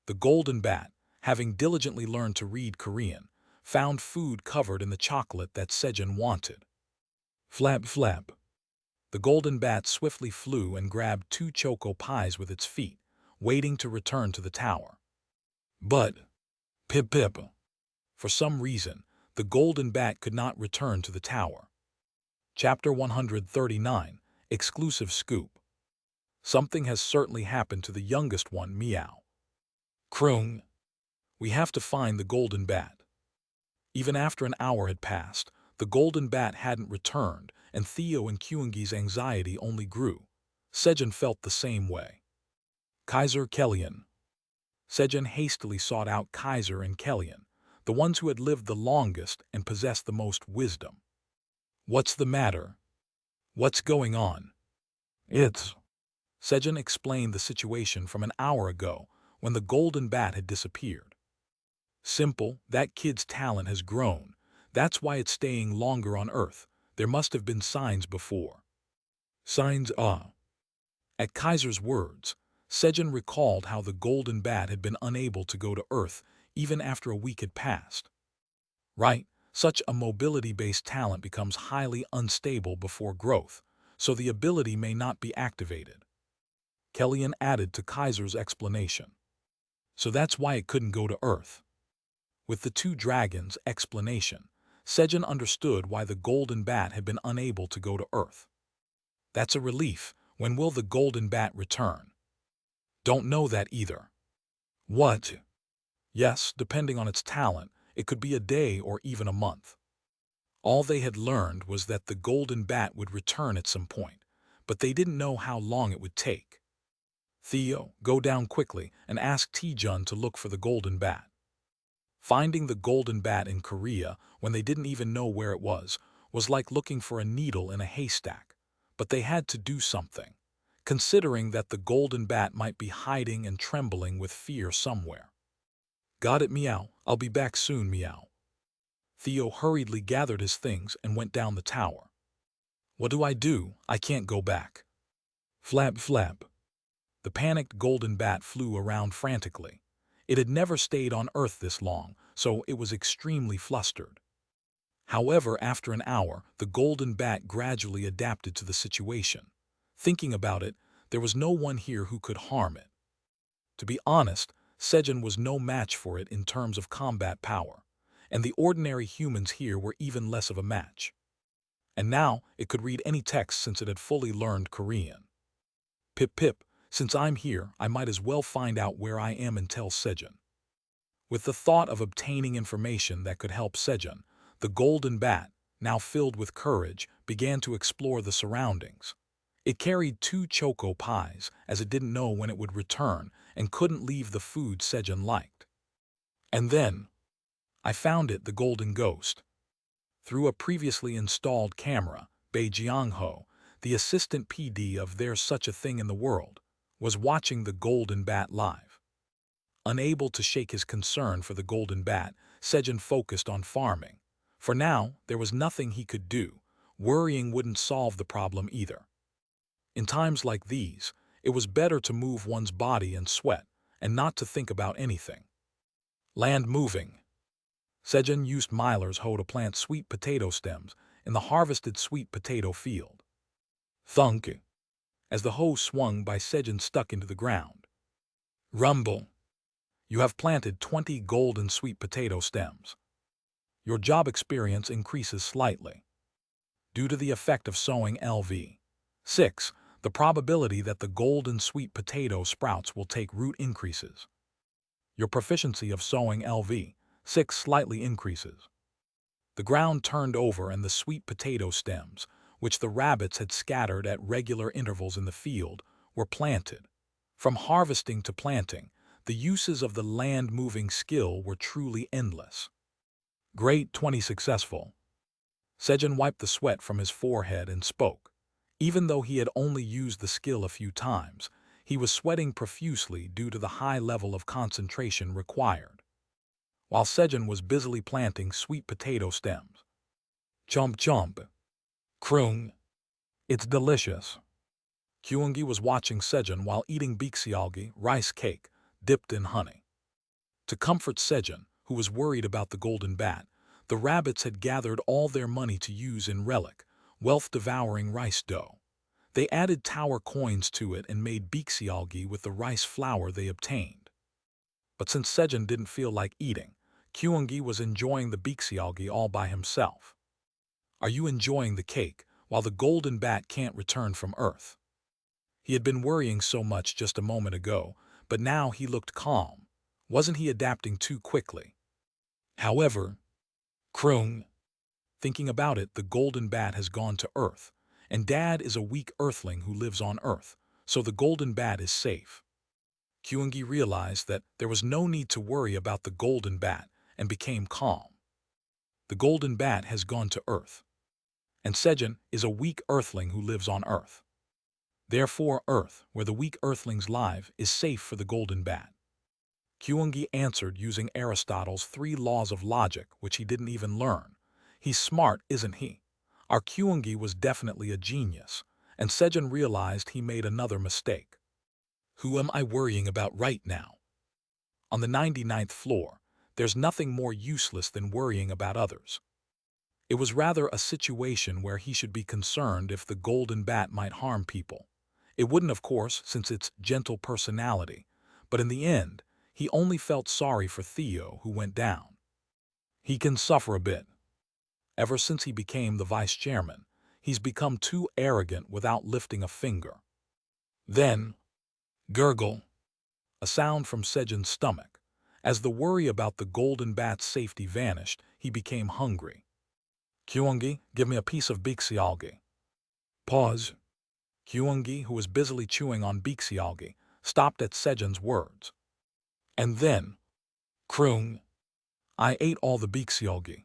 The golden bat, having diligently learned to read Korean, found food covered in the chocolate that Sejun wanted. Flap flap. The golden bat swiftly flew and grabbed 2 choco pies with its feet, waiting to return to the tower. But, Pip Pip. For some reason, the golden bat could not return to the tower. Chapter 139, Exclusive Scoop. Something has certainly happened to the youngest one, Meow. Kroong. We have to find the golden bat. Even after an hour had passed, the golden bat hadn't returned, and Theo and Kyungi's anxiety only grew. Sejun felt the same way. Kaiser Kellyan. Sejun hastily sought out Kaiser and Kellyan, the ones who had lived the longest and possessed the most wisdom. What's the matter? What's going on? Sejun explained the situation from an hour ago when the golden bat had disappeared. Simple, that kid's talent has grown. That's why it's staying longer on Earth. There must have been signs before. Signs, At Kaiser's words, Sejun recalled how the golden bat had been unable to go to Earth even after a week had passed. Right, such a mobility-based talent becomes highly unstable before growth, so the ability may not be activated. Kellyan added to Kaiser's explanation. So that's why it couldn't go to Earth. With the 2 dragons' explanation, Sejun understood why the golden bat had been unable to go to Earth. That's a relief. When will the golden bat return? Don't know that either. What? Yes, depending on its talent, it could be a day or even a month. All they had learned was that the golden bat would return at some point, but they didn't know how long it would take. Theo, go down quickly and ask Taejun to look for the golden bat. Finding the golden bat in Korea when they didn't even know where it was like looking for a needle in a haystack. But they had to do something, considering that the golden bat might be hiding and trembling with fear somewhere. Got it, Meow. I'll be back soon, Meow. Theo hurriedly gathered his things and went down the tower. What do? I can't go back. Flap flap. The panicked golden bat flew around frantically. It had never stayed on Earth this long, so it was extremely flustered. However, after an hour, the golden bat gradually adapted to the situation. Thinking about it, there was no one here who could harm it. To be honest, Sejun was no match for it in terms of combat power, and the ordinary humans here were even less of a match. And now, it could read any text since it had fully learned Korean. Pip pip, since I'm here, I might as well find out where I am and tell Sejun. With the thought of obtaining information that could help Sejun, the golden bat, now filled with courage, began to explore the surroundings. It carried 2 choco pies, as it didn't know when it would return and couldn't leave the food Sejun liked. And then, I found it, the golden ghost. Through a previously installed camera, Bei Jiangho, the assistant PD of There's Such a Thing in the World, was watching the golden bat live. Unable to shake his concern for the golden bat, Sejun focused on farming. For now, there was nothing he could do. Worrying wouldn't solve the problem either. In times like these, it was better to move one's body and sweat, and not to think about anything. Land moving. Sejun used Myler's hoe to plant sweet potato stems in the harvested sweet potato field. Thunk! As the hoe swung by, Sejun stuck into the ground. Rumble! You have planted 20 golden sweet potato stems. Your job experience increases slightly. Due to the effect of sowing LV. 6. The probability that the golden sweet potato sprouts will take root increases. Your proficiency of sowing LV. 6 slightly increases. The ground turned over and the sweet potato stems, which the rabbits had scattered at regular intervals in the field, were planted. From harvesting to planting, the uses of the land-moving skill were truly endless. Great 20 successful. Sejun wiped the sweat from his forehead and spoke. Even though he had only used the skill a few times, he was sweating profusely due to the high level of concentration required. While Sejun was busily planting sweet potato stems. Chomp chomp. Krung. It's delicious. Kyungi was watching Sejun while eating bixialgi, rice cake, dipped in honey. To comfort Sejun, who was worried about the golden bat, the rabbits had gathered all their money to use in relic, wealth-devouring rice dough. They added tower coins to it and made bixialgi with the rice flour they obtained. But since Sejun didn't feel like eating, Kyungi was enjoying the bixialgi all by himself. Are you enjoying the cake while the golden bat can't return from Earth? He had been worrying so much just a moment ago, but now he looked calm. Wasn't he adapting too quickly? However, Krung. Thinking about it, the golden bat has gone to Earth, and Dad is a weak Earthling who lives on Earth, so the golden bat is safe. Kyungi realized that there was no need to worry about the golden bat and became calm. The golden bat has gone to Earth, and Sejun is a weak Earthling who lives on Earth. Therefore, Earth, where the weak Earthlings live, is safe for the golden bat. Kyungi answered using Aristotle's 3 laws of logic, which he didn't even learn. He's smart, isn't he? Our Kyungi was definitely a genius, and Sejun realized he made another mistake. Who am I worrying about right now? On the 99th floor, there's nothing more useless than worrying about others. It was rather a situation where he should be concerned if the golden bat might harm people. It wouldn't, of course, since its gentle personality, but in the end, he only felt sorry for Theo, who went down. He can suffer a bit. Ever since he became the vice chairman, he's become too arrogant without lifting a finger. Then, gurgle, a sound from Sejun's stomach. As the worry about the golden bat's safety vanished, he became hungry. Kyungi, give me a piece of bixialgi. Pause. Kyungi, who was busily chewing on bixialgi, stopped at Sejun's words. And then, Krung. I ate all the bixialgi.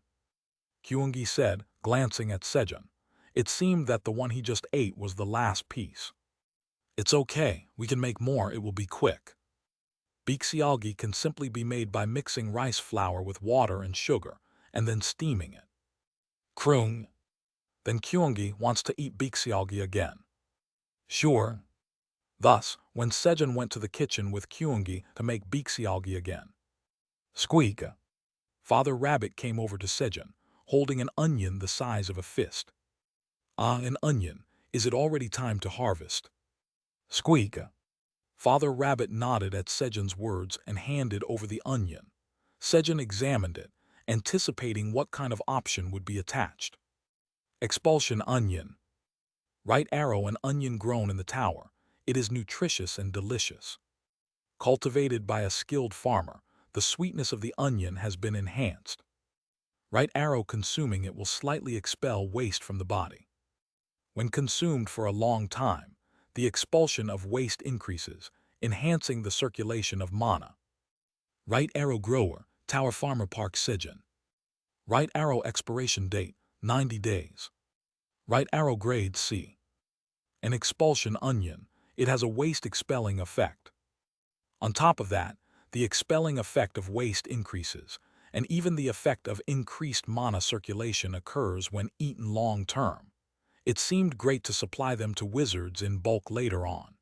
Kyungi said, glancing at Sejun. It seemed that the one he just ate was the last piece. It's okay, we can make more, it will be quick. Bixialgi can simply be made by mixing rice flour with water and sugar, and then steaming it. Krung. Then Kyungi wants to eat bixialgi again. Sure. Thus, when Sejun went to the kitchen with Kyungi to make bixialgi again, Squeak! Father Rabbit came over to Sejun, holding an onion the size of a fist. Ah, an onion. Is it already time to harvest? Squeak! Father Rabbit nodded at Sejun's words and handed over the onion. Sejun examined it, anticipating what kind of option would be attached. Expulsion onion. Right arrow, an onion grown in the tower. It is nutritious and delicious. Cultivated by a skilled farmer, the sweetness of the onion has been enhanced. Right arrow, consuming it will slightly expel waste from the body. When consumed for a long time, the expulsion of waste increases, enhancing the circulation of mana. Right arrow grower, Tower Farmer Park Sejun. Right arrow expiration date, 90 days. Right arrow grade C. An expulsion onion, it has a waste expelling effect. On top of that, the expelling effect of waste increases, and even the effect of increased mana circulation occurs when eaten long term. It seemed great to supply them to wizards in bulk later on.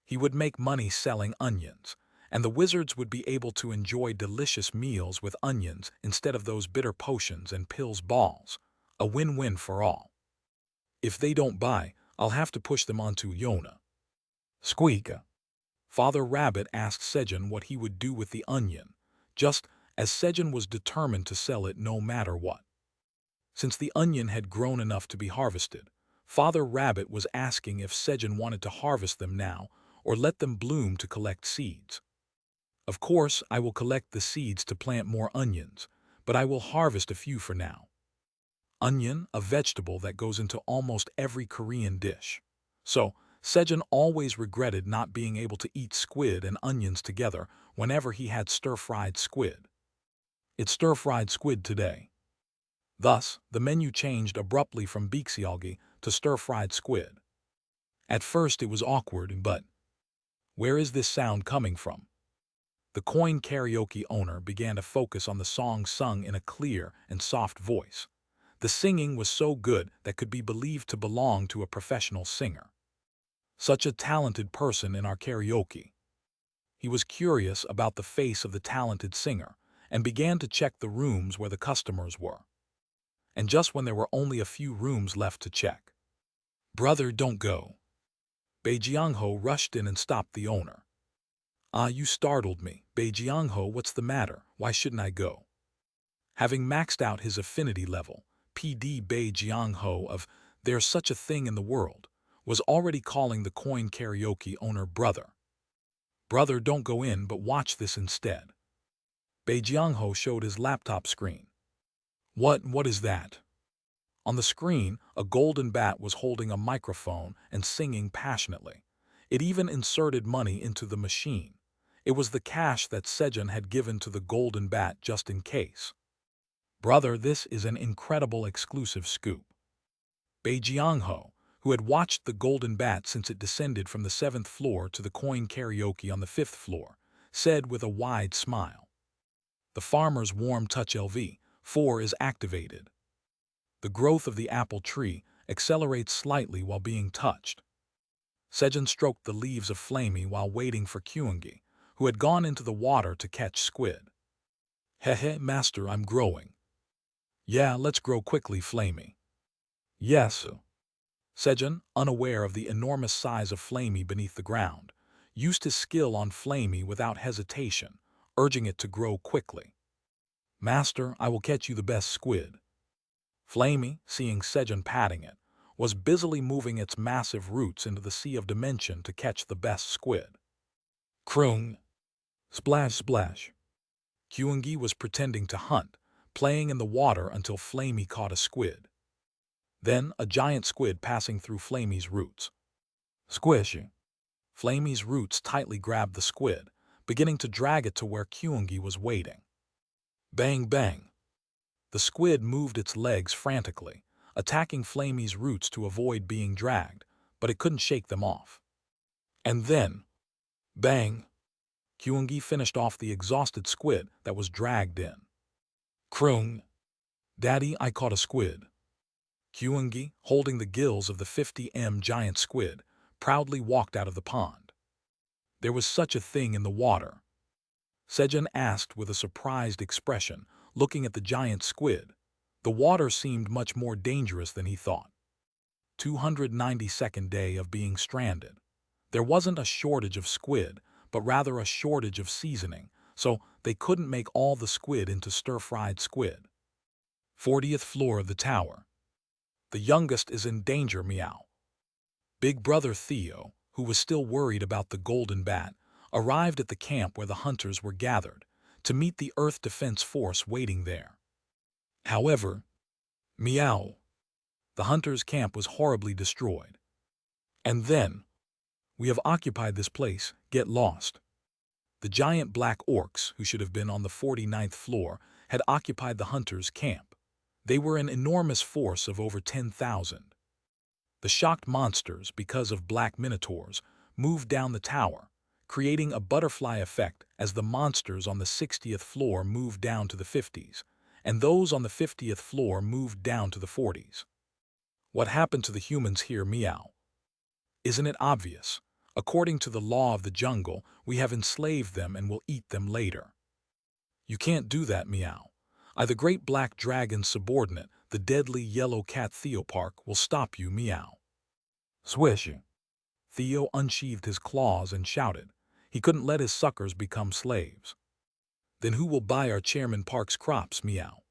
He would make money selling onions, and the wizards would be able to enjoy delicious meals with onions instead of those bitter potions and pills balls. A win-win for all. If they don't buy, I'll have to push them onto Yona. Squeak! Father Rabbit asked Sejun what he would do with the onion, just as Sejun was determined to sell it no matter what. Since the onion had grown enough to be harvested, Father Rabbit was asking if Sejun wanted to harvest them now or let them bloom to collect seeds. Of course, I will collect the seeds to plant more onions, but I will harvest a few for now. Onion, a vegetable that goes into almost every Korean dish. So, Sejun always regretted not being able to eat squid and onions together whenever he had stir-fried squid. It's stir-fried squid today. Thus, the menu changed abruptly from bixialgi to stir-fried squid. At first it was awkward, but where is this sound coming from? The coin karaoke owner began to focus on the song sung in a clear and soft voice. The singing was so good that could be believed to belong to a professional singer. Such a talented person in our karaoke. He was curious about the face of the talented singer and began to check the rooms where the customers were. And just when there were only a few rooms left to check. Brother, don't go. Bei Jiangho rushed in and stopped the owner. Ah, you startled me. Bei Jiangho, what's the matter? Why shouldn't I go? Having maxed out his affinity level, PD Bei Jiangho of There's Such a Thing in the World was already calling the coin karaoke owner brother. Brother, don't go in, but watch this instead. Bei Jiangho showed his laptop screen. What is that? On the screen, a golden bat was holding a microphone and singing passionately. It even inserted money into the machine. It was the cash that Sejun had given to the golden bat just in case. Brother, this is an incredible exclusive scoop. Bei Jiangho, who had watched the golden bat since it descended from the 7th floor to the coin karaoke on the 5th floor, said with a wide smile. The farmer's warm touch LV4 is activated. The growth of the apple tree accelerates slightly while being touched. Sejun stroked the leaves of Flamey while waiting for Kyungi, who had gone into the water to catch squid. Hehe, master, I'm growing. Yeah, let's grow quickly, Flamey. Yes. Sejun, unaware of the enormous size of Flamey beneath the ground, used his skill on Flamey without hesitation, urging it to grow quickly. Master, I will catch you the best squid. Flamey, seeing Sejun patting it, was busily moving its massive roots into the sea of dimension to catch the best squid. Kroong! Splash, splash! Kyungi was pretending to hunt, playing in the water until Flamey caught a squid. Then a giant squid passing through Flamey's roots. Squishy! Flamey's roots tightly grabbed the squid, beginning to drag it to where Kyungi was waiting. Bang, bang! The squid moved its legs frantically, attacking Flamey's roots to avoid being dragged, but it couldn't shake them off. And then, bang! Kyungi finished off the exhausted squid that was dragged in. Kroong! Daddy, I caught a squid. Kyungi, holding the gills of the 50M giant squid, proudly walked out of the pond. There was such a thing in the water. Sejun asked with a surprised expression, looking at the giant squid. The water seemed much more dangerous than he thought. 292nd day of being stranded. There wasn't a shortage of squid, but rather a shortage of seasoning, so they couldn't make all the squid into stir-fried squid. 40th floor of the tower. The youngest is in danger, meow. Big brother Theo, who was still worried about the golden bat, arrived at the camp where the hunters were gathered, to meet the Earth Defense Force waiting there. However, meow, the hunters' camp was horribly destroyed. And then, we have occupied this place, get lost. The giant black orcs, who should have been on the 49th floor, had occupied the hunters' camp. They were an enormous force of over 10,000. The shocked monsters, because of black minotaurs, moved down the tower, creating a butterfly effect as the monsters on the 60th floor moved down to the 50s, and those on the 50th floor moved down to the 40s. What happened to the humans here, meow? Isn't it obvious? According to the law of the jungle, we have enslaved them and will eat them later. You can't do that, meow. The great black dragon's subordinate, the deadly yellow cat Theopark, will stop you, meow. Swish. Theo unsheathed his claws and shouted. He couldn't let his suckers become slaves. Then who will buy our Chairman Park's crops, meow?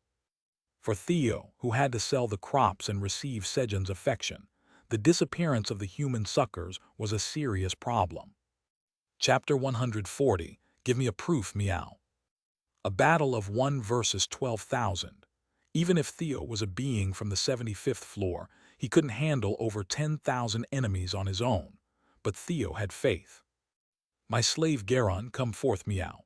For Theo, who had to sell the crops and receive Sejun's affection, the disappearance of the human suckers was a serious problem. Chapter 140, Give me a proof, meow. A battle of 1 versus 12,000. Even if Theo was a being from the 75th floor, he couldn't handle over 10,000 enemies on his own. But Theo had faith. My slave Garon, come forth, meow.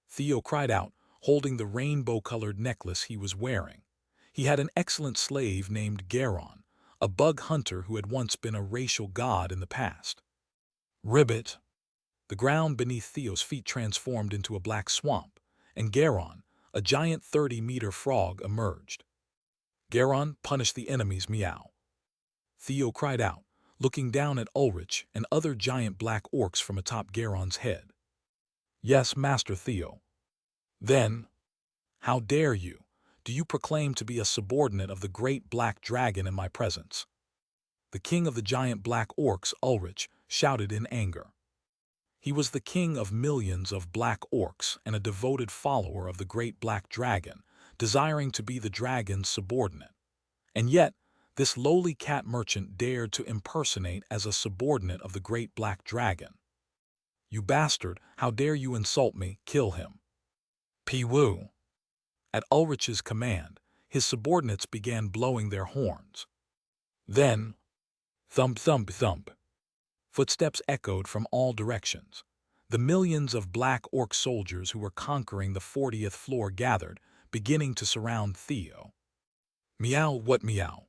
Theo cried out, holding the rainbow-colored necklace he was wearing. He had an excellent slave named Garon, a bug hunter who had once been a racial god in the past. Ribbit! The ground beneath Theo's feet transformed into a black swamp, and Garon, a giant 30-meter frog, emerged. Garon, punish the enemies, meow. Theo cried out, looking down at Ulrich and other giant black orcs from atop Garon's head. Yes, Master Theo. Then, how dare you? Do you proclaim to be a subordinate of the great black dragon in my presence? The king of the giant black orcs, Ulrich, shouted in anger. He was the king of millions of black orcs and a devoted follower of the great black dragon, desiring to be the dragon's subordinate. And yet, this lowly cat merchant dared to impersonate as a subordinate of the great black dragon. You bastard, how dare you insult me, kill him. Pee-woo. At Ulrich's command, his subordinates began blowing their horns. Then, thump, thump, thump. Footsteps echoed from all directions. The millions of black orc soldiers who were conquering the 40th floor gathered, beginning to surround Theo. Meow, what meow?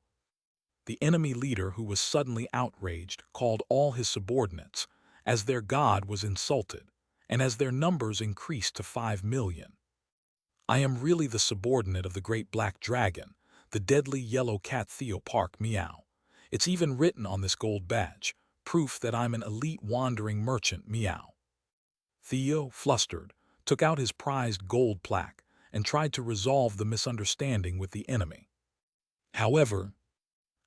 The enemy leader, who was suddenly outraged, called all his subordinates, as their god was insulted, and as their numbers increased to 5 million. I am really the subordinate of the great black dragon, the deadly yellow cat Theopark, meow. It's even written on this gold badge, proof that I'm an elite wandering merchant, meow. Theo, flustered, took out his prized gold plaque and tried to resolve the misunderstanding with the enemy. However,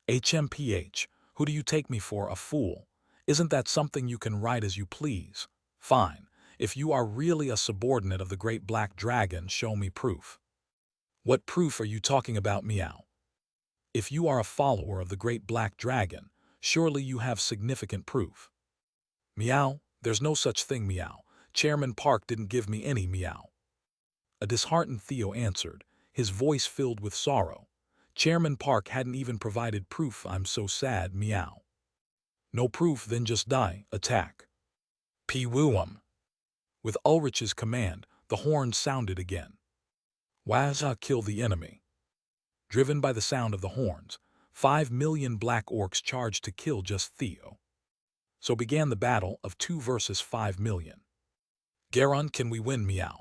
HMPH, who do you take me for, a fool? Isn't that something you can write as you please? Fine. If you are really a subordinate of the great black dragon, show me proof. What proof are you talking about, meow? If you are a follower of the great black dragon, surely you have significant proof. Meow, there's no such thing, meow. Chairman Park didn't give me any, meow. A disheartened Theo answered, his voice filled with sorrow. Chairman Park hadn't even provided proof. I'm so sad, meow. No proof, then just die, attack. Pee-woo-um. With Ulrich's command, the horn sounded again. Wazza, kill the enemy. Driven by the sound of the horns, 5 million black orcs charged to kill just Theo. So began the battle of 2 versus 5 million. Garon, can we win, meow?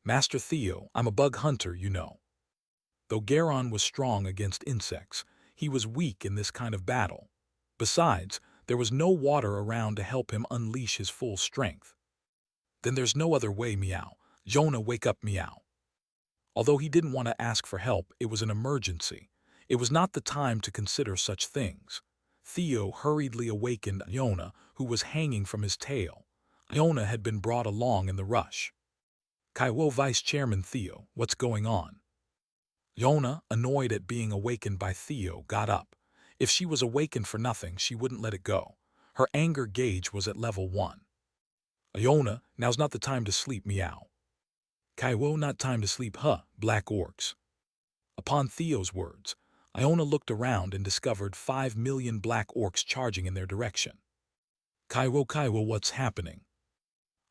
Master Theo, I'm a bug hunter, you know. Though Garon was strong against insects, he was weak in this kind of battle. Besides, there was no water around to help him unleash his full strength. Then there's no other way, meow. Jonah, wake up, meow. Although he didn't want to ask for help, it was an emergency. It was not the time to consider such things. Theo hurriedly awakened Iona, who was hanging from his tail. Iona had been brought along in the rush. Kaiwo, Vice Chairman Theo, what's going on? Iona, annoyed at being awakened by Theo, got up. If she was awakened for nothing, she wouldn't let it go. Her anger gauge was at level 1. Iona, now's not the time to sleep, meow. Kaiwo, not time to sleep, huh, black orcs. Upon Theo's words, Iona looked around and discovered 5 million black orcs charging in their direction. Kaiwo, what's happening?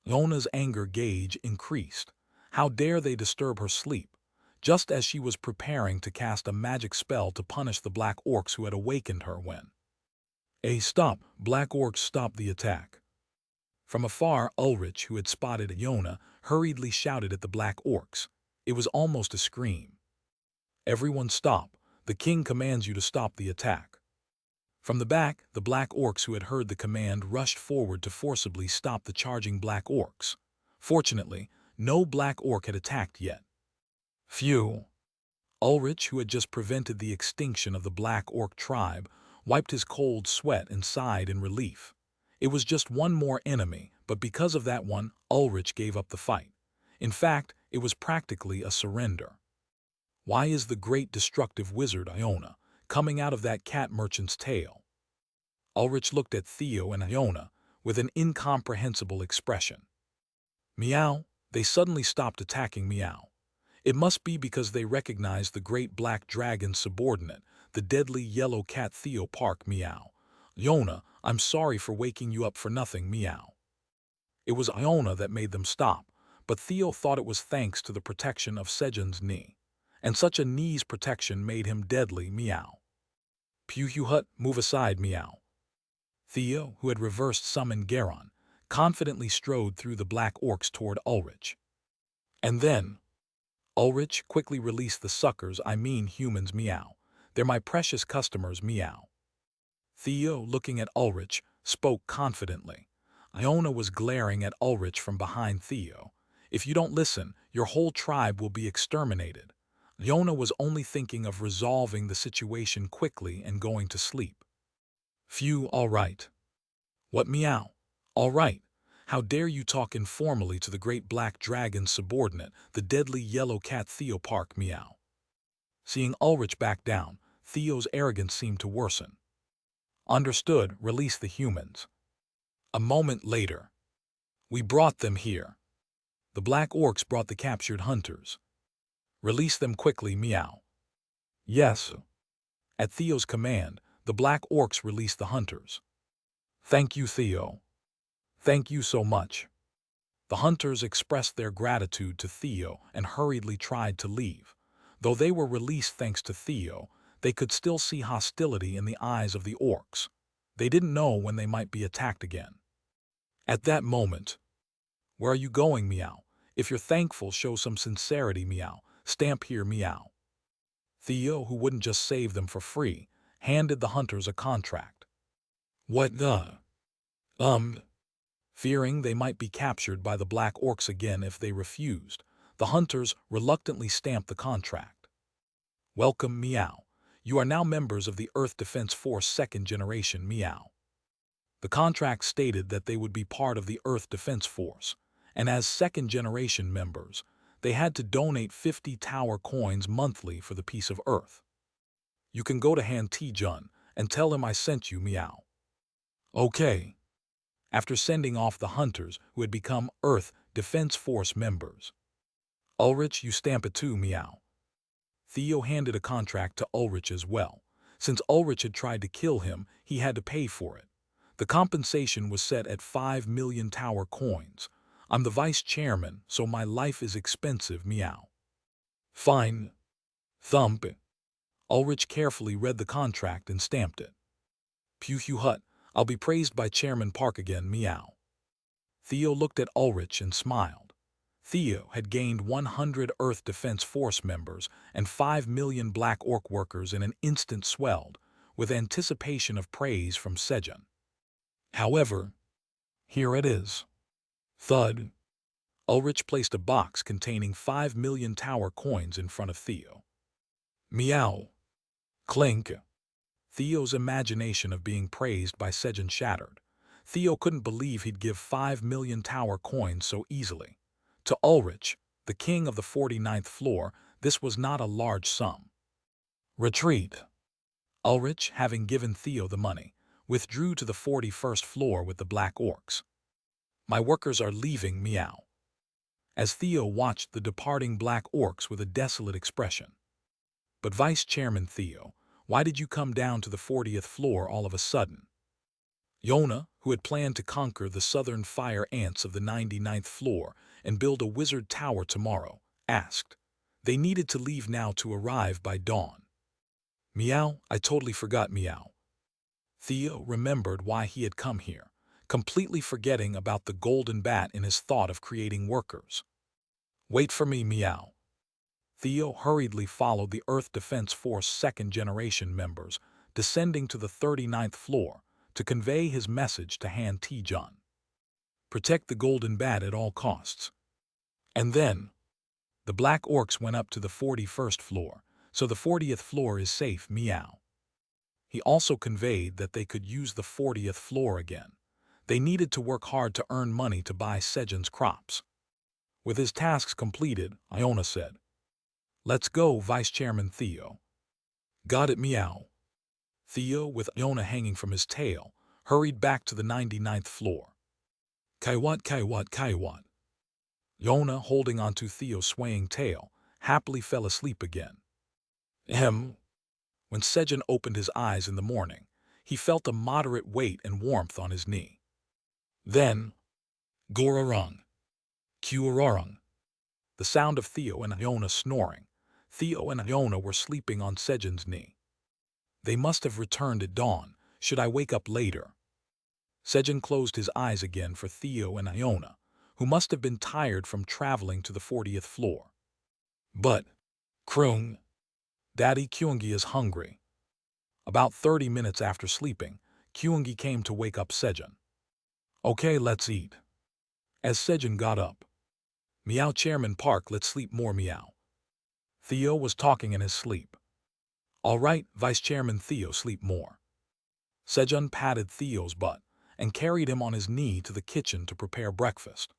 Iona's anger gauge increased. How dare they disturb her sleep? Just as she was preparing to cast a magic spell to punish the black orcs who had awakened her when. Stop, black orcs, stop the attack. From afar, Ulrich, who had spotted Iona, hurriedly shouted at the black orcs. It was almost a scream. Everyone stop. The king commands you to stop the attack. From the back, the black orcs who had heard the command rushed forward to forcibly stop the charging black orcs. Fortunately, no black orc had attacked yet. Phew! Ulrich, who had just prevented the extinction of the black orc tribe, wiped his cold sweat and sighed in relief. It was just one more enemy, but because of that one, Ulrich gave up the fight. In fact, it was practically a surrender. Why is the great destructive wizard Iona coming out of that cat merchant's tail? Ulrich looked at Theo and Iona with an incomprehensible expression. Meow, they suddenly stopped attacking, meow. It must be because they recognized the great black dragon's subordinate, the deadly yellow cat Theo Park, meow. Iona, I'm sorry for waking you up for nothing, meow. It was Iona that made them stop, but Theo thought it was thanks to the protection of Sejun's knee. And such a knee's protection made him deadly, meow. Hut, move aside, meow. Theo, who had reversed summoned Garon, confidently strode through the black orcs toward Ulrich. And then, Ulrich quickly released the suckers, I mean humans, meow. They're my precious customers, meow. Theo, looking at Ulrich, spoke confidently. Iona was glaring at Ulrich from behind Theo. If you don't listen, your whole tribe will be exterminated. Iona was only thinking of resolving the situation quickly and going to sleep. Phew, all right. What, meow? All right. How dare you talk informally to the great black dragon's subordinate, the deadly yellow cat Theo Park, meow. Seeing Ulrich back down, Theo's arrogance seemed to worsen. Understood, release the humans. A moment later. We brought them here. The black orcs brought the captured hunters. Release them quickly, meow. Yes. At Theo's command, the black orcs released the hunters. Thank you, Theo. Thank you so much. The hunters expressed their gratitude to Theo and hurriedly tried to leave. Though they were released thanks to Theo, they could still see hostility in the eyes of the orcs. They didn't know when they might be attacked again. At that moment, where are you going, meow? If you're thankful, show some sincerity, meow. Stamp here, meow. Theo, who wouldn't just save them for free, handed the hunters a contract. What the? Fearing they might be captured by the black orcs again if they refused, the hunters reluctantly stamped the contract. Welcome, meow. You are now members of the Earth Defense Force 2nd Generation, meow. The contract stated that they would be part of the Earth Defense Force, and as 2nd Generation members, they had to donate 50 tower coins monthly for the peace of Earth. You can go to Han Tijun and tell him I sent you, meow. Okay. After sending off the hunters who had become Earth Defense Force members. Ulrich, you stamp it too, meow. Theo handed a contract to Ulrich as well. Since Ulrich had tried to kill him, he had to pay for it. The compensation was set at 5 million tower coins. I'm the vice chairman, so my life is expensive, meow. Fine. Thump. Ulrich carefully read the contract and stamped it. Hut, I'll be praised by Chairman Park again, meow. Theo looked at Ulrich and smiled. Theo had gained 100 Earth Defense Force members and 5 million black orc workers in an instant, swelled, with anticipation of praise from Sejun. However, here it is. Thud. Ulrich placed a box containing 5 million tower coins in front of Theo. Meow. Clink. Theo's imagination of being praised by Sejun shattered. Theo couldn't believe he'd give 5 million tower coins so easily. To Ulrich, the king of the 49th floor, this was not a large sum. Retreat. Ulrich, having given Theo the money, withdrew to the 41st floor with the black orcs. My workers are leaving, meow. As Theo watched the departing black orcs with a desolate expression. But Vice Chairman Theo, why did you come down to the 40th floor all of a sudden? Yona, who had planned to conquer the southern fire ants of the 99th floor and build a wizard tower tomorrow, asked. They needed to leave now to arrive by dawn. Meow, I totally forgot, meow. Theo remembered why he had come here, completely forgetting about the golden bat in his thought of creating workers. Wait for me, meow. Theo hurriedly followed the Earth Defense Force second-generation members, descending to the 39th floor, to convey his message to Han Taejun. Protect the golden bat at all costs. And then, the black orcs went up to the 41st floor, so the 40th floor is safe, meow. He also conveyed that they could use the 40th floor again. They needed to work hard to earn money to buy Sejun's crops. With his tasks completed, Iona said, Let's go, Vice Chairman Theo. Got it, meow. Theo, with Iona hanging from his tail, hurried back to the 99th floor. Kaiwat, Kaiwat, Kaiwat. Iona, holding onto Theo's swaying tail, happily fell asleep again. When Sejun opened his eyes in the morning, he felt a moderate weight and warmth on his knee. Then, Gorarung. Kuararung. The sound of Theo and Iona snoring. Theo and Iona were sleeping on Sejun's knee. They must have returned at dawn. Should I wake up later? Sejun closed his eyes again for Theo and Iona, who must have been tired from traveling to the 40th floor. But, Krung, Daddy Kyungi is hungry. About 30 minutes after sleeping, Kyungi came to wake up Sejun. Okay, let's eat. As Sejun got up. Meow, Chairman Park, let's sleep more, meow. Theo was talking in his sleep. All right, Vice Chairman Theo, sleep more. Sejun patted Theo's butt and carried him on his knee to the kitchen to prepare breakfast.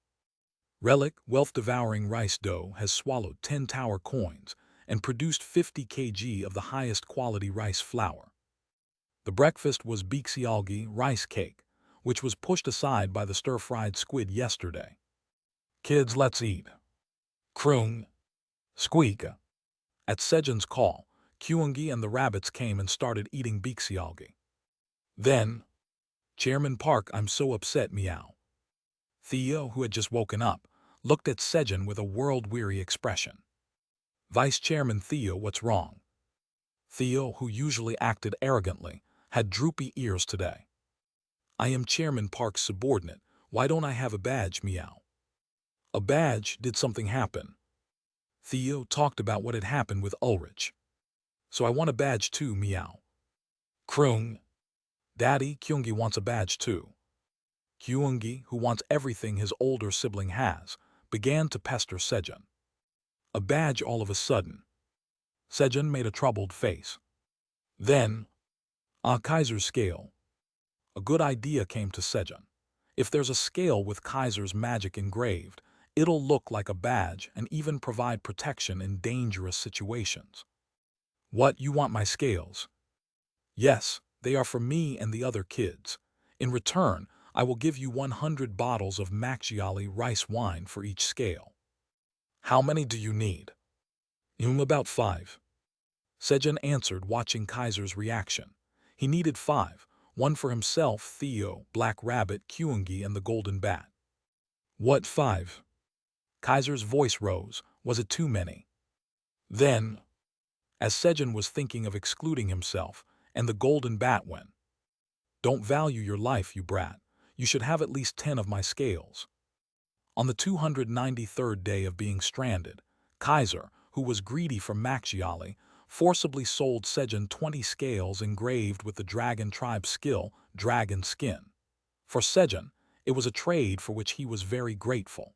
Relic, wealth-devouring rice dough, has swallowed 10 tower coins and produced 50 kg of the highest quality rice flour. The breakfast was bixialgi rice cake, which was pushed aside by the stir-fried squid yesterday. Kids, let's eat. Krung. Squeak. At Sejun's call, Kyungi and the rabbits came and started eating bixialgi. Then, Chairman Park, I'm so upset, meow. Theo, who had just woken up, looked at Sejun with a world-weary expression. Vice Chairman Theo, what's wrong? Theo, who usually acted arrogantly, had droopy ears today. I am Chairman Park's subordinate. Why don't I have a badge, meow? A badge? Did something happen? Theo talked about what had happened with Ulrich. So I want a badge too, meow. Krung. Daddy, Kyungi wants a badge too. Kyungi, who wants everything his older sibling has, began to pester Sejun. A badge all of a sudden. Sejun made a troubled face. Then, Kaiser's scale. A good idea came to Sejun. If there's a scale with Kaiser's magic engraved, it'll look like a badge and even provide protection in dangerous situations. What, you want my scales? Yes, they are for me and the other kids. In return, I will give you 100 bottles of Maxiali rice wine for each scale. How many do you need? About 5. Sejun answered, watching Kaiser's reaction. He needed 5, one for himself, Theo, Black Rabbit, Kyungi, and the Golden Bat. What 5? Kaiser's voice rose. Was it too many? Then, as Sejun was thinking of excluding himself, and the Golden Bat went. Don't value your life, you brat. You should have at least 10 of my scales. On the 293rd day of being stranded, Kaiser, who was greedy for Maxiali, forcibly sold Sejun 20 scales engraved with the Dragon Tribe skill, Dragon Skin. For Sejun, it was a trade for which he was very grateful.